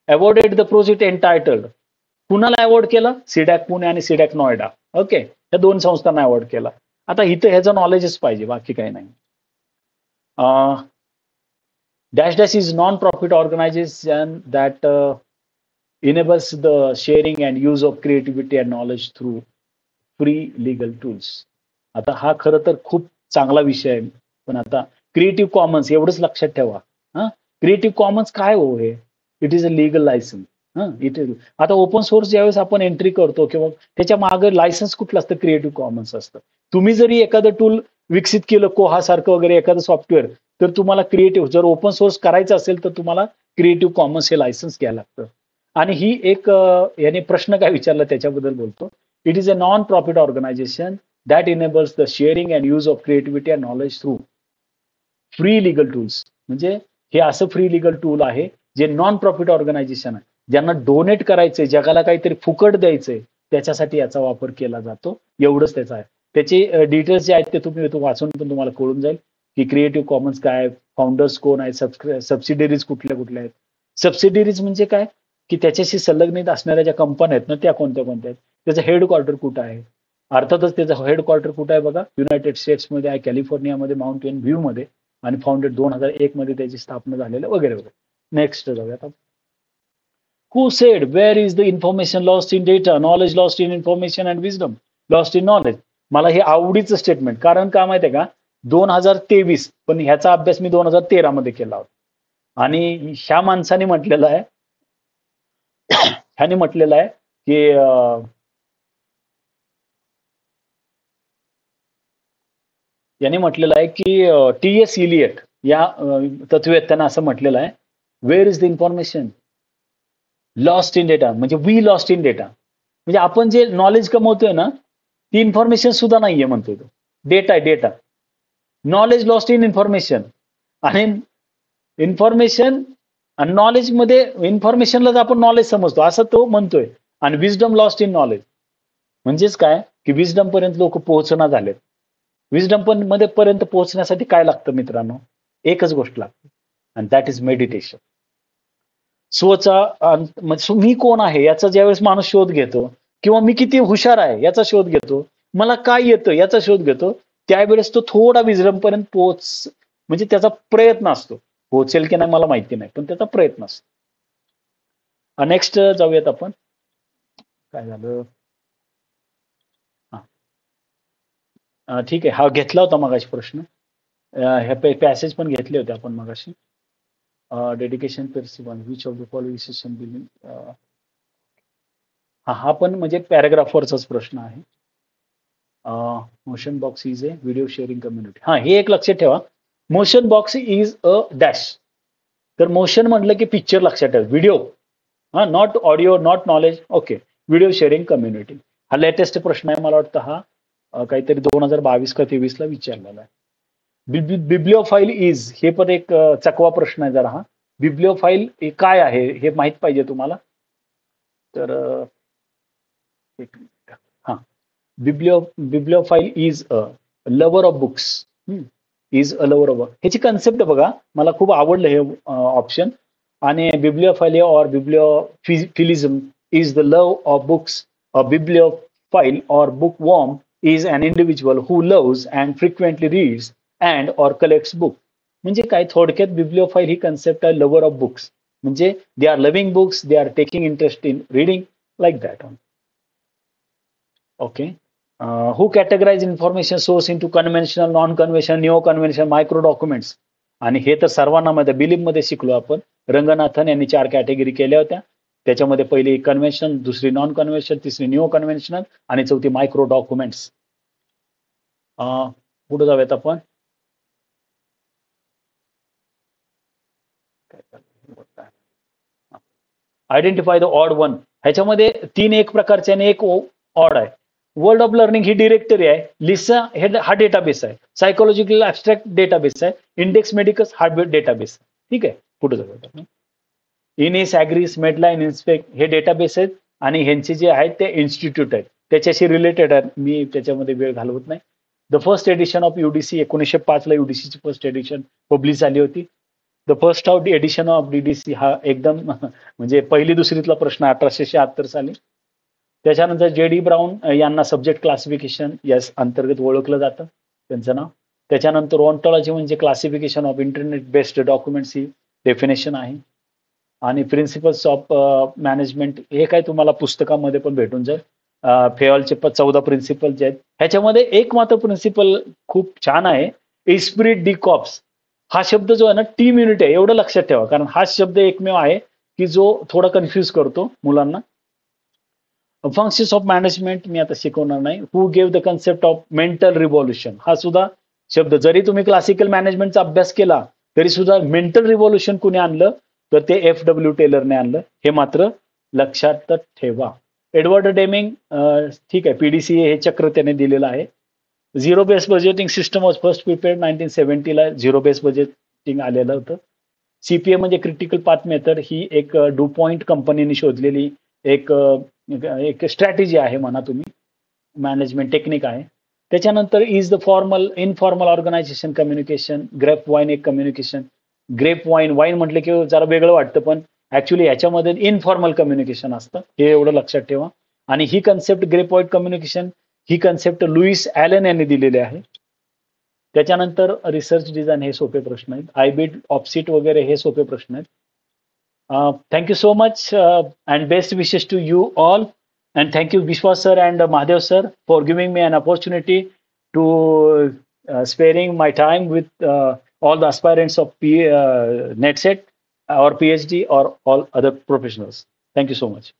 अवॉर्डेड द प्रोजेक्ट एंटायटल, कुणाला अवॉर्ड केलं, सीडॅक पुणे आणि सीडॅक नोएडा. ओके, या 2 संस्थांना अवॉर्ड केला. आता इथं ह्याचं नॉलेजच पाहिजे, बाकी काही नाही. Dash dash is non profit organisation that enables the sharing and use of creativity and knowledge through free legal tools. आता हा खरं तर खूप चांगला विषय आहे, पण आता क्रिएटिव्ह कॉमन्स एवढंच लक्षात ठेवा. क्रिएटिव्ह कॉमन्स काय हो, हे it is a legal licence. It is. आता ओपन सोर्स ज्यावेळेस आपण एंट्री करतो, किंवा त्याच्या मागे लायसन्स कुठलं असतं, क्रिएटिव्ह कॉमन्स असतं. तुम्ही जरी एखादं टूल विकसित केलं कोहा सारखं वगैरे एखादं सॉफ्टवेअर, तर तुम्हाला क्रिएटिव्ह जर ओपन सोर्स करायचं असेल तर तुम्हाला क्रिएटिव्ह कॉमन्स हे लायसन्स घ्यायला लागतं. आणि ही एक याने प्रश्न काय विचारला त्याच्याबद्दल बोलतो. It is a non profit organisation that enables the sharing and use of creativity and knowledge through free legal tools. म्हणजे हे असं फ्री लिगल टूल आहे जे नॉन प्रॉफिट ऑर्गनायझेशन आहे, ज्यांना डोनेट करायचंय, जगाला काहीतरी फुकट द्यायचंय, त्याच्यासाठी याचा वापर केला जातो. एवढंच त्याचं आहे. त्याचे डिटेल्स जे आहेत ते तुम्ही वाचून पण तुम्हाला कळून जाईल की क्रिएटिव्ह कॉमन्स काय, फाउंडर्स कोण आहेत, सबसिडरीज कुठल्या कुठल्या आहेत. सबसिडरीज म्हणजे काय की त्याच्याशी संलग्नित असणाऱ्या ज्या कंपन्या आहेत ना त्या कोणत्या कोणत्या आहेत, त्याचं हेडक्वार्टर कुठं आहे. अर्थातच त्याचं हेडक्वार्टर कुठं आहे बघा, युनायटेड स्टेट्समध्ये आहे, कॅलिफोर्नियामध्ये, माउंटेन व्ह्यूमध्ये, आणि फाउंडेड 2001 मध्ये त्याची स्थापना झालेलं वगैरे वगैरे. नेक्स्ट जाऊयात. Who said where is the information lost in data, knowledge lost in information and wisdom lost in knowledge? मला हे आवडीचं स्टेटमेंट, कारण का माहिती आहे का, 2023, पण ह्याचा अभ्यास मी 2013 मध्ये केला होता. आणि ह्या माणसाने म्हटलेलं आहे, ह्याने म्हटलेलं आहे की याने म्हटलेलं आहे की टी.एस. इलियट या तत्ववेत्त्यानं असं म्हटलेलं आहे, where is the information lost in data, म्हणजे वी लॉस्ट इन डेटा. म्हणजे आपण जे नॉलेज कमवतोय ना ती इन्फॉर्मेशन सुद्धा नाहीये म्हणतोय तो. डेटा आहे data. Knowledge lost in information. आणि इन्फॉर्मेशन आणि नॉलेज मध्ये इन्फॉर्मेशनलाच आपण नॉलेज समजतो असं तो म्हणतोय. आणि विजडम लॉस्ट इन नॉलेज म्हणजेच काय की विजडम पर्यंत लोक पोहोचना झालेत. विजडम पण मध्ये पर्यंत पोहोचण्यासाठी काय लागतं मित्रांनो, एकच गोष्ट लागते, आणि दॅट इज मेडिटेशन. म्हणजे मी कोण आहे याचा ज्यावेळेस माणूस शोध घेतो, किंवा मी किती हुशार आहे याचा शोध घेतो, मला काय येतं याचा शोध घेतो, त्यावेळेस तो थोडा विजडम पर्यंत म्हणजे त्याचा प्रयत्न असतो. पोहोचेल की नाही मला माहिती नाही, पण त्याचा प्रयत्न असतो. नेक्स्ट जाऊयात आपण. काय झालं, ठीक आहे, हा घेतला होता मगाशी प्रश्न. ह्या पॅसेज पण घेतले होते आपण मगाशी. Dedication which of the following session billing. हा पण म्हणजे पॅराग्राफवरचाच प्रश्न आहे. Motion box is a video sharing community. हा, हे एक लक्षात ठेवा, motion box is a dash. तर मोशन म्हटलं की पिक्चर लक्षात ठेवा, व्हिडिओ, हा, not audio, not knowledge. Okay, video sharing community. हा लेटेस्ट प्रश्न आहे, मला वाटतं हा काहीतरी 2022 का 23 ला विचारलेला आहे. बिब्लिओफाईल इज, हे पण एक चकवा प्रश्न आहे जरा. हा बिब्लिओफाईल काय आहे हे माहित पाहिजे तुम्हाला. तर एक मिनिट. हा, bibliophile is a lover of books. Is a lover of, ह्याची कन्सेप्ट बघा, मला खूप आवडलं हे ऑप्शन. आणि bibliophilia or bibliophilism is the love of books. A bibliophile or bookworm is an individual who loves and frequently reads and or collects book. म्हणजे काय, थोडक्यात बिब्लिओफाईल ही कन्सेप्ट आहे लवर ऑफ बुक्स. म्हणजे they are loving books, they are taking interest in reading, like that. Okay. Who categorise information source into conventional, non conventional, neo conventional, micro documents. आणि हे तर सर्वांना मध्ये बिलिम मध्ये शिकलो आपण. रंगनाथन यांनी 4 कॅटेगरी केल्या होत्या. त्याच्यामध्ये पहिली कन्व्हेन्शनल, दुसरी नॉन कन्व्हेन्शनल, तिसरी निओ कन्व्हेन्शनल, आणि चौथी मायक्रो डॉक्युमेंट्स. पुढे जाऊयात आपण. Identify the odd one. ह्याच्यामध्ये 3 एक प्रकारचे आणि एक ऑड आहे. World of learning he directory आहे. लिसा हा डेटाबेस आहे. सायकोलॉजिकल ऍब्स्ट्रॅक्ट डेटाबेस आहे. इंडेक्स मेडिकस हा डेटाबेस. ठीक आहे, पुढे जाऊयात आपण. इनिस, ॲग्रीस, मेडलाईन, इन्स्पेक्ट हे डेटाबेस आहेत, आणि ह्यांचे जे आहेत ते इन्स्टिट्यूट आहेत, त्याच्याशी रिलेटेड आहेत. मी त्याच्यामध्ये वेळ घालवत नाही. The first edition of UDC 1905 ला UDCची फर्स्ट एडिशन पब्लिश झाली होती. The first edition of DDC हा एकदम म्हणजे पहिली दुसरीतला प्रश्न 1876 साली. त्याच्यानंतर JD ब्राऊन यांना सब्जेक्ट क्लासिफिकेशन या अंतर्गत ओळखलं जातं, त्यांचं नाव. त्याच्यानंतर ऑन्टॉलॉजी म्हणजे classification of internet based documents he definition आहे. आणि प्रिन्सिपल्स ऑफ मॅनेजमेंट हे काय तुम्हाला पुस्तकामध्ये पण भेटून जाईल. फेऑलचे 14 प्रिन्सिपल जे आहेत, ह्याच्यामध्ये एक मात्र प्रिन्सिपल खूप छान आहे, इस्प्रिट डी कॉप्स. हा शब्द जो आहे ना, टीम युनिट आहे, एवढं लक्षात ठेवा, कारण हा शब्द एकमेव आहे की जो थोडा कन्फ्यूज करतो मुलांना. फंक्शन्स ऑफ मॅनेजमेंट मी आता शिकवणार नाही. Who gave the concept of mental revolution, हा सुद्धा शब्द. जरी तुम्ही क्लासिकल मॅनेजमेंटचा अभ्यास केला तरी सुद्धा मेंटल रिव्होल्युशन कुणी आणलं तर ते F.W. टेलरने आणलं, हे मात्र लक्षात ठेवा. एडवर्ड डेमिंग, ठीक आहे, PDCA हे चक्र त्याने दिलेलं आहे. Zero base budgeting system was first prepared 1970 ला झिरो बेस बजेटिंग आलेलं होतं. CPM म्हणजे क्रिटिकल पाथ मेथड, ही एक डुपॉइंट कंपनीने शोधलेली एक एक स्ट्रॅटेजी आहे म्हणा तुम्ही, मॅनेजमेंट टेक्निक आहे. त्याच्यानंतर is the formal informal organisation communication, grapevine एक कम्युनिकेशन. ग्रेप वाईन वाईन म्हटलं की जरा वेगळं वाटतं, पण ऍक्च्युली याच्यामध्ये इनफॉर्मल कम्युनिकेशन असतं, हे एवढं लक्षात ठेवा. आणि ही कन्सेप्ट ग्रेप वाईन कम्युनिकेशन, ही कन्सेप्ट लुईस ॲलन यांनी दिलेली आहे. त्याच्यानंतर रिसर्च डिझाईन, हे सोपे प्रश्न आहेत. आयबिड ऑप्सिट वगैरे हे सोपे प्रश्न आहेत. Thank you so much, and best wishes to you all. And thank you, Vishwas sir and Mahadev sir, for giving me an opportunity to sparing my time with all the aspirants of NetSet or PhD or all other professionals. Thank you so much.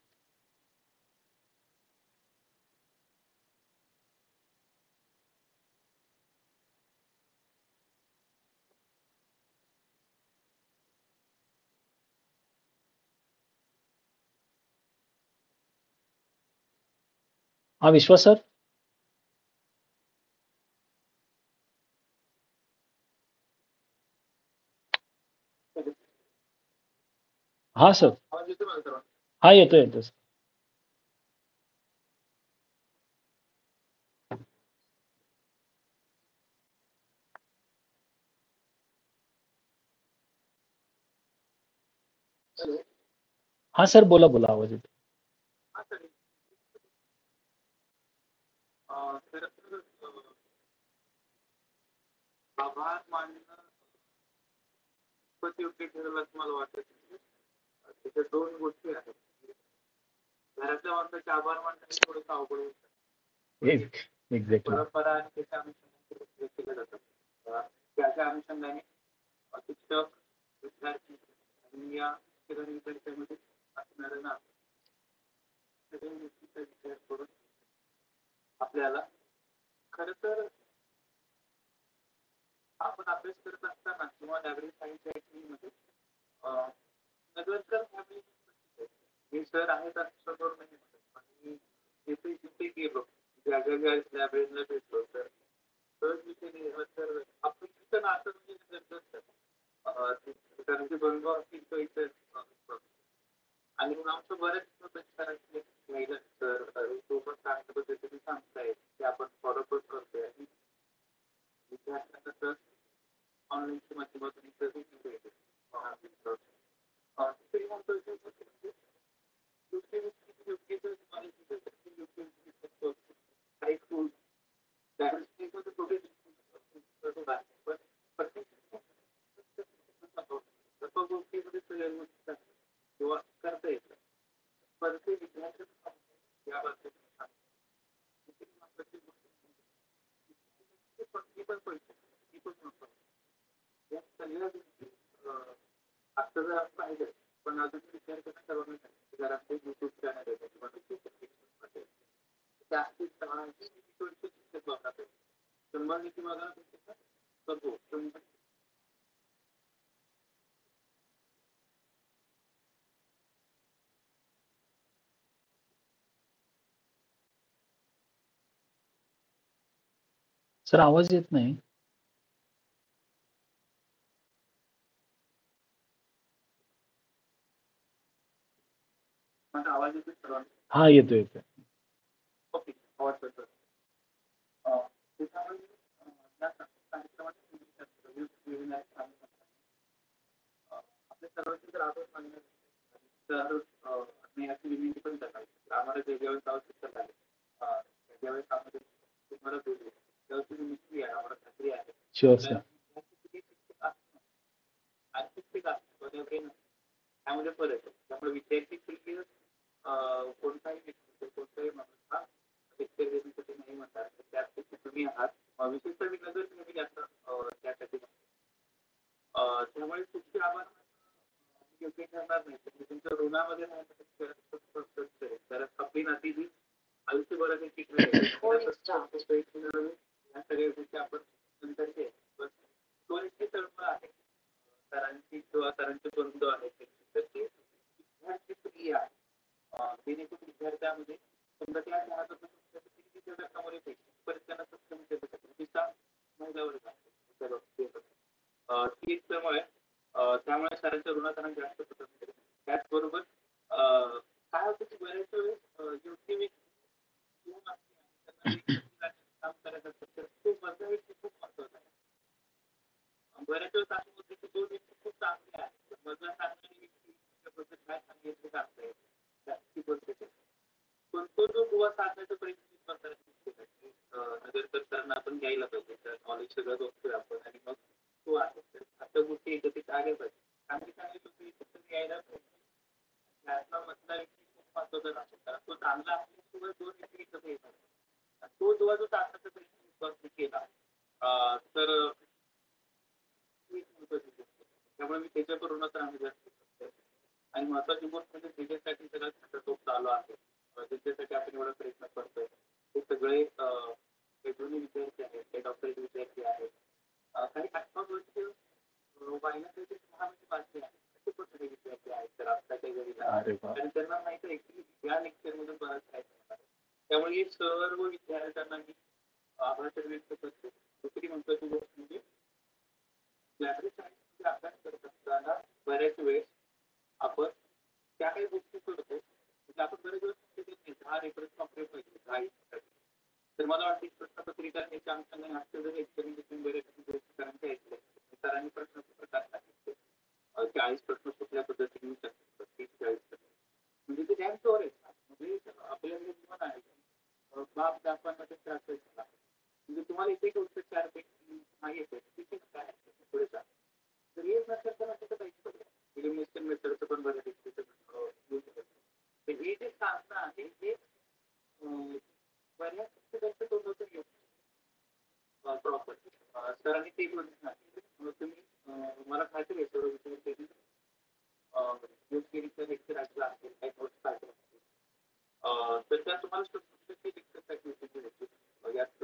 हाँ, विश्वास sir. हाँ sir. आवाज येतो माझा सर्वांना? हाँ, येतो येतो sir. Hello. हाँ सर, बोला बोला, आवाज येतो. हा सर. खरं तर आभार मानणं खूपच योग्य ठरेल असं मला वाटतं. त्याच्या दोन गोष्टी आहेत. घरातल्या माणसाचे आभार मानणं हे थोडंसं अवघड होतं. एक्झॅक्टली. परंपरा आणि त्याच्या अनुषंगाने केलं जातं. त्याच्या अनुषंगाने शिक्षक, विद्यार्थी आणि या विद्यार्थ्यांमध्ये असणारं ना सगळ्या गोष्टीचा विचार करून आपल्याला खरं तर आपण अभ्यास करत असताना किंवा नागरिक साहित्य मध्ये नगरकर फॅमिली हे सर आहेत असं दोन महिने आणि जिथे जिथे गेलो ज्या ज्या लायब्ररीला भेटलो तर सहज विषय तर आपण तिथं नातं म्हणजे गरजेचं कारण की बंधू असतील तो इथे आणि मग आमचं बरेच महिला तर तो पण चांगल्या पद्धतीने सांगतायत की आपण फॉलो पण करतोय आणि विद्यार्थ्यांना तर ऑनलाईनच्या माध्यमातून किंवा करता येतं पण ते विद्यार्थी या बाबतीत या सगळ्या गोष्टी आता जर आपण पाहिजे पण अजून विचार करणं सर्वांना जर आपले युट्यूब चॅनल आहे किंवा शंभर नीती मला करतो. सर, आवाज येत नाही. माझा आवाज येतो सर्वांना? हा, येतो येतो. ओके, आवाज करतो. आपल्या सर्वांची तर आदर मानणं तर विनंती पण करायची आम्हाला जे ज्यावेळेस आवश्यकता लागेल ज्यावेळेस आम्हाला तुम्हाला भेटू त्यावेळेस तुम्ही निश्चित आहे आम्हाला खात्री आहे. Sure sir. त्यामध्ये फरक आहे. त्यामुळे विद्यार्थी शुल्क कोणताही व्यक्ती कोणताही माणूस हा शिक्षक देण्यासाठी नाही म्हणतात त्यापैकी तुम्ही आहात. विशेषतः मी नजर तुम्ही जास्त त्यासाठी त्यामुळे तुमचे आभार योग्य ठरणार नाही तर तुमच्या ऋणामध्ये राहण्यासाठी तर आपली नाती ही आयुष्यभराची टिकणार आहे. या सगळ्या गोष्टी आपण नंतर सरांचे बंधू आहेत तर ते विद्यार्थी प्रिय आहे. जेणेकरून विद्यार्थ्यामध्ये समजा त्या समोर येते परत त्यांना सक्षम तिचा महिला वर्ग आहे. त्यामुळे सरांच्या ऋणात जास्त पसंत केलं. त्याचबरोबर काय होतं की बऱ्याच वेळेस योग्य व्यक्ती काम करायचं असेल तर तो मधला व्यक्ती खूप महत्वाचा आहे. बऱ्याच वेळेस असं होतं की दोन व्यक्ती खूप चांगले आहेत मधला चांगली व्यक्ती त्याच्याबद्दल काय सांगितलं सांगता येईल जास्ती बोलते पण तो जो बुवा साधण्याचा प्रयत्न करताना नगर सरांना आपण घ्यायला पाहिजे तर नॉलेज सगळं बघतोय आपण आणि मग तो अशा गोष्टी एकत्रित आल्या पाहिजे. चांगली चांगली गोष्टी एकत्र यायला पाहिजे. त्यातला मधला व्यक्ती खूप महत्वाचा राहतो कारण तो चांगला असल्याशिवाय दोन व्यक्ती एकत्र येतात. तो जेव्हा जो चांगल्याचा प्रयत्न केला तर त्यामुळे मी त्याच्याकडूनच आम्ही जास्त आणि महत्वाची गोष्ट म्हणजे त्याच्यासाठी सगळा तो चालू आहे त्याच्यासाठी आपण एवढा प्रयत्न करतोय. ते सगळे दोन्ही विद्यार्थी आहेत ते डॉक्टरेट विद्यार्थी आहेत काही आत्मवर्ष वाहिन्यासाठी महाराष्ट्र बातमी आहे असे पण सगळे विद्यार्थी आहेत तर आत्ताच्या घरी आणि त्यांना माहिती आहे की या लेक्चर मधून बराच काय त्यामुळे सर्व विद्यार्थ्यांना मी आभार व्यक्त करतो. दुसरी महत्वाची गोष्ट म्हणजे अभ्यास करत असताना बऱ्याच वेळेस आपण त्या काही गोष्टी करतो म्हणजे आपण बरेच वेळेस 10 रेफरन्स वापरले पाहिजे 10 तर मला वाटतं प्रश्नपत्रिका याच्या अंशाने आश्चर्य बरेच सरांचे ऐकले सरांनी प्रश्नपत्र टाकले 40 प्रश्न कुठल्या पद्धतीने 30-40 म्हणजे ते त्यांच्यावर आहेत म्हणजे आपल्याकडे जीवन आहे बाप दाखवांमध्ये म्हणजे तुम्हाला इथे गोष्ट 4 पैकी नाही येते तिथे काय पुढे जा तर येत नसेल तर असं काहीच इलिमिनेशन मेथडचं पण बरं तर हे जे सांगणं आहे हे बऱ्याच पुस्तकांचं दोन तर येऊ प्रॉपर्टी सरांनी ते तुम्ही मला खात्री आहे सर्व विषय योगगिरीचं लेक्चर ऐकलं असेल काही नोट्स पाहिजे असतील तर त्या तुम्हाला यात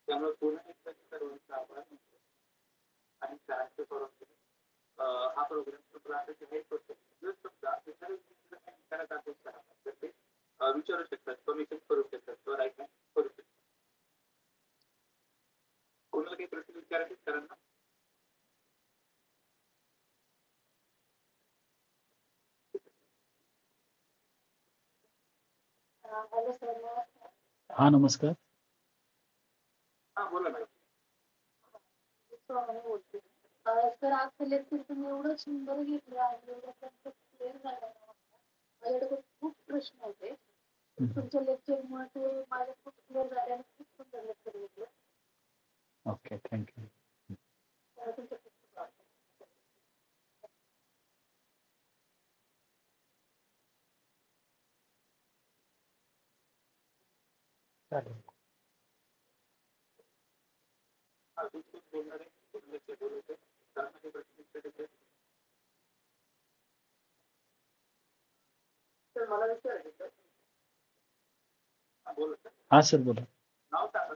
त्यामुळे पुन्हा एकदा सर्वांचा आभार मानतो आणि सरांचे हा प्रोग्राम तुम्हाला आता जाहीर करतो जर समजा विचारत असेल तर ते विचारू शकतात कमिशन करू शकतात किंवा राईट करू शकतात. कोणाला काही प्रश्न विचारायचे सरांना हा नमस्कार. हा बोला मॅडम. बोलते तर आजचं लेक्चर तुम्ही एवढं सुंदर घेतलं आहे क्लिअर झालं माझ्याकडे खूप प्रश्न होते तुमच्या लेक्चरमुळे ते माझ्या खूप क्लिअर झाले आणि खूप सुंदर लेक्चर घेतलं. Okay thank you. चालेल. मला विचारायचं हा सर बोला. नाव सांगा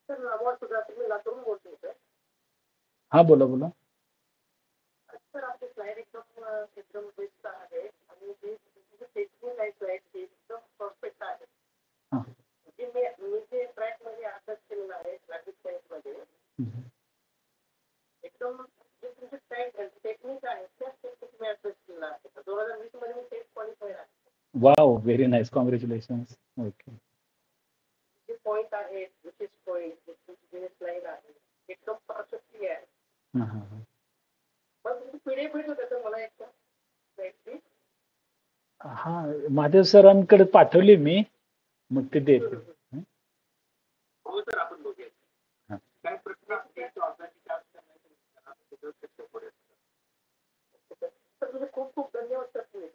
सर नाव सुद्धा तुम्ही लातूरून बोलतोय सर. हा बोला बोला. सर आपली स्लाइड एकदम बेस्ट आहे आणि टेक्निक आहे स्लाइड ते एकदम परफेक्ट आहे. मी जे ट्रॅक मध्ये अभ्यास केलेला आहे ग्राफिक सायन्स मध्ये एकदम जे तुमचे टेक्निक आहे त्याच टेक्निक मी अभ्यास केला आहे. 2020 मध्ये मी टेस्ट क्वालिफायर आहे. Wow very nice congratulations. Okay. जे पॉईंट आहे विशेष पॉईंट जे स्लाइड आहे एकदम परफेक्टली आहे. पण तुमची पीडीएफ भेटू का मला एकदम स्लाइडची. हा महादेव सरांकडे पाठवली मी मग ते देते. हो सर आपण बघूया काय प्रश्न खूप खूप धन्यवाद सर.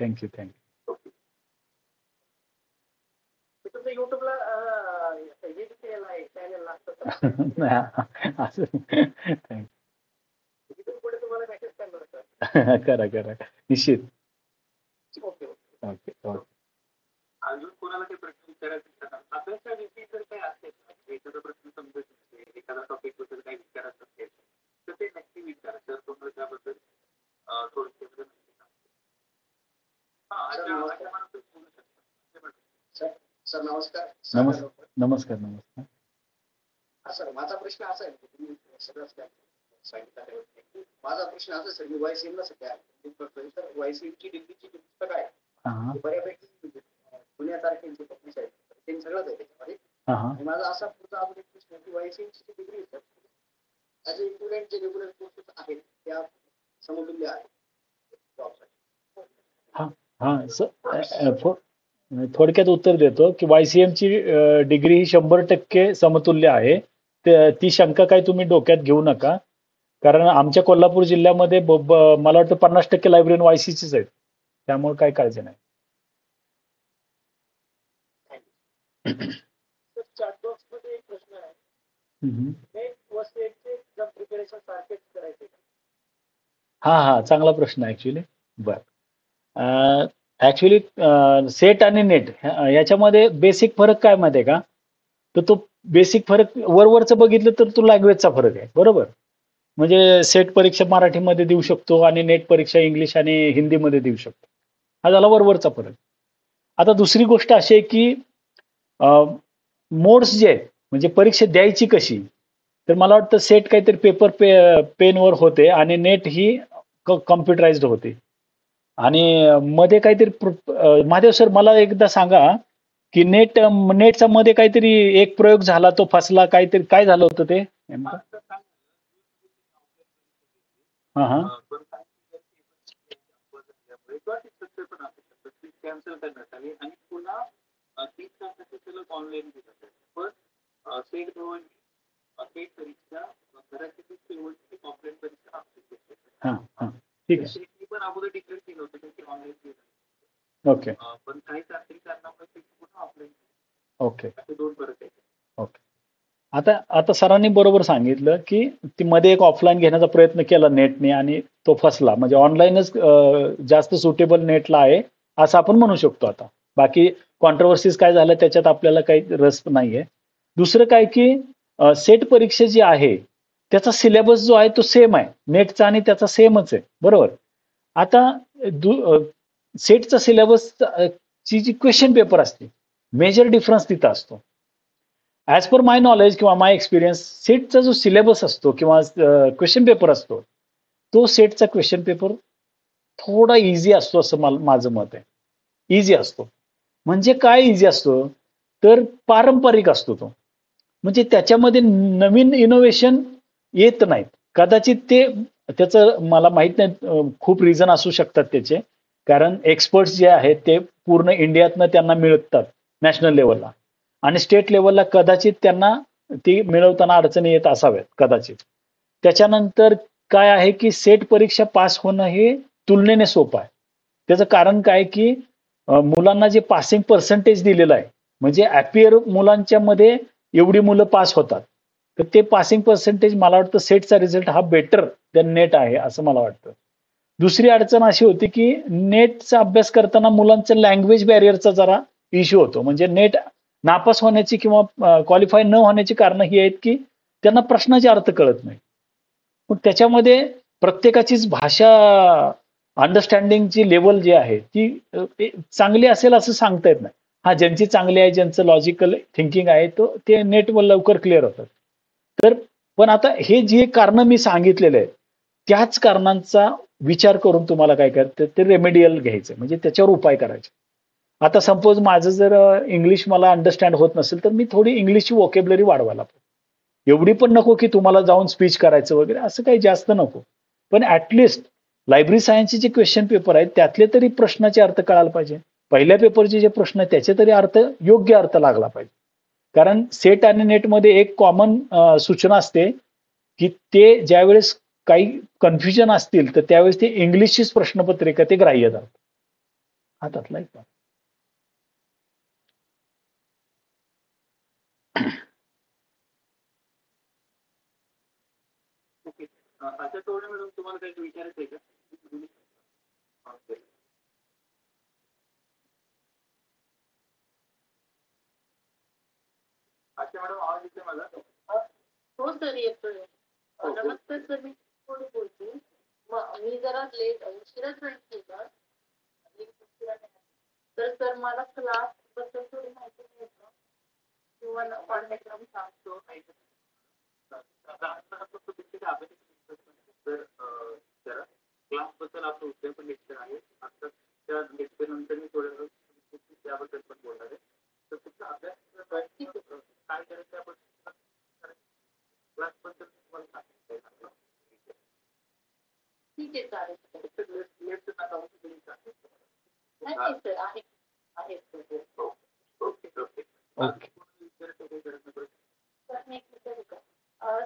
Thank you thank you. तुमचं युट्यूबला हे केलं आहे चॅनलला असं थँक्यू. इथून पुढे तुम्हाला मेसेज करणार सर. करा करा निश्चित. Okay okay okay okay. अजून कोणाला काही प्रश्न विचारायचे अभ्यासाविषयी जर काही असेल एखादा प्रश्न सर नमस्कार. नमस्कार. हा सर, माझा प्रश्न असा आहे की तुम्ही सगळंच काय सांगितलं. माझा प्रश्न असा सर, मी वायसीएमला सध्या करतोय. तर वायसीएमची डिग्रीची पुस्तक आहे ती बऱ्यापैकी पुण्यासारख्यांची पब्लिश आहे, ते सगळंच आहे त्याच्यामध्ये. आणि माझा असा पुढचा अजून एक प्रश्न आहे की वायसीएमची डिग्री ॲज ए स्टुडंट जे रेग्युलर कोर्सेस आहेत त्या समतुल्य आहेत जॉबसाठी. थोडक्यात उत्तर देतो की वायसीएमची डिग्री ही 100% समतुल्य आहे. ती शंका काही तुम्ही डोक्यात घेऊ नका, कारण आमच्या कोल्हापूर जिल्ह्यामध्ये मला वाटतं 50% लायब्ररी वायसीचीच आहेत, त्यामुळे काही काळजी नाही. चॅटबॉक्समध्ये एक प्रश्न आहे, प्रिपरेशन सारखेच करायचे? हा चांगला प्रश्न आहे ऍक्च्युली. बर, ऍक्च्युली सेट आणि नेट याच्यामध्ये बेसिक फरक काय माहिती आहे का? तर तो बेसिक फरक वरवरचं बघितलं तर तो लँग्वेजचा फरक आहे, बरोबर. म्हणजे सेट परीक्षा मराठीमध्ये देऊ शकतो आणि नेट परीक्षा इंग्लिश आणि हिंदीमध्ये देऊ शकतो, हा झाला वरवरचा फरक. आता दुसरी गोष्ट अशी आहे की मोड्स जे आहेत, म्हणजे परीक्षा द्यायची कशी, तर मला वाटतं सेट काहीतरी पेपर पेनवर होते आणि नेट ही कॉम्प्युटराइज्ड होते. आणि मध्ये काहीतरी महादेव सर मला एकदा सांगा की नेटचा मध्ये काहीतरी एक प्रयोग झाला, तो फसला, काहीतरी काय झालं होतं ते नेमकं? कॅन्सल करण्यात आली आणि पुन्हा 30 तासाचे सलग ऑनलाईन घेत पण सेट भवन सेट परीक्षा घराची शेवटची ऑफलाईन परीक्षा ठीक आहे. ती पण अगोदर डिक्लेअर केलं होतं की ऑनलाईन केलं. ओके. पण काही तांत्रिक कारणामुळे पुन्हा ऑफलाईन. ओके. असे दोन फरक आहेत. ओके. आता सरांनी बरोबर सांगितलं की ती मध्ये एक ऑफलाईन घेण्याचा प्रयत्न केला नेटने आणि तो फसला. म्हणजे ऑनलाईनच जास्त सुटेबल नेटला आहे असं आपण म्हणू शकतो. आता बाकी कॉन्ट्रोवर्सीज काय झालं त्याच्यात आपल्याला काही रस नाहीये. दुसरं काय की सेट परीक्षा जी आहे त्याचा सिलेबस जो आहे तो सेम आहे, नेटचा आणि त्याचा सेमच आहे, बरोबर. आता सेटचा सिलेबस ची जी क्वेश्चन पेपर असते, मेजर डिफरन्स तिथं असतो. ॲज पर माय नॉलेज किंवा माय एक्सपिरियन्स, सेटचा जो सिलेबस असतो किंवा क्वेश्चन पेपर असतो, तो सेटचा क्वेश्चन पेपर थोडा इझी असतो असं माझं मत आहे. इझी असतो म्हणजे काय इझी असतो, तर पारंपरिक असतो तो. म्हणजे त्याच्यामध्ये नवीन इनोव्हेशन येत नाहीत. कदाचित त्याचं मला माहित नाही, खूप रिझन असू शकतात त्याचे, कारण एक्सपर्ट्स जे आहेत ते पूर्ण इंडियातनं त्यांना मिळतात नॅशनल लेवलला, आणि स्टेट लेवलला कदाचित त्यांना ती मिळवताना अडचणी येत असाव्यात कदाचित. त्याच्यानंतर काय आहे की सेट परीक्षा पास होणं हे तुलनेने सोपं आहे. त्याचं कारण काय की मुलांना जे पासिंग पर्सेंटेज दिलेलं आहे, म्हणजे ॲपियर मुलांच्या मध्ये एवढी मुलं पास होतात, तर ते पासिंग पर्सेंटेज मला वाटतं सेटचा रिझल्ट हा बेटर दॅन नेट आहे असं मला वाटतं. दुसरी अडचण अशी होती की नेटचा अभ्यास करताना मुलांच्या लँग्वेज बॅरियरचा जरा इश्यू होतो. म्हणजे नेट नापास होण्याची किंवा क्वालिफाय न होण्याची कारणं ही आहेत की त्यांना प्रश्नाचे अर्थ कळत नाही. पण त्याच्यामध्ये प्रत्येकाचीच भाषा अंडरस्टँडिंगची लेवल जी आहे ती चांगली असेल असं सांगता येत नाही. हा, ज्यांची चांगली आहे, ज्यांचं लॉजिकल थिंकिंग आहे, ते नेटवर लवकर क्लिअर होतात. तर पण आता हे जे कारण मी सांगितलेले आहेत, त्याच कारणांचा विचार करून तुम्हाला काय करायचं, ते रेमेडियल घ्यायचं, म्हणजे त्याच्यावर उपाय करायचे. आता सपोज माझं जर इंग्लिश मला अंडरस्टँड होत नसेल तर मी थोडी इंग्लिशची वोकॅब्युलरी वाढवायला पाहिजे. एवढी पण नको की तुम्हाला जाऊन स्पीच करायचं वगैरे, असं काही जास्त नको. पण ऍटलिस्ट लायब्ररी सायन्सचे जे क्वेश्चन पेपर आहेत त्यातले तरी प्रश्नाचे अर्थ कळायला पाहिजे. पहिल्या पेपरचे जे प्रश्न आहेत त्याचे तरी योग्य अर्थ लागला पाहिजे. कारण सेट आणि नेटमध्ये एक कॉमन सूचना असते की ते ज्यावेळेस काही कन्फ्युजन असतील तर त्यावेळेस ते इंग्लिशचीच प्रश्नपत्रिका ते ग्राह्य धरतात. हा त्यातला एक भाग. ओके. अच्छा टोळी मॅडम, तुम्हाला काही विचारायचं आहे का? अच्छा मॅडम, आवाज येतोय मला? हो सर, येतोय. नमस्कार सर, मी थोडी बोलते. मी जरा लेट उशिरा जॉईन केला तर सर मला क्लास बद्दल थोडी माहिती मिळतं किंवा कॉन्टॅक्ट करून सांगतो. तर जरा क्लास बद्दल आपलं उद्या पण लेक्चर आहे. आता त्या लेक्चर नंतर मी थोडं त्याबद्दल पण बोलणार आहे. तर तुमचा अभ्यास काय करायचं आपण क्लास बद्दल तुम्हाला सांगितलं. ठीक आहे, चालेल. लेफ्ट नका नाही सर, आहे आहे sir. Okay okay okay. Sir, मी एक विचारू का?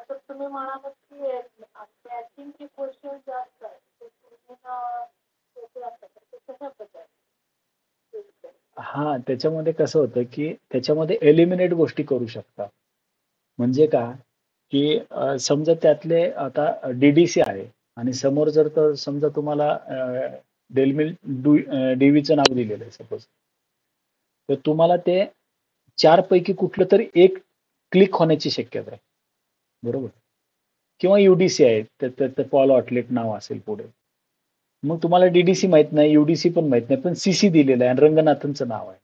तर तुम्ही म्हणालात की मॅचिंगचे क्वेश्चन जास्त आहेत ते सोपे असतात, ते कशा प्रकारे? हा, त्याच्यामध्ये कसं होतं की त्याच्यामध्ये एलिमिनेट गोष्टी करू शकता. म्हणजे का की समजा त्यातले आता डीडीसी आहे आणि समोर जर तर समजा तुम्हाला डेलमिल डीव्हीचं नाव दिलेलं आहे सपोज, तर तुम्हाला ते 4 पैकी कुठलं तरी एक क्लिक होण्याची शक्यता आहे, बरोबर? किंवा युडीसी आहे, तर पॉल ऑटलेट नाव असेल पुढे. मग तुम्हाला डीडीसी माहित नाही, युडीसी पण माहित नाही, पण सीसी दिलेलं आहे आणि रंगनाथनचं नाव आहे.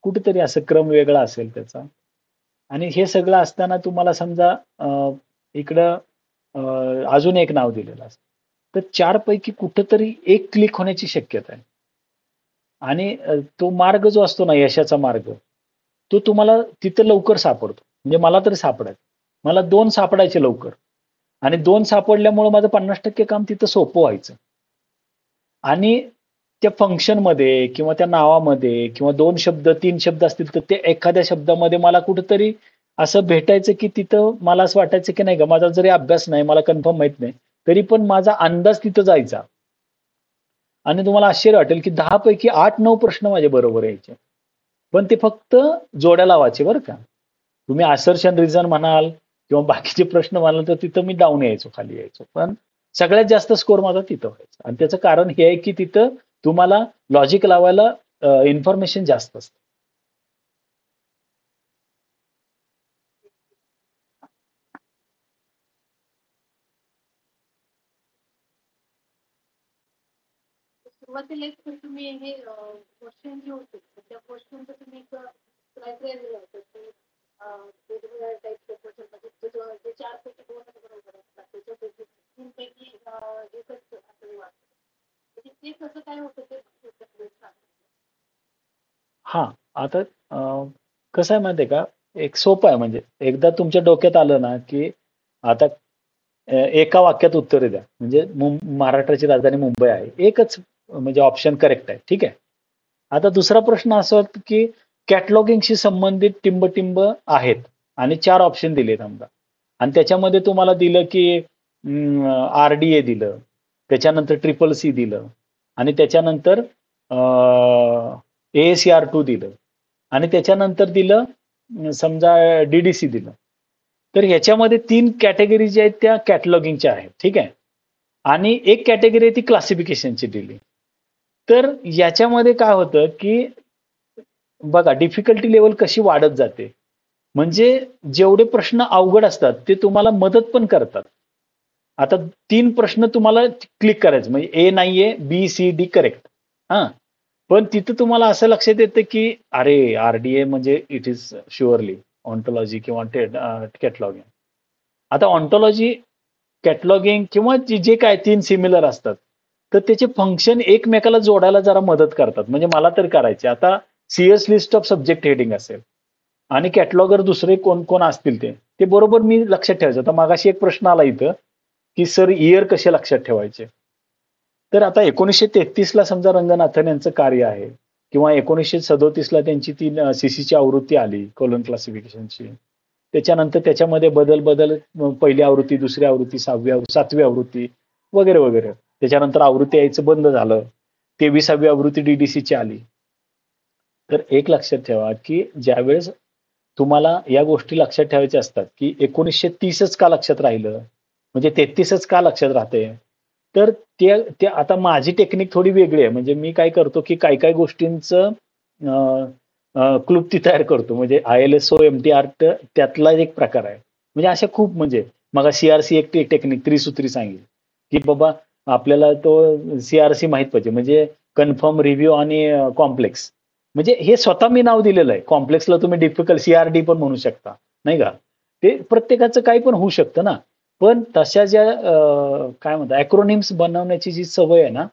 कुठेतरी असं क्रम वेगळा असेल त्याचा. आणि हे सगळं असताना तुम्हाला समजा इकडं अजून एक नाव दिलेलं असतं, तर 4 पैकी कुठंतरी एक क्लिक होण्याची शक्यता आहे. आणि तो मार्ग जो असतो ना, यशाचा मार्ग, तो तुम्हाला तिथं लवकर सापडतो. म्हणजे मला तरी सापडायचं, मला 2 सापडायचे लवकर आणि 2 सापडल्यामुळे माझं 50% काम तिथं सोपं व्हायचं. आणि त्या फंक्शनमध्ये किंवा त्या नावामध्ये किंवा 2 शब्द 3 शब्द असतील तर ते एखाद्या शब्दामध्ये मला कुठेतरी असं भेटायचं की तिथं मला असं वाटायचं की नाही का, माझा जरी अभ्यास नाही, मला कन्फर्म माहित नाही, तरी पण माझा अंदाज तिथं जायचा. आणि तुम्हाला आश्चर्य वाटेल की 10 पैकी 8-9 प्रश्न माझे बरोबर यायचे. पण ते फक्त जोड्या लावायचे बरं का. तुम्ही असर्शन रिझन म्हणाल किंवा बाकीचे प्रश्न म्हणाल तर तिथं मी डाऊन यायचो, खाली यायचो. पण सगळ्यात जास्त स्कोर माझा तिथं व्हायचा. आणि त्याचं कारण हे आहे की तिथं तुम्हाला लॉजिक लावायला इन्फॉर्मेशन जास्त असतं. सुरुवातीला एक तर तुम्ही हे क्वेश्चन जे होते त्या क्वेश्चनचं तुम्ही क्रायटेरिया होतं की वेगवेगळ्या टाईपचे क्वेश्चन, म्हणजे जे 4 पैकी 2 बरोबर असतात, त्याच्यापैकी 3 पैकी एकच असं वाटतं. ते कसं काय होतं ते सांगा. हा, आता कसं आहे माहिती आहे का, एक सोपं आहे. म्हणजे एकदा तुमच्या डोक्यात आलं ना की आता एका वाक्यात उत्तरे द्या. म्हणजे महाराष्ट्राची राजधानी मुंबई आहे, एकच म्हणजे ऑप्शन करेक्ट आहे, ठीक आहे. आता दुसरा प्रश्न असा होता की कॅटलॉगिंगशी संबंधित टिंब आहेत आणि 4 ऑप्शन दिलेत समजा. आणि त्याच्यामध्ये तुम्हाला दिलं की RDA दिलं, त्याच्यानंतर CCC दिलं आणि त्याच्यानंतर ASCR2 दिलं आणि त्याच्यानंतर दिलं समजा DDC दिलं. तर ह्याच्यामध्ये 3 कॅटेगरी ज्या आहेत त्या कॅटलॉगिंगच्या आहेत, ठीक आहे. आणि एक कॅटेगरी आहे ती क्लासिफिकेशनची दिली. तर याच्यामध्ये काय होतं की बघा डिफिकल्टी लेवल कशी वाढत जाते. म्हणजे जेवढे प्रश्न अवघड असतात ते तुम्हाला मदत पण करतात. आता 3 प्रश्न तुम्हाला क्लिक करायचे, म्हणजे ए नाहीये, BCD करेक्ट. हा, पण तिथं तुम्हाला असं लक्षात येतं की अरे RDA म्हणजे इट इज शुअरली ऑन्टॉलॉजी किंवा कॅटलॉगिंग. आता ऑन्टॉलॉजी, कॅटलॉगिंग किंवा जे काय 3 सिमिलर असतात, तर त्याचे फंक्शन एकमेकाला जोडायला जरा मदत करतात. म्हणजे मला तर करायचे. आता CS list of subject heading असेल आणि कॅटलॉगर दुसरे कोण कोण असतील ते बरोबर मी लक्षात ठेवायचं. आता मागाशी एक प्रश्न आला इथं की सर इयर कसे लक्षात ठेवायचे. तर आता 1933 ला समजा रंगनाथन यांचं कार्य आहे किंवा 1937 ला त्यांची 3 CCची आवृत्ती आली कोलन क्लासिफिकेशनची. त्याच्यानंतर त्याच्यामध्ये बदल पहिली आवृत्ती, दुसरी आवृत्ती, 7वी आवृत्ती वगैरे वगैरे. त्याच्यानंतर आवृत्ती यायचं बंद झालं. 23वी आवृत्ती DDCची आली. तर एक लक्षात ठेवा की ज्यावेळेस तुम्हाला या गोष्टी लक्षात ठेवायच्या असतात की 1930च का लक्षात राहिलं, म्हणजे 33च का लक्षात राहते, तर ते आता माझी टेक्निक थोडी वेगळी आहे. म्हणजे मी काय करतो की काही गोष्टींचं क्लुप्ती तयार करतो. म्हणजे ILSO MTR त्यातला एक प्रकार आहे. म्हणजे अशा खूप, म्हणजे मग CRC एक टेक्निक त्रिसूत्री सांगितली की बाबा आपल्याला तो CRC माहित पाहिजे, म्हणजे कन्फर्म, रिव्ह्यू आणि कॉम्प्लेक्स. म्हणजे हे स्वतः मी नाव दिलेलं आहे. कॉम्प्लेक्सला तुम्ही डिफिकल्ट CRD पण म्हणू शकता, नाही का? ते प्रत्येकाचं काही पण होऊ शकतं ना. पण तशा ज्या काय म्हणतात अॅक्रोनिम्स बनवण्याची जी सवय आहे ना,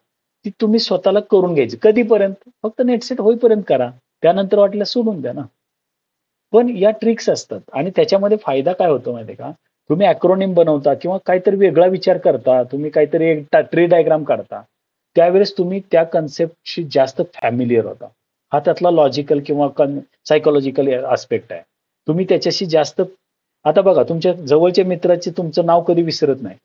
ती तुम्ही स्वतःला करून घ्यायची. कधीपर्यंत? फक्त नेट सेट होईपर्यंत करा. त्यानंतर वाटल्यास सोडून द्या ना. पण या ट्रिक्स असतात आणि त्याच्यामध्ये फायदा काय होतो माहिती आहे का? तुम्ही अॅक्रोनिम बनवता किंवा काहीतरी वेगळा विचार करता, तुम्ही काहीतरी एक ट्री डायग्राम काढता. त्यावेळेस तुम्ही त्या कन्सेप्टशी जास्त फॅमिलिअर होता. हा त्यातला लॉजिकल किंवा सायकॉलॉजिकल आस्पेक्ट आहे. तुम्ही त्याच्याशी जास्त आता बघा तुमच्या जवळच्या मित्राचे तुमचं नाव कधी विसरत नाही.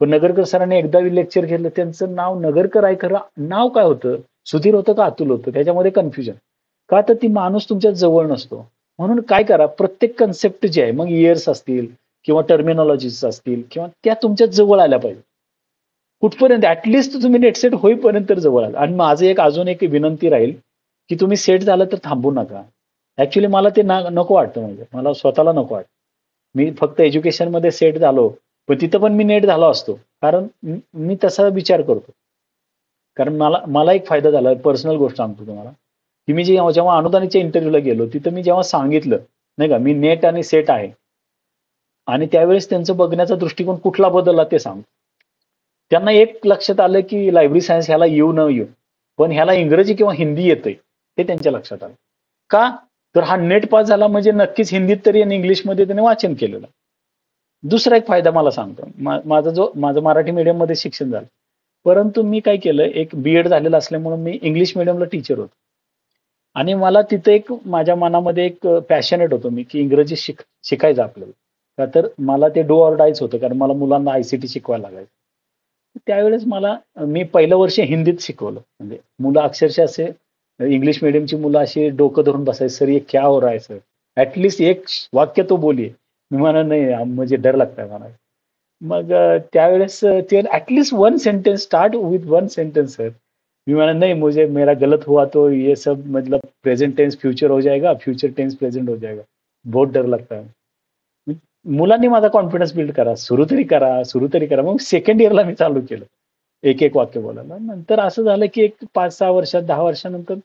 पण नगरकर सरांनी एकदा लेक्चर घेतलं त्यांचं नाव नगरकर आहे खरं नाव काय होतं? सुधीर होतं का अतुल होतं? त्याच्यामध्ये कन्फ्युजन. का तर ती माणूस तुमच्या जवळ नसतो. म्हणून काय करा प्रत्येक कन्सेप्ट जे आहे मग इयर्स असतील किंवा टर्मिनॉलॉजीज असतील किंवा त्या तुमच्या जवळ आल्या पाहिजे. कुठपर्यंत ऍटलिस्ट तुम्ही नेट सेट होईपर्यंत तर जवळ आला. आणि माझं एक अजून एक विनंती राहील की तुम्ही सेट झालं तर थांबू नका. ऍक्च्युली मला ते नको वाटतं म्हणजे मला स्वतःला नको वाटतं. मी फक्त एज्युकेशनमध्ये सेट झालो पण तिथं पण मी नेट झालो असतो. कारण मी तसा विचार करतो. कारण मला मला एक फायदा झाला पर्सनल गोष्ट सांगतो तुम्हाला. की मी जेव्हा अनुदानीच्या इंटरव्ह्यूला गेलो तिथं मी जेव्हा सांगितलं नाही का मी नेट आणि सेट आहे. आणि त्यावेळेस त्यांचं बघण्याचा दृष्टिकोन कुठला बदलला ते सांग. त्यांना एक लक्षात आलं की लायब्ररी सायन्स ह्याला येऊ न येऊ पण ह्याला इंग्रजी किंवा हिंदी येतंय हे त्यांच्या लक्षात आलं. का? तर हा नेट पास झाला म्हणजे नक्कीच हिंदीत तरी आणि इंग्लिशमध्ये त्याने वाचन केलेलं. दुसरा एक फायदा मला सांगतो. माझं मराठी मीडियम मध्ये शिक्षण झालं. परंतु मी काय केलं एक B.Ed झालेलं असल्यामुळे मी इंग्लिश मीडियमला टीचर होतो. आणि मला तिथे एक माझ्या मनामध्ये एक पॅशनेट होतो मी की इंग्रजी शिकायचं आपल्याला. का तर मला ते डू ऑर डायच होतं कारण मला मुलांना ICT शिकवायला लागायचं. त्यावेळेस मला मी पहिलं वर्ष हिंदीत शिकवलं. म्हणजे मुलं अक्षरशः असे इंग्लिश मीडियमची मुलं अशी डोकं धरून बसायचं सर ये क्या हो रहा है सर. ऍटलीस्ट एक वाक्य तो बोलिये. मी म्हणा नाही म्हणजे डर लागतंय मला. मग त्यावेळेस ते at least one sentence start with one sentence sir. मी म्हणा नहीं मुझे मेरा गलत हुआ तो ये सब मतलब प्रेजेंट टेंस फ्युचर हो जाएगा फ्युचर टेंस प्रेजेंट हो जाएगा. बहुत डर लगता है. मुलांनी माझा कॉन्फिडन्स बिल्ड करा सुरू तरी करा मग सेकंड इयरला मी चालू केलं. एक वाक्य बोलायला. नंतर असं झालं की एक 5-6 वर्षात 10 वर्षानंतर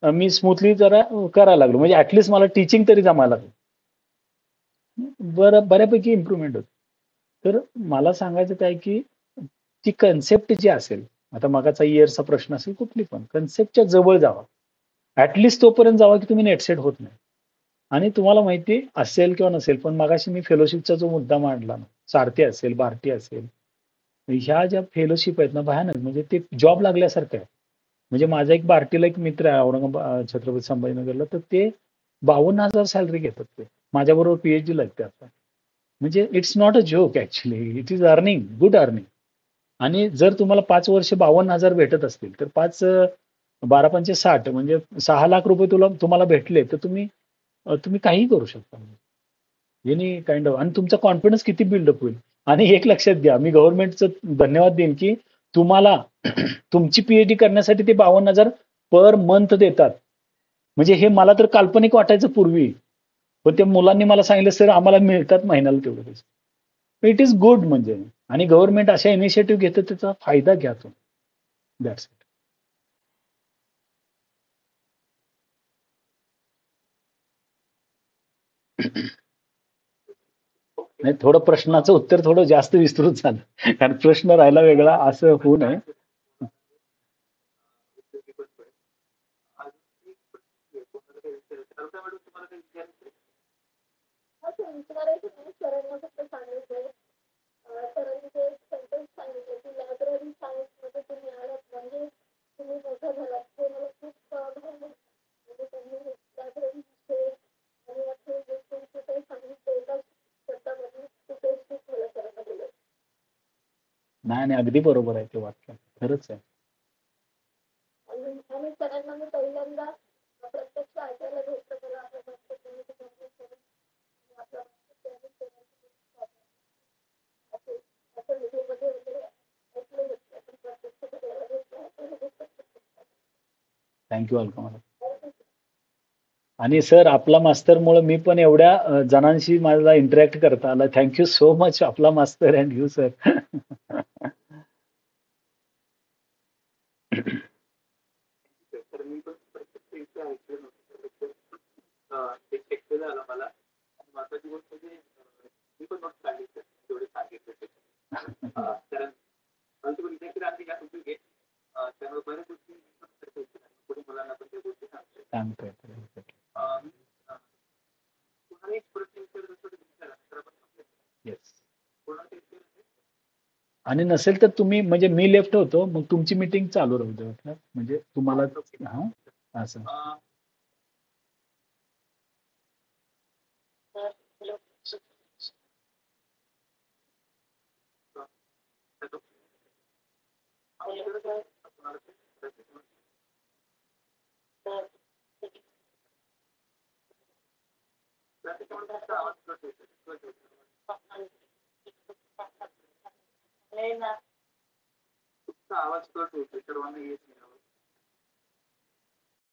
मी स्मूथली जरा करायला लागलो. म्हणजे ऍटलीस्ट मला टीचिंग तरी जमायला लागलं. बऱ्यापैकी इम्प्रुव्हमेंट होती. तर मला सांगायचं काय की ती कन्सेप्ट जी असेल आता मगाचा इयर्सचा प्रश्न असेल कुठली पण कन्सेप्टच्या जवळ जावा. ऍटलीस्ट तोपर्यंत जावा की तुम्ही नेटसेट होत नाही. आणि तुम्हाला माहिती असेल किंवा नसेल पण मगाशी मी फेलोशिपचा जो मुद्दा मांडला ना सारथी असेल भारती असेल ह्या ज्या फेलोशिप आहेत ना भयानक म्हणजे ते जॉब लागल्यासारखं आहे. म्हणजे माझा एक भारतीला एक मित्र आहे औरंगाबाद छत्रपती संभाजीनगरला तर ते 52,000 सॅलरी घेतात ते. माझ्याबरोबर PhD ला आहेत ते आता. म्हणजे it's not a joke actually it is earning good earning. आणि जर तुम्हाला 5 वर्ष 52,000 भेटत असतील तर 12 पंचे 60 म्हणजे 6 लाख रुपये तुम्हाला भेटले तर तुम्ही काहीही करू शकता. एनी काइंड ऑफ आणि तुमचा कॉन्फिडन्स किती बिल्डअप होईल. आणि एक लक्षात घ्या मी गव्हर्नमेंटचं धन्यवाद देईन की तुम्हाला तुमची PhD करण्यासाठी ते 52,000 पर मंथ देतात. म्हणजे हे मला तर काल्पनिक वाटायचं पूर्वी. पण त्या मुलांनी मला सांगितलं सर आम्हाला मिळतात महिन्याला तेवढे पैसे. इट इज गुड म्हणजे आणि गव्हर्नमेंट अशा इनिशिएटिव्ह घेतं त्याचा फायदा घ्या तुम्ही. That's it. नाही थोडं प्रश्नाचं उत्तर थोडं जास्त विस्तृत झालं. कारण प्रश्न राहिला वेगळा असं होऊ नये. उपयोगी पण पडेल. अजून एक प्रश्न आहे, कोणाला काही विचारायचं शारदा मॅडम तुम्हाला काही विचारायचं आहे? असं विचारायचं नाही सरांना फक्त सांगितलं सरांनी ते एक सेंटेन्स सांगितलं की लायब्ररी सायन्स मध्ये तुम्ही आलात म्हणजे तुम्ही मोठा झालात ते मला खूप भावलं. म्हणजे त्यांनी लायब्ररी आणि असे जे तुमचे काही सांगितलं एकाच शब्दामध्ये कुठे खूप मला सरांना बोलत. नाही अगदी बरोबर आहे ते वाक्य खरंच आहे. आणि सरांना मी पहिल्यांदा प्रत्यक्ष ऐकायला भेटलं मला असं वाटतं की आपला असं व्हिडिओमध्ये वगैरे ऐकलं होतं पण प्रत्यक्ष बघायला भेटलं. Thank you welcome. आणि सर आपला मास्तरमुळे मी पण एवढ्या जणांशी मला इंटरॅक्ट करता आला. थँक्यू सो मच आपला मास्तर अँड यू सर. तर मी पण प्रत्यक्ष इथे ऐकलं नव्हतं. आणि नसेल तर तुम्ही म्हणजे मी लेफ्ट होतो मग तुमची मीटिंग चालू राहू द्या म्हणजे तुम्हाला हा असं हॅलो तुमचा आवाज कट होतोय सर्वांना येत नाही.